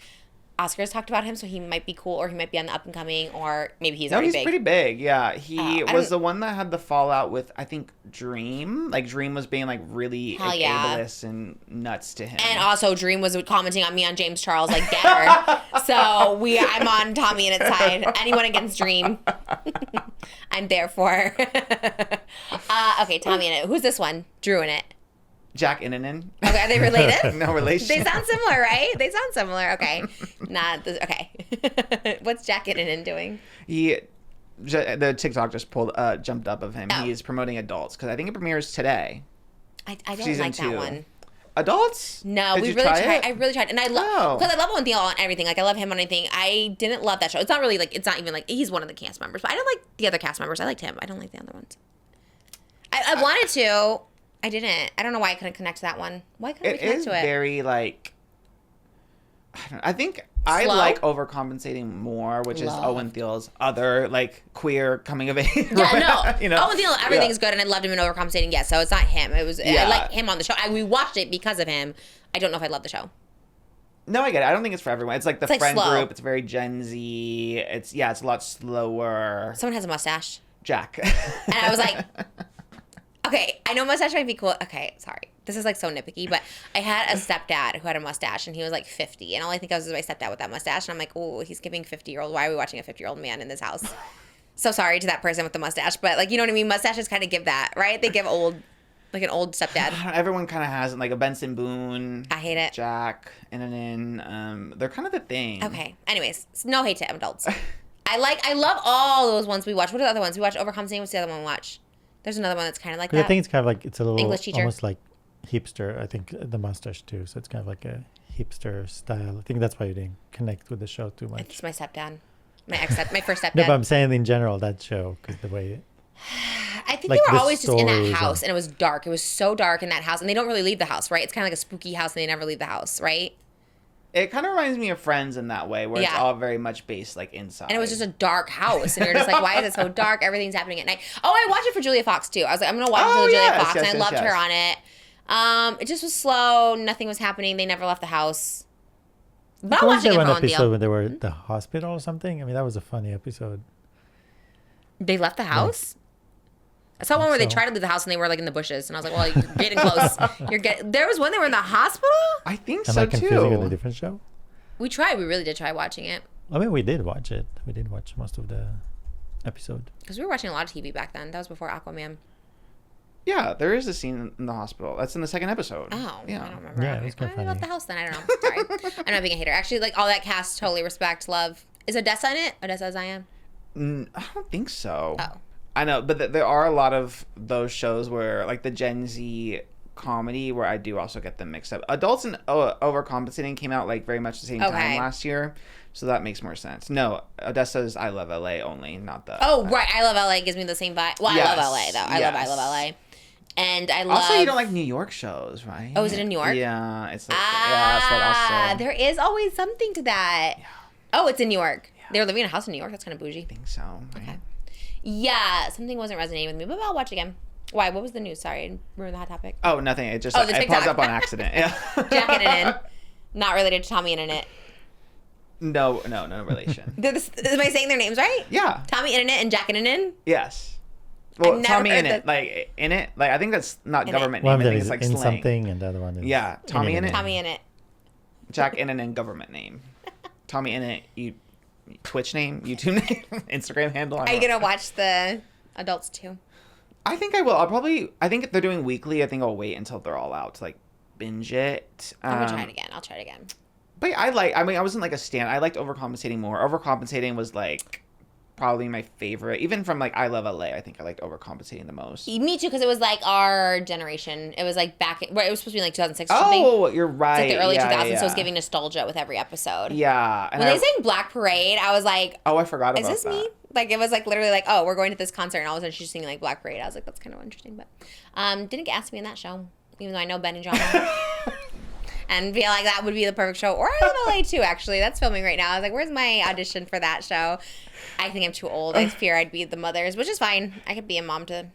Oscar's talked about him, so he might be cool, or he might be on the up and coming, or maybe he's No, already he's big. pretty big. Yeah, he I was don't- the one that had the fallout with, I think, Dream. Like, Dream was being, like, really Hell yeah. ableist and nuts to him. And also, Dream was commenting on me on James Charles, like, get her. So I'm on Tommy in its side. Anyone against Dream, I'm there for. Okay, Tommy in it. Who's this one? Drew in it. Jack Innanen. Okay, are they related? No relation. They sound similar, right? They sound similar. Okay, not this. Okay, what's Jack Innanen doing? The TikTok just jumped up of him. Oh. He's promoting adults because I think it premieres today. I don't Season like that 2. one. Adults? No, Did we you really try tried. it? I really tried, and I love Oh. because I love Owen Thiel on everything. Like I love him on anything. I didn't love that show. It's not really like it's not even like he's one of the cast members, but I don't like the other cast members. I liked him. I don't like the other ones. I wanted to. I didn't. I don't know why I couldn't connect to that one. Why couldn't we It connect is to it? very like. I think I Slow? like overcompensating more, which is Love. Owen Thiel's other like queer coming of age. Yeah, no. you know, Owen Thiel, everything's good, and I loved him in Overcompensating. Yes, so it's not him. It was I Yeah. like him on the show. We watched it because of him. I don't know if I love the show. No, I get it. I don't think it's for everyone. It's like the It's, like, friend slow. group. It's very Gen Z. It's a lot slower. Someone has a mustache, Jack. and I was like, okay, I know mustache might be cool. Okay, sorry. This is like so nitpicky, but I had a stepdad who had a mustache, and he was like 50, and all I think of was my stepdad with that mustache, and I'm like, oh, he's giving 50-year-old. Why are we watching a 50-year-old man in this house? So sorry to that person with the mustache, but like you know what I mean. Mustaches kind of give that, right? They give old, like an old stepdad. Everyone kind of has it, like a Benson Boone. I hate it. Jack, Innanen. They're kind of the thing. Okay. Anyways, no hate to adults. I love all those ones we watch. What are the other ones we watch? Overcompensating. What's the other one we watch? There's another one that's kind of like Because that. I think it's kind of like it's a little English teacher. almost like hipster. I think the mustache too. So it's kind of like a hipster style. I think that's why you didn't connect with the show too much. It's my stepdad, my first stepdad. No, but I'm saying in general that show because the way. I think like they were the always just in that stories house, and- and it was dark. It was so dark in that house, and they don't really leave the house, right? It's kind of like a spooky house, and they never leave the house, right? It kind of reminds me of Friends in that way, where it's Yeah. all very much based like inside. And it was just a dark house, and you're just like, why is it so dark? Everything's happening at night. Oh, I watched it for Julia Fox too. I was like, I'm gonna watch it for Julia yes, Fox, yes, and I yes, loved her yes. on it. It just was slow. Nothing was happening. They never left the house. But I'm Was watching there it for one Owen episode Thiel. when they were at the hospital or something? I mean, that was a funny episode. They left the house? I saw one where they so. tried to leave the house and they were like in the bushes, and I was like, "Well, you're getting close. There was one they were in the hospital. I think Am so I confusing on a too. different show? We tried. We really did try watching it I mean, we did watch it. We did watch most of the episode. because we were watching a lot of TV back then. That was before Aquaman. Yeah, there is a scene in the hospital. That's in the second episode. Oh, yeah. I don't remember. Yeah, Okay. it's kinda I left funny. the house then. I don't know. Sorry. I'm not being a hater. Actually, like, all that cast, totally respect, love. Is Odessa in it? Odessa as I am? I don't think so. Oh. I know, but there are a lot of those shows where, like, the Gen Z comedy, where I do also get them mixed up. Adults and Overcompensating came out, like, very much the same time Okay. last year, so that makes more sense. No, Odessa's I Love LA only, not the... Oh, right. I Love LA gives me the same vibe. Well, Yes. I love LA, though. I love LA. And I love... Also, you don't like New York shows, right? Oh, is it in New York? Yeah, it's like... yeah, that's what also... There is always something to that. Yeah. Oh, it's in New York. They were living in a house in New York. That's kind of bougie. I think so. Right? Okay. Yeah, something wasn't resonating with me, but I'll watch again. Why? What was the news? Sorry, I ruined the hot topic. Oh, nothing. It just Oh, the it popped TikTok. up on accident. Yeah. Jack and Innit. Not related to Tommy and Innit. No relation. Am I saying their names right? Yeah. Tommy Innit and Jack and Innit? Yes. Well, I've never Tommy heard in it, that. like in it, like I think that's not In government One of name. I them think is it's like in slang. something, and the other one is Yeah, Tommy in it. Tommy Innit. Jack Innanen government name. Tommy in it. You Twitch name, YouTube name, Instagram handle. Are you going to watch the adults too? I think I will. I think if they're doing weekly, I think I'll wait until they're all out to like binge it. I'm going to try it again. I'll try it again. But I wasn't like a stan. I liked Overcompensating more. Overcompensating was like probably my favorite. Even from like I Love LA, I think I liked Overcompensating the most. Me too, because it was like our generation. It was like back, it was supposed to be like 2006 or something. Oh, you're right. It's like the early Yeah, 2000s, yeah. so it's giving nostalgia with every episode. Yeah. And When they sang Black Parade, I was like, oh, I forgot is about this that. me? Like, it was like literally like, oh, we're going to this concert, and all of a sudden she's singing like Black Parade. I was like, that's kind of interesting, but didn't get asked to be in that show, even though I know Ben and John. And feel like that would be the perfect show. Or I Love LA too, actually. That's filming right now. I was like, where's my audition for that show? I think I'm too old. I fear I'd be the mothers, which is fine. I could be a mom to...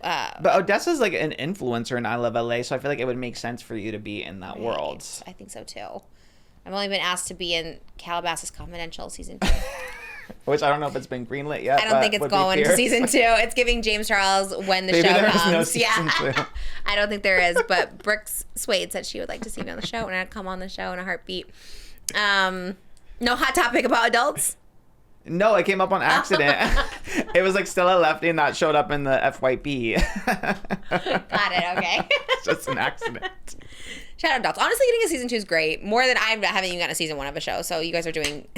But Odessa's like an influencer in I Love LA, so I feel like it would make sense for you to be in that world. I think so too. I've only been asked to be in Calabasas Confidential season 2. Which I don't know if it's been greenlit yet. I don't think it's going to season 2. It's giving James Charles when the Maybe show there's comes. no season 2. I don't think there is, but Brooks Swade said she would like to see me on the show, and I'd come on the show in a heartbeat. No hot topic about adults. No, it came up on accident. It was like STELLA Lefty, and that showed up in the FYP. Got it. Okay. It's just an accident. Shout out adults. Honestly, getting a season 2 is great. More than I haven't even gotten a season 1 of a show, so you guys are doing.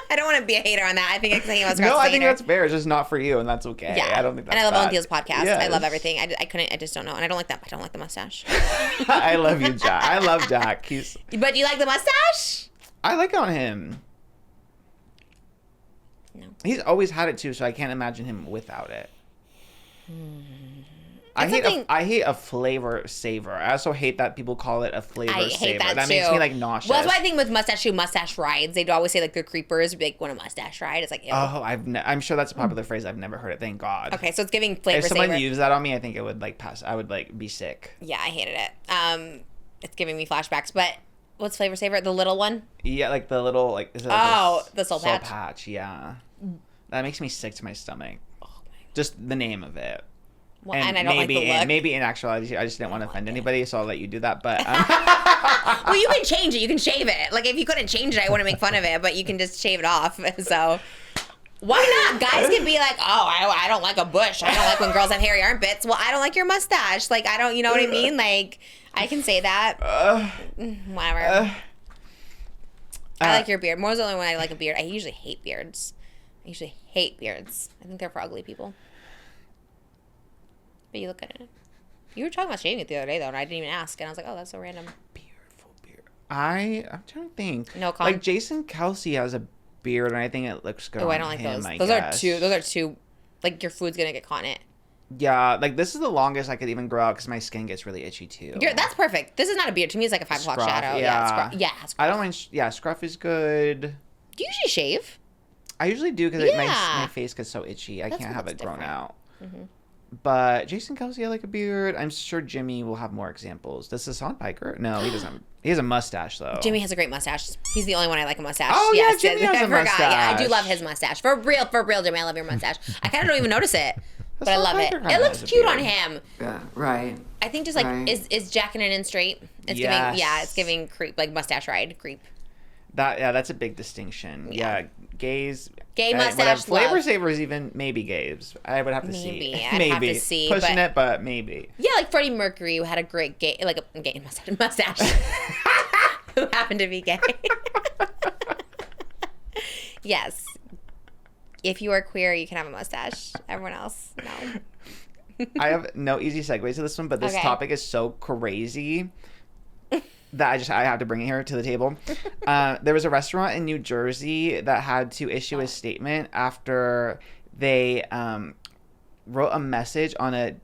I don't want to be a hater on that. I think it's saying about No, I think that's fair. It's just not for you, and that's okay. Yeah, I don't think that's and I love bad. Ellen Thiel's podcast. Yes. I love everything. I just don't know, and I don't like that. I don't like the mustache. I love you, Jack. I love Jack. But do you like the mustache? I like it on him. No. He's always had it too, so I can't imagine him without it. I hate a flavor saver. I also hate that people call it a flavor I saver. hate that too. Makes me like nauseous. Well, that's why I think with mustache rides, they'd always say like the creepers like want a mustache ride. It's like, ew. Oh, I'm sure that's a popular phrase. I've never heard it. Thank God. Okay, so it's giving flavor If someone saver. used that on me, I think it would like pass. I would like be sick. Yeah, I hated it. It's giving me flashbacks. But what's flavor saver? The little one? Yeah, like the little like. Is it like Oh, a the soul patch. Yeah, that makes me sick to my stomach. Oh my God. Just the name of it. Well, and I don't like the look. Maybe in actuality, I just didn't want to offend anybody, so I'll let you do that. But Well, you can change it. You can shave it. Like if you couldn't change it, I wouldn't make fun of it. But you can just shave it off. So. Why not? Guys can be like, oh, I don't like a bush. I don't like when girls have hairy armpits. Well, I don't like your mustache. Like, I don't, you know what I mean? Like, I can say that. Whatever. I like your beard. More's the only one I like a beard. I usually hate beards. I think they're for ugly people. But you look good in it. You were talking about shaving it the other day, though, and I didn't even ask. And I was like, oh, that's so random. Beard. I'm trying to think. No comment. Like Jason Kelsey has a beard, and I think it looks good. Oh, I on don't like him, those. I Those guess. are two. Like, your food's going to get caught in it. Yeah, like this is the longest I could even grow out because my skin gets really itchy too. That's perfect. This is not a beard. To me, it's like a 5 o'clock Scruff, shadow. yeah. Scruff. I don't mind. Scruff is good. Do you usually shave? I usually do because Yeah. my face gets so itchy. I That's can't have what's it grown different. out. Mm-hmm. But Jason Kelsey, I like a beard. I'm sure Jimmy will have more examples. Does Hassan Piker? No, he doesn't. He has a mustache though. Jimmy has a great mustache. He's the only one I like a mustache. Oh, yeah, yes, Jimmy has I a forgot. Yeah, I do mustache. love his mustache. For real, Jimmy, I love your mustache. I kind of don't even notice it, but I Hassan love it. Piker kinda It looks has a cute on beard. him. Yeah, right. I think just like Right. is Jack and in straight. It's Yes. giving it's giving creep, like mustache ride creep. That's a big distinction. Yeah. Yeah, gays. Gay Whatever. mustache Flavor love. Savers even maybe gays. I would have to Maybe. see. I'd have to see, Pushing but- it, but maybe. Yeah, like Freddie Mercury, who had a great gay, like a gay mustache, who happened to be gay. Yes. If you are queer, you can have a mustache. Everyone else, no. I have no easy segues to this one, but this Okay. topic is so crazy that I have to bring it here to the table. There was a restaurant in New Jersey that had to issue a statement after they wrote a message on a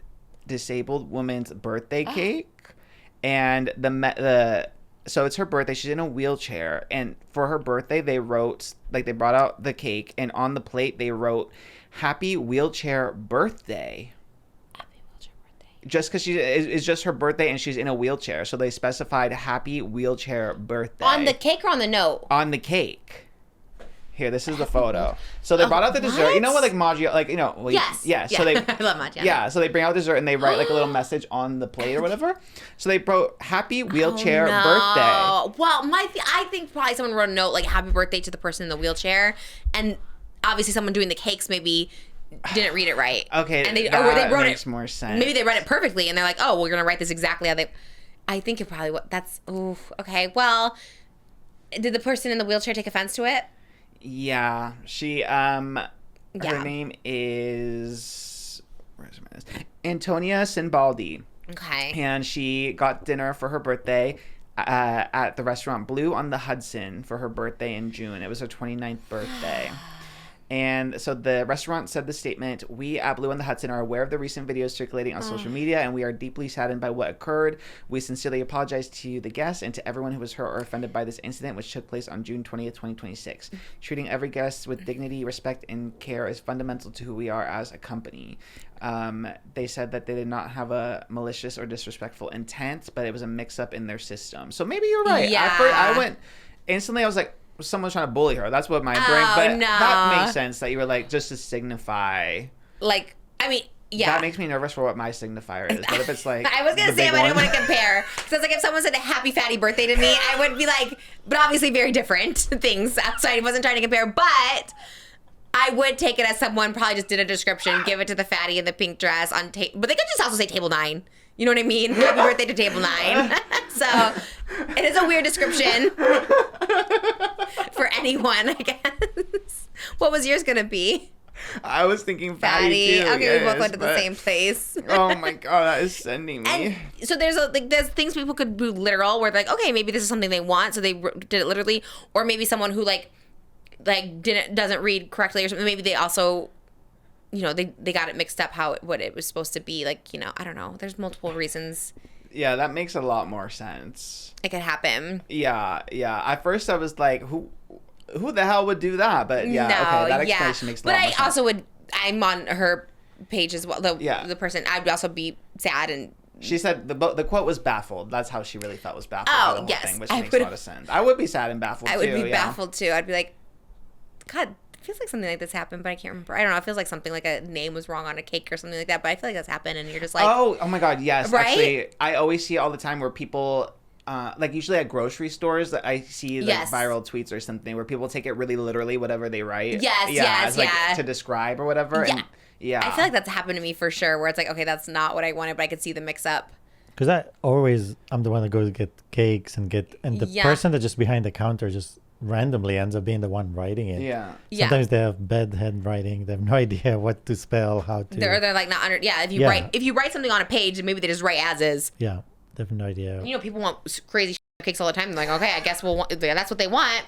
disabled woman's birthday cake, and so it's her birthday. She's in a wheelchair, and for her birthday, they wrote, like, they brought out the cake, and on the plate they wrote "Happy Wheelchair Birthday." Just because it's just her birthday and she's in a wheelchair, so they specified "Happy Wheelchair Birthday" On the cake or on the note? on the cake. Here, this is the photo. So they brought out the dessert. You know what, like Maggio, like, you know. Well, Yes. Yeah. So Yeah. they. I love Maggio. Yeah. So they bring out dessert and they write like a little message on the plate or whatever. So they wrote "Happy Wheelchair Birthday." Well, I think probably someone wrote a note like "Happy Birthday" to the person in the wheelchair, and obviously someone doing the cakes maybe didn't read it right. Okay, and they that wrote makes it more sense. Maybe they read it perfectly, and they're like, "Oh, we're gonna write this exactly how they." I think you're probably what that's. Oof. Okay. Well, did the person in the wheelchair take offense to it? Yeah. She her name is Antonia Sinbaldi. Okay. And she got dinner for her birthday at the restaurant Blue on the Hudson for her birthday in June. It was her 29th birthday. And so the restaurant said the statement, "We at Blue on the Hudson are aware of the recent videos circulating on social media, and we are deeply saddened by what occurred. We sincerely apologize to the guests and to everyone who was hurt or offended by this incident, which took place on June 20th, 2026. Treating every guest with dignity, respect, and care is fundamental to who we are as a company." They said that they did not have a malicious or disrespectful intent, but it was a mix-up in their system. So maybe you're right. Yeah. I went instantly, I was like, someone's trying to bully her. That's what my brain. But no. that makes sense that you were like, just to signify. Like, I mean, yeah. That makes me nervous for what my signifier is. But if it's like, I was gonna the say, big but I didn't one- want to compare. Because it's like if someone said a happy fatty birthday to me, I would be like, but obviously very different things outside. I wasn't trying to compare, but I would take it as someone probably just did a description, give it to the fatty in the pink dress on tape. But they could just also say table 9. You know what I mean? Happy birthday to table 9. So it is a weird description for anyone, I guess. What was yours gonna be? I was thinking fatty, too. Okay, we both yes, went to the but- same place. Oh my god, that is sending me. And so there's things people could do literal where they're like, okay, maybe this is something they want, so they did it literally, or maybe someone who like doesn't read correctly or something. Maybe they also, you know, they got it mixed up what it was supposed to be. Like, you know, I don't know. There's multiple reasons Yeah, that makes a lot more sense. it could happen. Yeah. At first I was like, who the hell would do that? But yeah, okay, that explanation makes a lot more sense. But I also would. I'm on her page as well. Yeah. The person. I would also be sad and. She said the quote was baffled. That's how she really felt was baffled. Oh, by the whole yes. thing, which I makes a would- lot of sense. I would be sad and baffled I too. would be yeah. baffled too. I'd be like, God, it feels like something like this happened, but I can't remember. I don't know. It feels like something like a name was wrong on a cake or something like that. But I feel like that's happened, and you're just like, Oh my god, yes. Right? Actually, I always see it all the time where people, like usually at grocery stores, that I see like Yes. viral tweets or something where people take it really literally, whatever they write. Yes, as, like, yeah. to describe or whatever. Yeah. And, yeah. I feel like that's happened to me for sure. Where it's like, okay, that's not what I wanted, but I could see the mix up. Because I'm the one that goes to get cakes and the Yeah. person that's just behind the counter just randomly ends up being the one writing it. Yeah. Yeah. Sometimes they have bad handwriting. They have no idea what to spell, how to. They're like not under. Yeah, if you write something on a page, maybe they just write as is. Yeah, they have no idea. You know, people want crazy cakes all the time. They're like, okay, I guess that's what they want.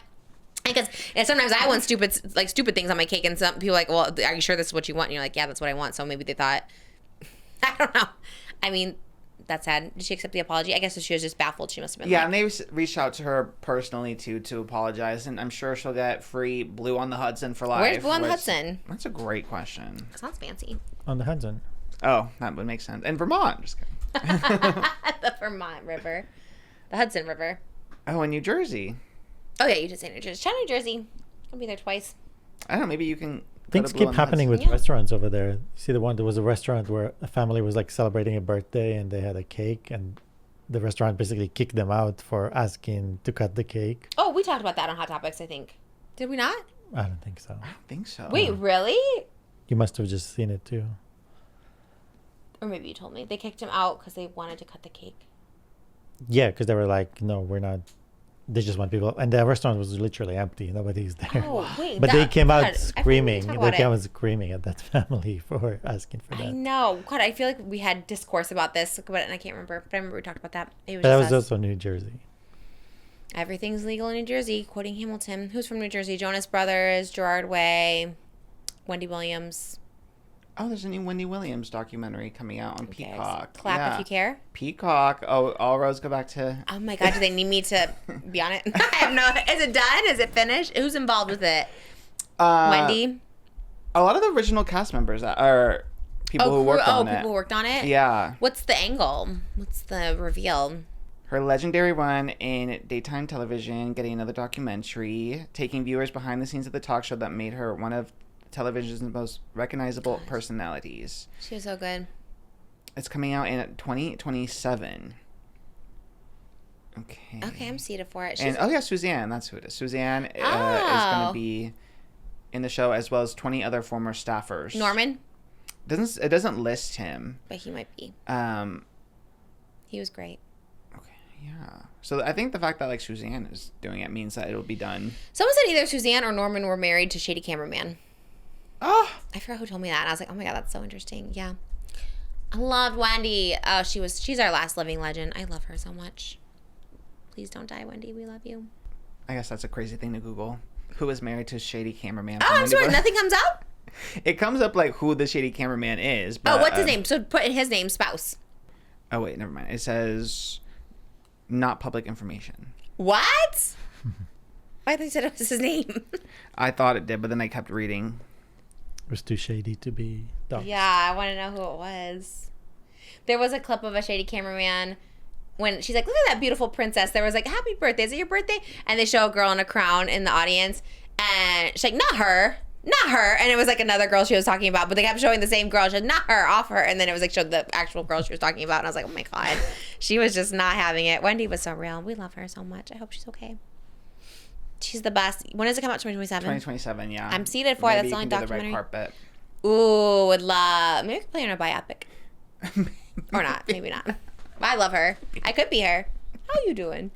Because and sometimes I want stupid things on my cake, and some people are like, well, are you sure this is what you want? And you're like, yeah, that's what I want. So maybe they thought, I don't know. I mean, that's sad. Did she accept the apology? I guess if she was just baffled, she must have been. Yeah, like, and they reached out to her personally too to apologize, and I'm sure she'll get free Blue on the Hudson for life. Where's Blue on the which- Hudson? That's a great question. Sounds fancy. On the Hudson. Oh, that would make sense. And Vermont. Just kidding. The Vermont River, the Hudson River. Oh, in New Jersey. Oh yeah, you just say New Jersey. Shout out New Jersey. I'll be there twice. I don't know. Maybe you can. go Things to Blue keep on the happening Hudson. with restaurants over there. See there was a restaurant where a family was like celebrating a birthday and they had a cake and the restaurant basically kicked them out for asking to cut the cake. Oh, we talked about that on Hot Topics, I think. Did we not? I don't think so. I don't think so. Wait, really? You must have just seen it too. Or maybe you told me. They kicked him out because they wanted to cut the cake. Yeah, because they were like, no, we're not. They just want people, and the restaurant was literally empty. Nobody's there. Oh, wait. But they came out God, screaming. I They forgot to talk came about out screaming at that family for asking for I that. know. God, I feel like we had discourse about this, but and I can't remember. But I remember we talked about that. It was But that just was us. also New Jersey. Everything's legal in New Jersey, quoting Hamilton. Who's from New Jersey? Jonas Brothers, Gerard Way, Wendy Williams. Oh, there's a new Wendy Williams documentary coming out on Okay, Peacock. Clap Yeah. if you care. Peacock. Oh, all roads go back to. Oh my God, do they need me to be on it? I have no. Is it done? Is it finished? Who's involved with it? Wendy. A lot of the original cast members are people who worked on it. People worked on it. Yeah. What's the angle? What's the reveal? Her legendary run in daytime television, getting another documentary, taking viewers behind the scenes of the talk show that made her one of television's most recognizable personalities. She was so good. It's coming out in 2027. Okay. Okay, I'm seated for it. And Suzanne, that's who it is. Suzanne is going to be in the show, as well as 20 other former staffers. Norman, It doesn't list him. but he might be. Um. He was great. Okay. Yeah. So I think the fact that like Suzanne is doing it means that it'll be done. Someone said either Suzanne or Norman were married to Shady Cameraman. Oh. I forgot who told me that. And I was like, oh my God, that's so interesting. Yeah. I loved Wendy. Oh, she's our last living legend. I love her so much. Please don't die, Wendy. We love you. I guess that's a crazy thing to Google. Who is married to Shady Cameraman? Oh, I'm sorry. Nothing comes up? It comes up like who the Shady Cameraman is. But, Oh, what's his name? So put in his name, spouse. Oh, wait, never mind. It says not public information. What? I thought you said it was his name. I thought it did, but then I kept reading. It was too shady to be done. Yeah, I want to know who it was. There was a clip of a Shady Cameraman when she's like, look at that beautiful princess. There was like, happy birthday. Is it your birthday? And they show a girl in a crown in the audience. And she's like, not her. And it was like another girl she was talking about. But they kept showing the same girl. She said, not her, off her. And then it was like, showed the actual girl she was talking about. And I was like, oh my God. She was just not having it. Wendy was so real. We love her so much. I hope she's okay. She's the best. When does it come out? 2027? 2027, yeah. I'm seated for it. That's the only documentary. The red carpet. Ooh, would love. Maybe I could play her in a biopic. Or not. Maybe not. I love her. I could be her. How you doing?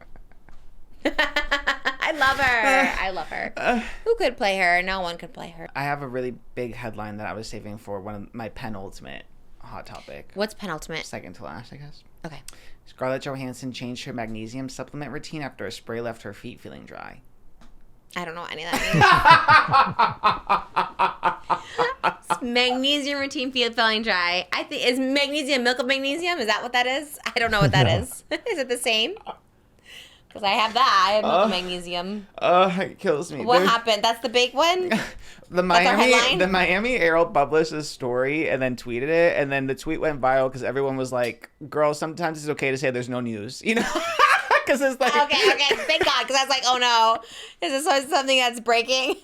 I love her. I love her. Who could play her? No one could play her. I have a really big headline that I was saving for one of my penultimate hot topic. What's penultimate? Second to last, I guess. Okay. Scarlett Johansson changed her magnesium supplement routine after a spray left her feet feeling dry. I don't know what any of that means. Magnesium routine feeling dry. I think is magnesium milk of magnesium. Is that what that is? I don't know what that is. Is it the same? Because I have that. I have milk of magnesium. It kills me. What happened? That's the big one. The Miami Herald published a story and then tweeted it, and then the tweet went viral because everyone was like, "Girl, sometimes it's okay to say there's no news," you know. Because it's like Okay, thank God, because I was like, oh no, is this something that's breaking?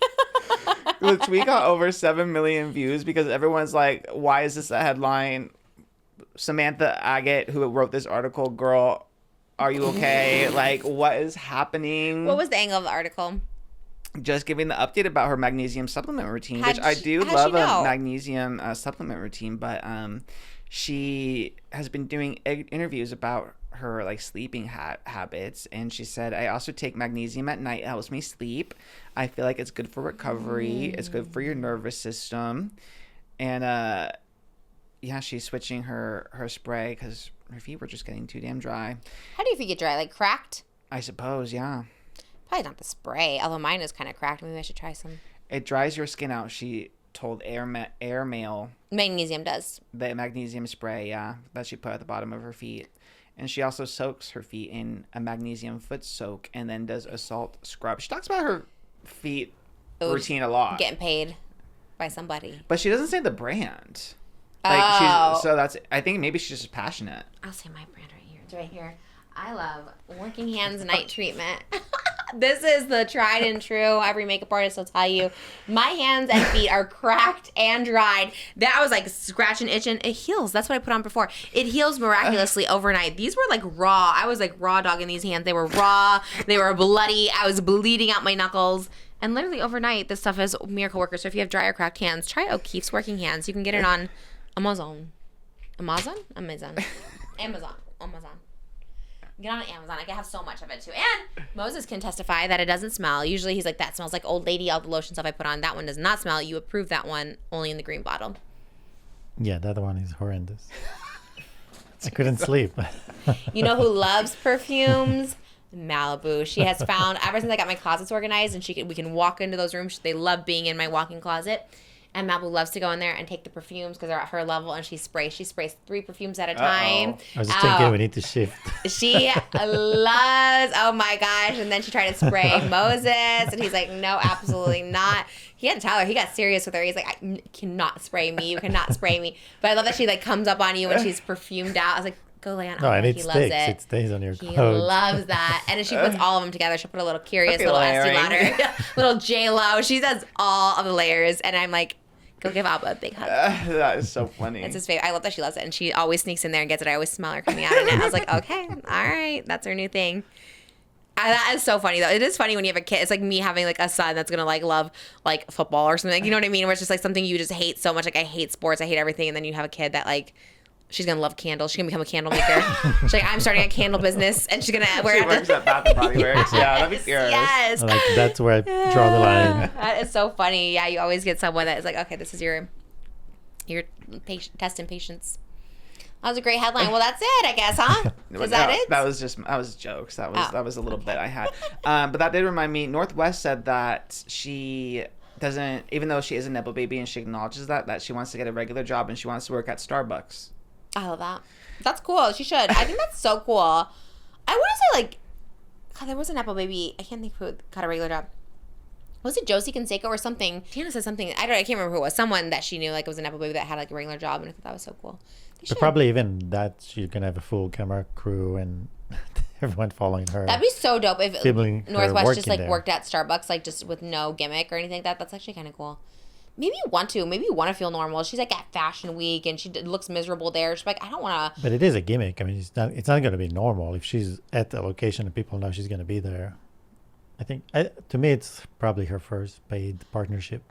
The tweet got over 7 million views because everyone's like, why is this a headline? Samantha Agate, who wrote this article, girl, are you okay? Like, what is happening? What was the angle of the article? Just giving the update about her magnesium supplement routine, How'd which I she- do how'd love she know? a magnesium supplement routine, but she has been doing interviews about her like sleeping habits, and she said, I also take magnesium at night. It helps me sleep. I feel like it's good for recovery. It's good for your nervous system. And yeah, she's switching her spray because her feet were just getting too damn dry. How do you think it dry? Like cracked? I suppose, yeah. Probably not the spray, although mine is kind of cracked. Maybe I should try some. It dries your skin out, she told Airmail. Magnesium does. The magnesium spray, yeah, that she put at the bottom of her feet. And she also soaks her feet in a magnesium foot soak and then does a salt scrub. She talks about her feet routine a lot. Getting paid by somebody. But she doesn't say the brand. So that's, I think maybe she's just passionate. I'll say my brand right here. It's right here. I love Working Hands Night Treatment. This is the tried and true. Every makeup artist will tell you. My hands and feet are cracked and dried. That was like scratching, itching. It heals. That's what I put on before. It heals miraculously overnight. These were like raw. I was like raw dogging these hands. They were raw. They were bloody. I was bleeding out my knuckles. And literally overnight, this stuff is miracle worker. So if you have dry or cracked hands, try O'Keefe's working hands. You can get it on Amazon. Amazon. Get on Amazon. I have so much of it too. And Moses can testify that it doesn't smell. Usually he's like, that smells like old lady, all the lotion stuff I put on. That one does not smell. You approve that one only in the green bottle. Yeah, that one is horrendous. I couldn't sleep. You know who loves perfumes? Malibu. She has found, ever since I got my closets organized and we can walk into those rooms, they love being in my walk-in closet. And Malibu loves to go in there and take the perfumes because they're at her level, and she sprays 3 perfumes at a time. I was just thinking we need to shift. She loves, oh my gosh. And then she tried to spray Moses, and he's like, no, absolutely not. He had to tell her. He got serious with her. He's like, I cannot spray me. You cannot spray me. But I love that she like comes up on you when she's perfumed out. I was like, go lay on. No, and it he sticks. loves it. It stays on your He clothes. loves that. And if she puts all of them together, she'll put a little curious, Okay, little layering. Estee Lauder, little J-Lo. She does all of the layers. And I'm like, go give Abba a big hug. That is so funny. It's his favorite. I love that she loves it. And she always sneaks in there and gets it. I always smell her coming out in it. I was like, okay, all right. That's her new thing. That is so funny, though. It is funny when you have a kid. It's like me having, like, a son that's going to, like, love, like, football or something. Like, you know what I mean? Where it's just, like, something you just hate so much. Like, I hate sports. I hate everything. And then you have a kid that, like, she's going to love candles. She's going to become a candle maker. She's like, I'm starting a candle business. And she's going to wear She works at Bath and Body Works. Yeah, that'd be fierce. Yes. Like, that's where I draw the line. That is so funny. Yeah, you always get someone that is like, okay, this is your test and patience. That was a great headline. Well, that's it, I guess, huh? Is that it? That was jokes. That was a little bit I had. But that did remind me. Northwest said that she doesn't, even though she is a nepo baby and she acknowledges that she wants to get a regular job and she wants to work at Starbucks. I love that. That's cool. She should. I think that's so cool. I want to say, like, God, there was an Nepo baby. I can't think who got a regular job. Was it Josie Canseco or something? Tana said something. I can't remember who it was. Someone that she knew, like, it was a Nepo baby that had, like, a regular job, and I thought that was so cool. But probably even that she's going to have a full camera crew and everyone following her. That'd be so dope if filming her Northwest just, like, working there. worked at Starbucks, like, just with no gimmick or anything like that. That's actually kind of cool. Maybe you want to feel normal. She's like at Fashion Week and she looks miserable there. She's like, I don't want to. But it is a gimmick. I mean, it's not going to be normal if she's at the location and people know she's going to be there. I think to me, it's probably her first paid partnership.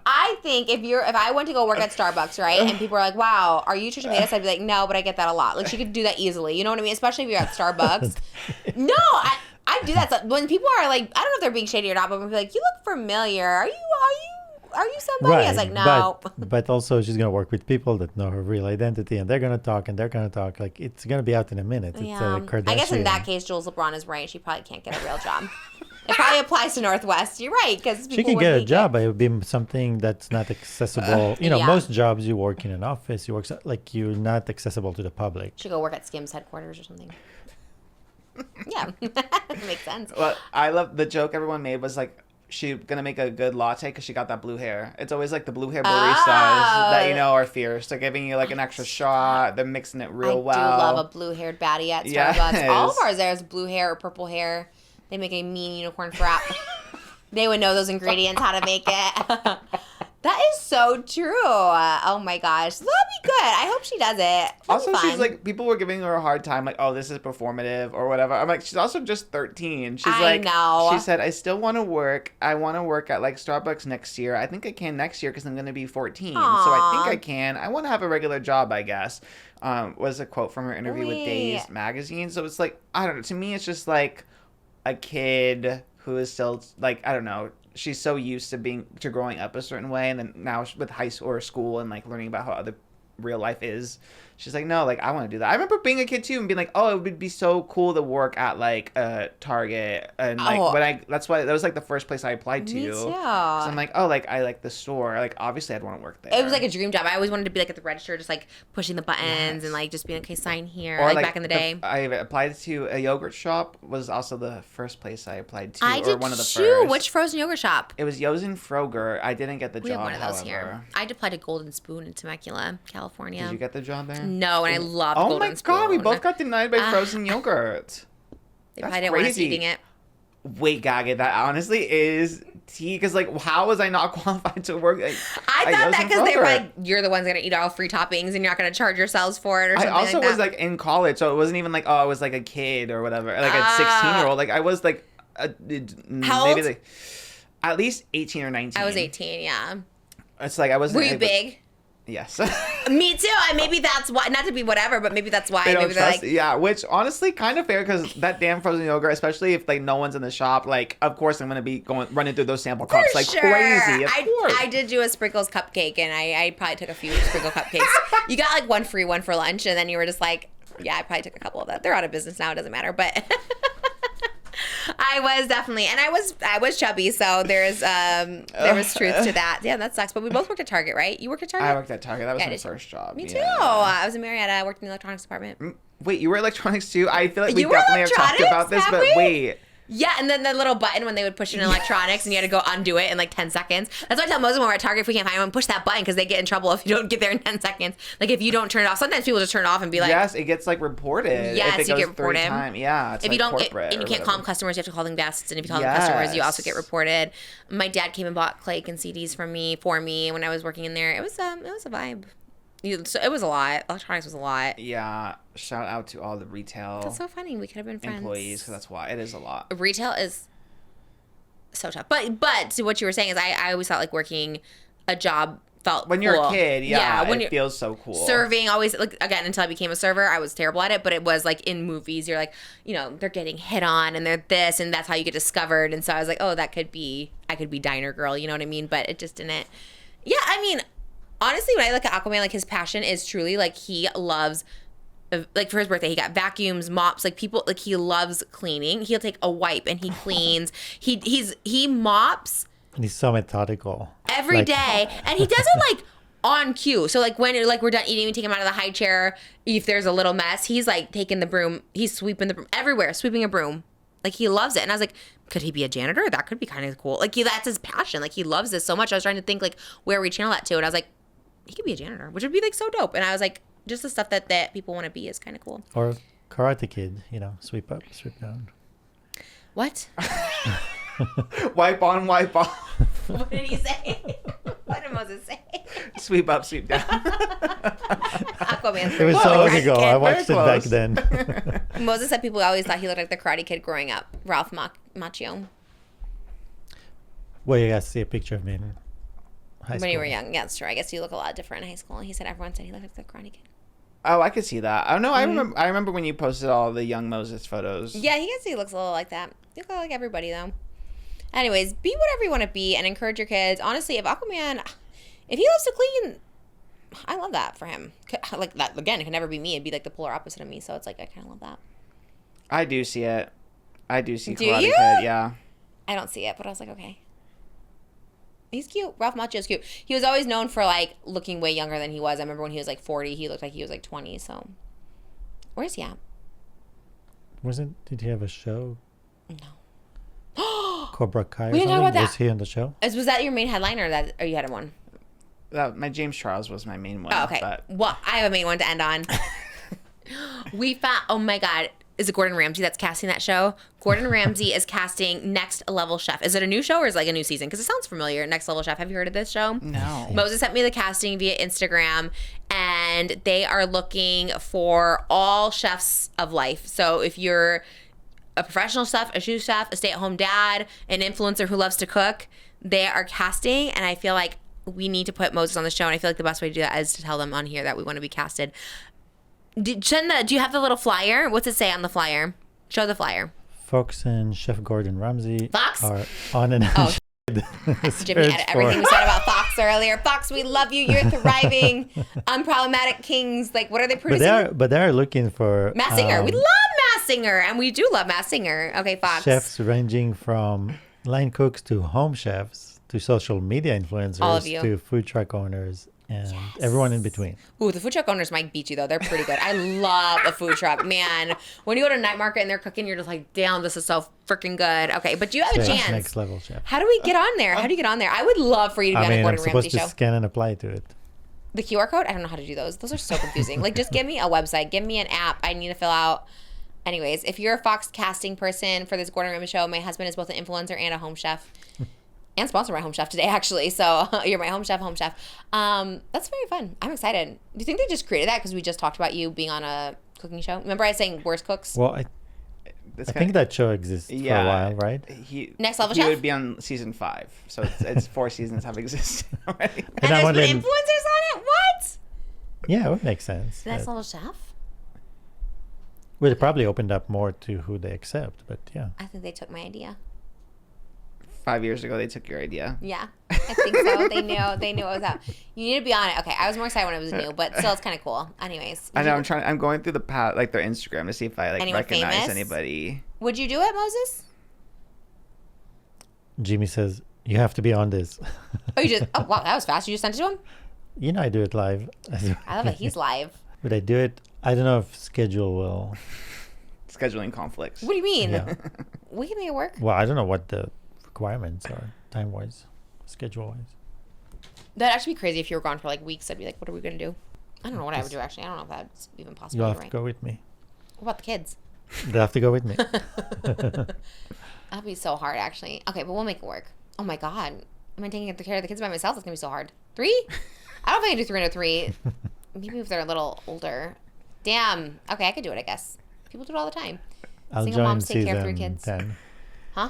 I think if I went to go work at Starbucks, right, and people are like, "Wow, are you Trisha Paytas?" I'd be like, "No, but I get that a lot." Like she could do that easily. You know what I mean? Especially if you're at Starbucks. No, I do that stuff. When people are like, I don't know if they're being shady or not, but when people are like, "You look familiar. Are you somebody?" Right, I was like, "No." But also she's going to work with people that know her real identity and they're going to talk. Like it's going to be out in a minute. It's Yeah. a Kardashian. I guess in that case, Jules LeBron is right. She probably can't get a real job. It probably applies to Northwest. You're right, because she can get a job, but it would be something that's not accessible. Yeah. Most jobs you work in an office, you're not accessible to the public. She go work at Skims headquarters or something. Yeah, makes sense. Well, I love the joke everyone made was like, she's gonna make a good latte because she got that blue hair. It's always like the blue hair baristas that are fierce. They're giving you like an extra shot. They're mixing it real well. I do love a blue-haired baddie at Starbucks. Yes. All of ours there's blue hair or purple hair. They make a mean unicorn frap. They would know those ingredients, how to make it. That is so true. Oh my gosh. That'll be good. I hope she does it. Also, fun. she's like, people were giving her a hard time, like, oh, this is performative or whatever. I'm like, she's also just 13. She's I know. She said, I still want to work. I want to work at like Starbucks next year. I think I can next year because I'm going to be 14. So I think I can. I want to have a regular job, I guess. Was a quote from her interview with Days magazine. So it's like, I don't know. To me, it's just like a kid who is still like, I don't know. She's so used to growing up a certain way, and then now with high school or school and like learning about how other real life is, she's like, no, like I want to do that. I remember being a kid too and being like, oh, it would be so cool to work at like Target, and like that was like the first place I applied to. Me too. So I'm like, oh, like I like the store. Like obviously I'd want to work there. It was like a dream job. I always wanted to be like at the register, just like pushing the buttons and like just being okay, sign here. Or like back in the day. I applied to a yogurt shop. Was also the first place I applied to. I did one of the too. first. Which frozen yogurt shop? It was Yosen Froger. I didn't get the We job. have one of those however. here. I applied to Golden Spoon in Temecula, California. Did you get the job there? No, and I love Oh Golden my Spoon. god, we both got denied by frozen yogurt. They That's probably didn't want us crazy. eating it. Wait, Gaga, that honestly is tea because like how was I not qualified to work? Like, I thought that because they were brother. like, you're the ones gonna eat all free toppings and you're not gonna charge yourselves for it or I something also like that. was like in college, so it wasn't even like, oh, I was like a kid or whatever, like a 16-year-old. Like I was like How maybe old? like at least 18 or 19. I was 18, yeah. It's like I wasn't. Were you big? Yes. Me too. And maybe that's why, not to be whatever, but maybe that's why. They don't Maybe they're trust. like, Yeah, which honestly kind of fair because that damn frozen yogurt, especially if like no one's in the shop, like of course I'm gonna be running through those sample cups like sure. crazy. Of course. I did do a sprinkles cupcake, and I probably took a few sprinkle cupcakes. You got like one free, one for lunch, and then you were just like, yeah, I probably took a couple of that. They're out of business now. It doesn't matter, but. I was definitely, and I was chubby, so there was truth to that. Yeah, that sucks. But we both worked at Target, right? You worked at Target? I worked at Target. That was Yeah, my did you? first job. Me too. yeah. I was in Marietta. I worked in the electronics department. Wait, you were electronics too? I feel like we You were definitely have talked electronics, about this, have but we? wait. Yeah, and then the little button when they would push it in electronics and you had to go undo it in like 10 seconds. That's why I tell Moses when we're at Target, if we can't find one, push that button because they get in trouble if you don't get there in 10 seconds. Like if you don't turn it off. Sometimes people just turn it off and be like, Yes, it gets like reported. Yes, if it you goes get reported. 3 times. Yeah, it's if like you don't corporate and you or can't call them whatever. customers, you have to call them guests. And if you call them customers, you also get Yes. reported. My dad came and bought Clake and CDs for me when I was working in there. It was a vibe. So it was a lot. Electronics was a lot. Yeah, shout out to all the retail That's so funny. We could have been friends. employees because that's why it is a lot. Retail is so tough. But to what you were saying is I always thought like working a job felt When you're cool. a kid, yeah, when it you're feels so cool. serving always like again until I became a server I was terrible at it, but it was like in movies you're like, you know, they're getting hit on and they're this and that's how you get discovered, and so I was like, oh, I could be diner girl, you know what I mean? But it just didn't. Yeah, I mean, honestly, when I look at Aquaman, like his passion is truly like he loves, like for his birthday he got vacuums, mops, like people, like he loves cleaning. He'll take a wipe and he cleans. He mops And he's so methodical. every Like, day, and he does it like on cue. So like when we're done eating, we take him out of the high chair. If there's a little mess, he's like taking the broom, he's sweeping the broom everywhere, sweeping a broom. Like he loves it. And I was like, could he be a janitor? That could be kind of cool. Like that's his passion. Like he loves this so much. I was trying to think like where we channel that to, and I was like, he could be a janitor, which would be like so dope. And I was like, just the stuff that people want to be is kind of cool. Or Karate Kid, you know, sweep up, sweep down. What? Wipe on, wipe off. What did he say? What did Moses say? Sweep up, sweep down. Aquaman. It was so long ago. I Very watched it back close. then. Moses said people always thought he looked like the Karate Kid growing up. Ralph Macchio. Well, you guys see a picture of me in high school. When you were young. Yeah, that's true. I guess you look a lot different in high school. He said everyone said he looked like the Karate Kid. Oh, I could see that. I don't know. I remember when you posted all the young Moses photos. Yeah, he looks a little like that. You look like everybody, though. Anyways, be whatever you want to be and encourage your kids. Honestly, if Aquaman, if he loves to clean, I love that for him. Like, that, again, it can never be me. It'd be like the polar opposite of me. So it's like, I kind of love that. I do see it. I do see Do Karate you? Kid, yeah. I don't see it, but I was like, okay. He's cute. Ralph Macchio's cute. He was always known for, like, looking way younger than he was. I remember when he was, like, 40, he looked like he was, like, 20, so. Where's he at? Did he have a show? No. Cobra Kai or We didn't talk something? about that. Was he on the show? Was that your main headline, or you had one? My James Charles was my main one. Oh, okay. But Well, I have a main one to end on. We found, oh my God, is it Gordon Ramsay that's casting that show? Gordon Ramsay is casting Next Level Chef. Is it a new show or is it like a new season? Because it sounds familiar. Next Level Chef. Have you heard of this show? no. Moses sent me the casting via Instagram, and they are looking for all chefs of life. So if you're a professional chef, a sous chef, a stay-at-home dad, an influencer who loves to cook, they are casting, and I feel like we need to put Moses on the show, and I feel like the best way to do that is to tell them on here that we want to be casted. Do you have the little flyer? What's it say on the flyer? Show the flyer. Fox and Chef Gordon Ramsay Fox? are on an Oh, Jimmy edit everything we said about Fox earlier. Fox, we love you. You're thriving. Unproblematic kings. Like, what are they producing? But they are looking for Mass Singer. We love Mass Singer, and we do love Mass Singer. Okay, Fox. chefs ranging from line cooks to home chefs to social media influencers All of you. to food truck owners and everyone in between. Ooh, the food truck owners might beat you, though. They're pretty good. I love a food truck. Man, when you go to a night market and they're cooking, you're just like, damn, this is so freaking good. Okay, but you have a Chef, chance. next level chef. How do we get on there? How do you get on there? I would love for you to be I on a mean, I'm Gordon Ramsay supposed to show. scan and apply to it. The QR code? I don't know how to do those. Those are so confusing. Like, just give me a website. Give me an app. I need to fill out. Anyways, if you're a Fox casting person for this Gordon Ramsay show, my husband is both an influencer and a home chef. and sponsor my home chef today, actually. So you're my home chef. That's very fun. I'm excited. Do you think they just created that because we just talked about you being on a cooking show? Remember I was saying worst cooks? Well, I think that show exists for a while, right? Next Level He Chef? would be on season 5, so it's 4 seasons have existed already. And I'm there's been wondering- influencers on it? What? Yeah, it would make sense. Next Level Chef? Well, it probably opened up more to who they accept, but yeah. I think they took my idea. 5 years ago, they took your idea. Yeah, I think so. They knew it was out. You need to be on it. Okay, I was more excited when it was new, but still, it's kind of cool. Anyways, I know. I'm going through like their Instagram to see if I Anyone recognize famous? anybody. Would you do it, Moses? Jimmy says, you have to be on this. Oh, you just? Oh, wow, that was fast. You just sent it to him. You know I do it live. I love it. He's live. Would I do it? I don't know if schedule will. Scheduling conflicts. What do you mean? Yeah. We can make it work. Well, I don't know what the requirements are, time-wise, schedule-wise. That'd actually be crazy if you were gone for like weeks. I'd be like, what are we gonna do? I don't know what I would do actually. I don't know if that's even possible. You'll You're have to right. go with me. What about the kids? They'll have to go with me. That'd be so hard actually. Okay, but we'll make it work. Oh my god. Am I taking care of the kids by myself? That's gonna be so hard. 3? I don't think I can do 3 under 3. Maybe if they're a little older. Damn. Okay, I could do it, I guess. People do it all the time. I'll Single join moms take care of 3 season kids. 10. Huh?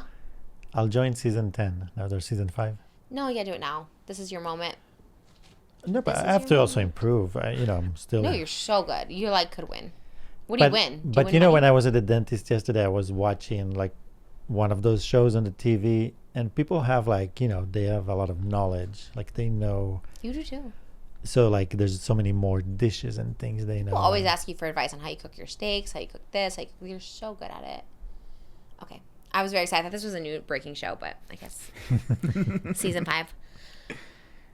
I'll join season 10. Now there's season 5. No, you gotta do it now. This is your moment. No, but This I is have your to also improve. I'm still... No, you're so good. You like could win. What do you win? Do But win you know, money? when I was at the dentist yesterday, I was watching like one of those shows on the TV, and people have they have a lot of knowledge. Like they know. You do too. So like there's so many more dishes and things they know. People always ask you for advice on how you cook your steaks, how you cook this. You're so good at it. Okay. I was very excited. I thought this was a new breaking show, but I guess season 5.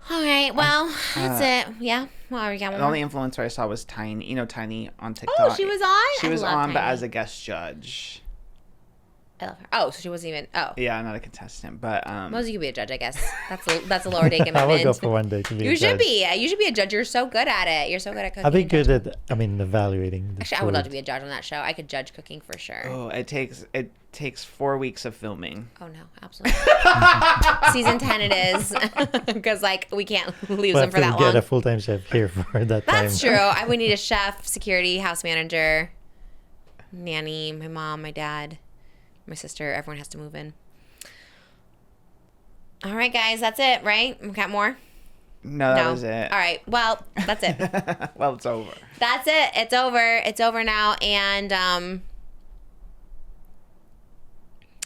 All right. Well, that's it. Yeah. Well, we got one The more. only influencer I saw was Tiny. You know Tiny on TikTok. Oh, she was on? She I was love on, but Tiny. as a guest judge. I love her. Oh, so she wasn't even. Oh. Yeah, not a contestant, but Mosey could be a judge, I guess. That's a lower day I commitment. will go for one day to be. You a should judge. be. You should be a judge. You're so good at it. You're so good at cooking. I'll be and good judging. at. Evaluating. The Actually, I would love to food. be a judge on that show. I could judge cooking for sure. oh, it takes 4 weeks of filming. Oh no, absolutely. Season 10 it is, because we can't lose We'll them have for to that get long. a full-time chef here for that time. That's true. We need a chef, security, house manager, nanny, my mom, my dad, my sister. Everyone has to move in. All right, guys, that's it, right? We got more? No, that was it. All right. Well, that's it. Well, it's over. That's it. It's over. It's over now. And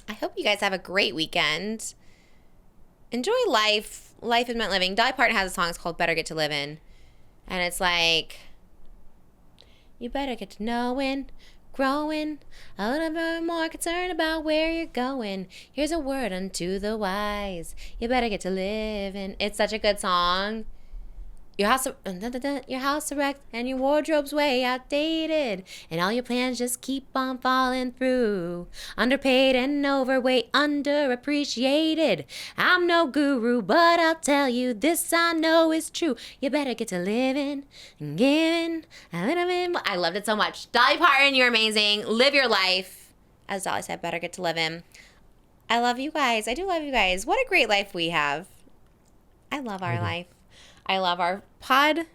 I hope you guys have a great weekend. Enjoy life. Life is meant living. Dolly Parton has a song. It's called Better Get to Livin'. And it's like, you better get to knowing, growing, a little bit more concerned about where you're going. Here's a word unto the wise. You better get to living. It's such a good song. Your house a wreck and your wardrobe's way outdated, and all your plans just keep on falling through. Underpaid and overweight, underappreciated. I'm no guru, but I'll tell you this I know is true. You better get to living and giving a little bit more. I loved it so much. Dolly Parton, you're amazing. Live your life. As Dolly said, better get to living. I love you guys. I do love you guys. What a great life we have. I love our life. I love our pod.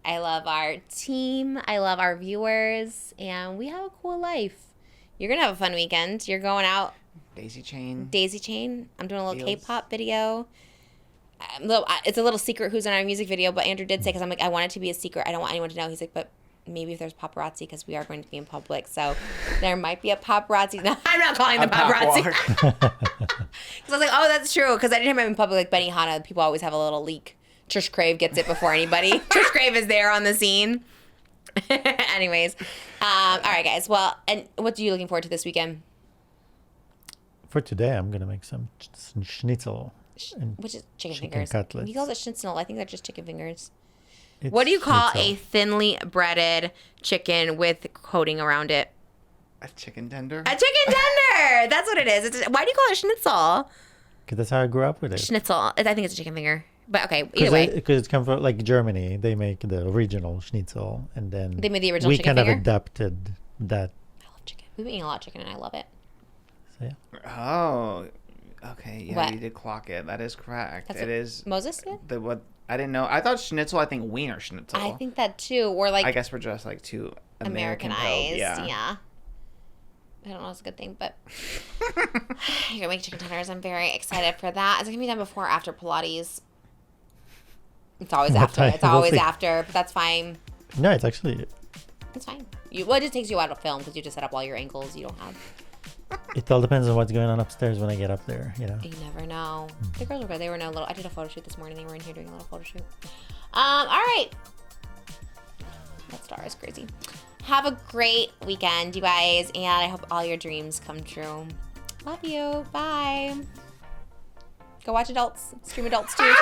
I love our team. I love our viewers. And we have a cool life. You're going to have a fun weekend. You're going out. Daisy chain. Daisy chain. I'm doing a little Heels. K-pop video. It's a little secret who's in our music video. But Andrew did say, because I'm like, I want it to be a secret. I don't want anyone to know. He's like, but maybe if there's paparazzi, because we are going to be in public. So there might be a paparazzi. No, I'm not calling them paparazzi. Because I was like, oh, that's true. Because I didn't have him in public like Benny Hanna. People always have a little leak. Trish Crave gets it before anybody. Trish Crave is there on the scene. Anyways. All right, guys. Well, and what are you looking forward to this weekend? For today, I'm gonna make some schnitzel. And Which is chicken chicken fingers. cutlets. He calls it schnitzel. I think they're just chicken fingers. it's What do you call schnitzel. a thinly breaded chicken with coating around it? A chicken tender. A chicken tender. That's what it is. Why do you call it schnitzel? Because that's how I grew up with it. Schnitzel. I think it's a chicken finger. But okay, either way. Because it's come from like Germany, they make the original schnitzel, and then They made the original we chicken kind finger? of adapted that. I love chicken. We've been eating a lot of chicken and I love it. So yeah, Oh, Okay, yeah, What? you did clock it. That is correct. That's It what is Moses did? the what I didn't know. I thought schnitzel. I think Wiener Schnitzel. I think that too. Or like I guess we're just like too Americanized. Yeah. Yeah. I don't know if it's a good thing, but you're gonna make chicken tenders. I'm very excited for that. Is it gonna be done before or after Pilates? It's always What after. time? It's always We'll see. after, but that's fine. No, it's actually, It's fine. Well, it just takes you out of film because you just set up all your ankles. You don't have. it all depends on what's going on upstairs when I get up there, you know. You never know. The girls were good. They were in a little. I did a photo shoot this morning. They were in here doing a little photo shoot. All right. That star is crazy. Have a great weekend, you guys, and I hope all your dreams come true. Love you. Bye. Go watch adults. Stream adults too.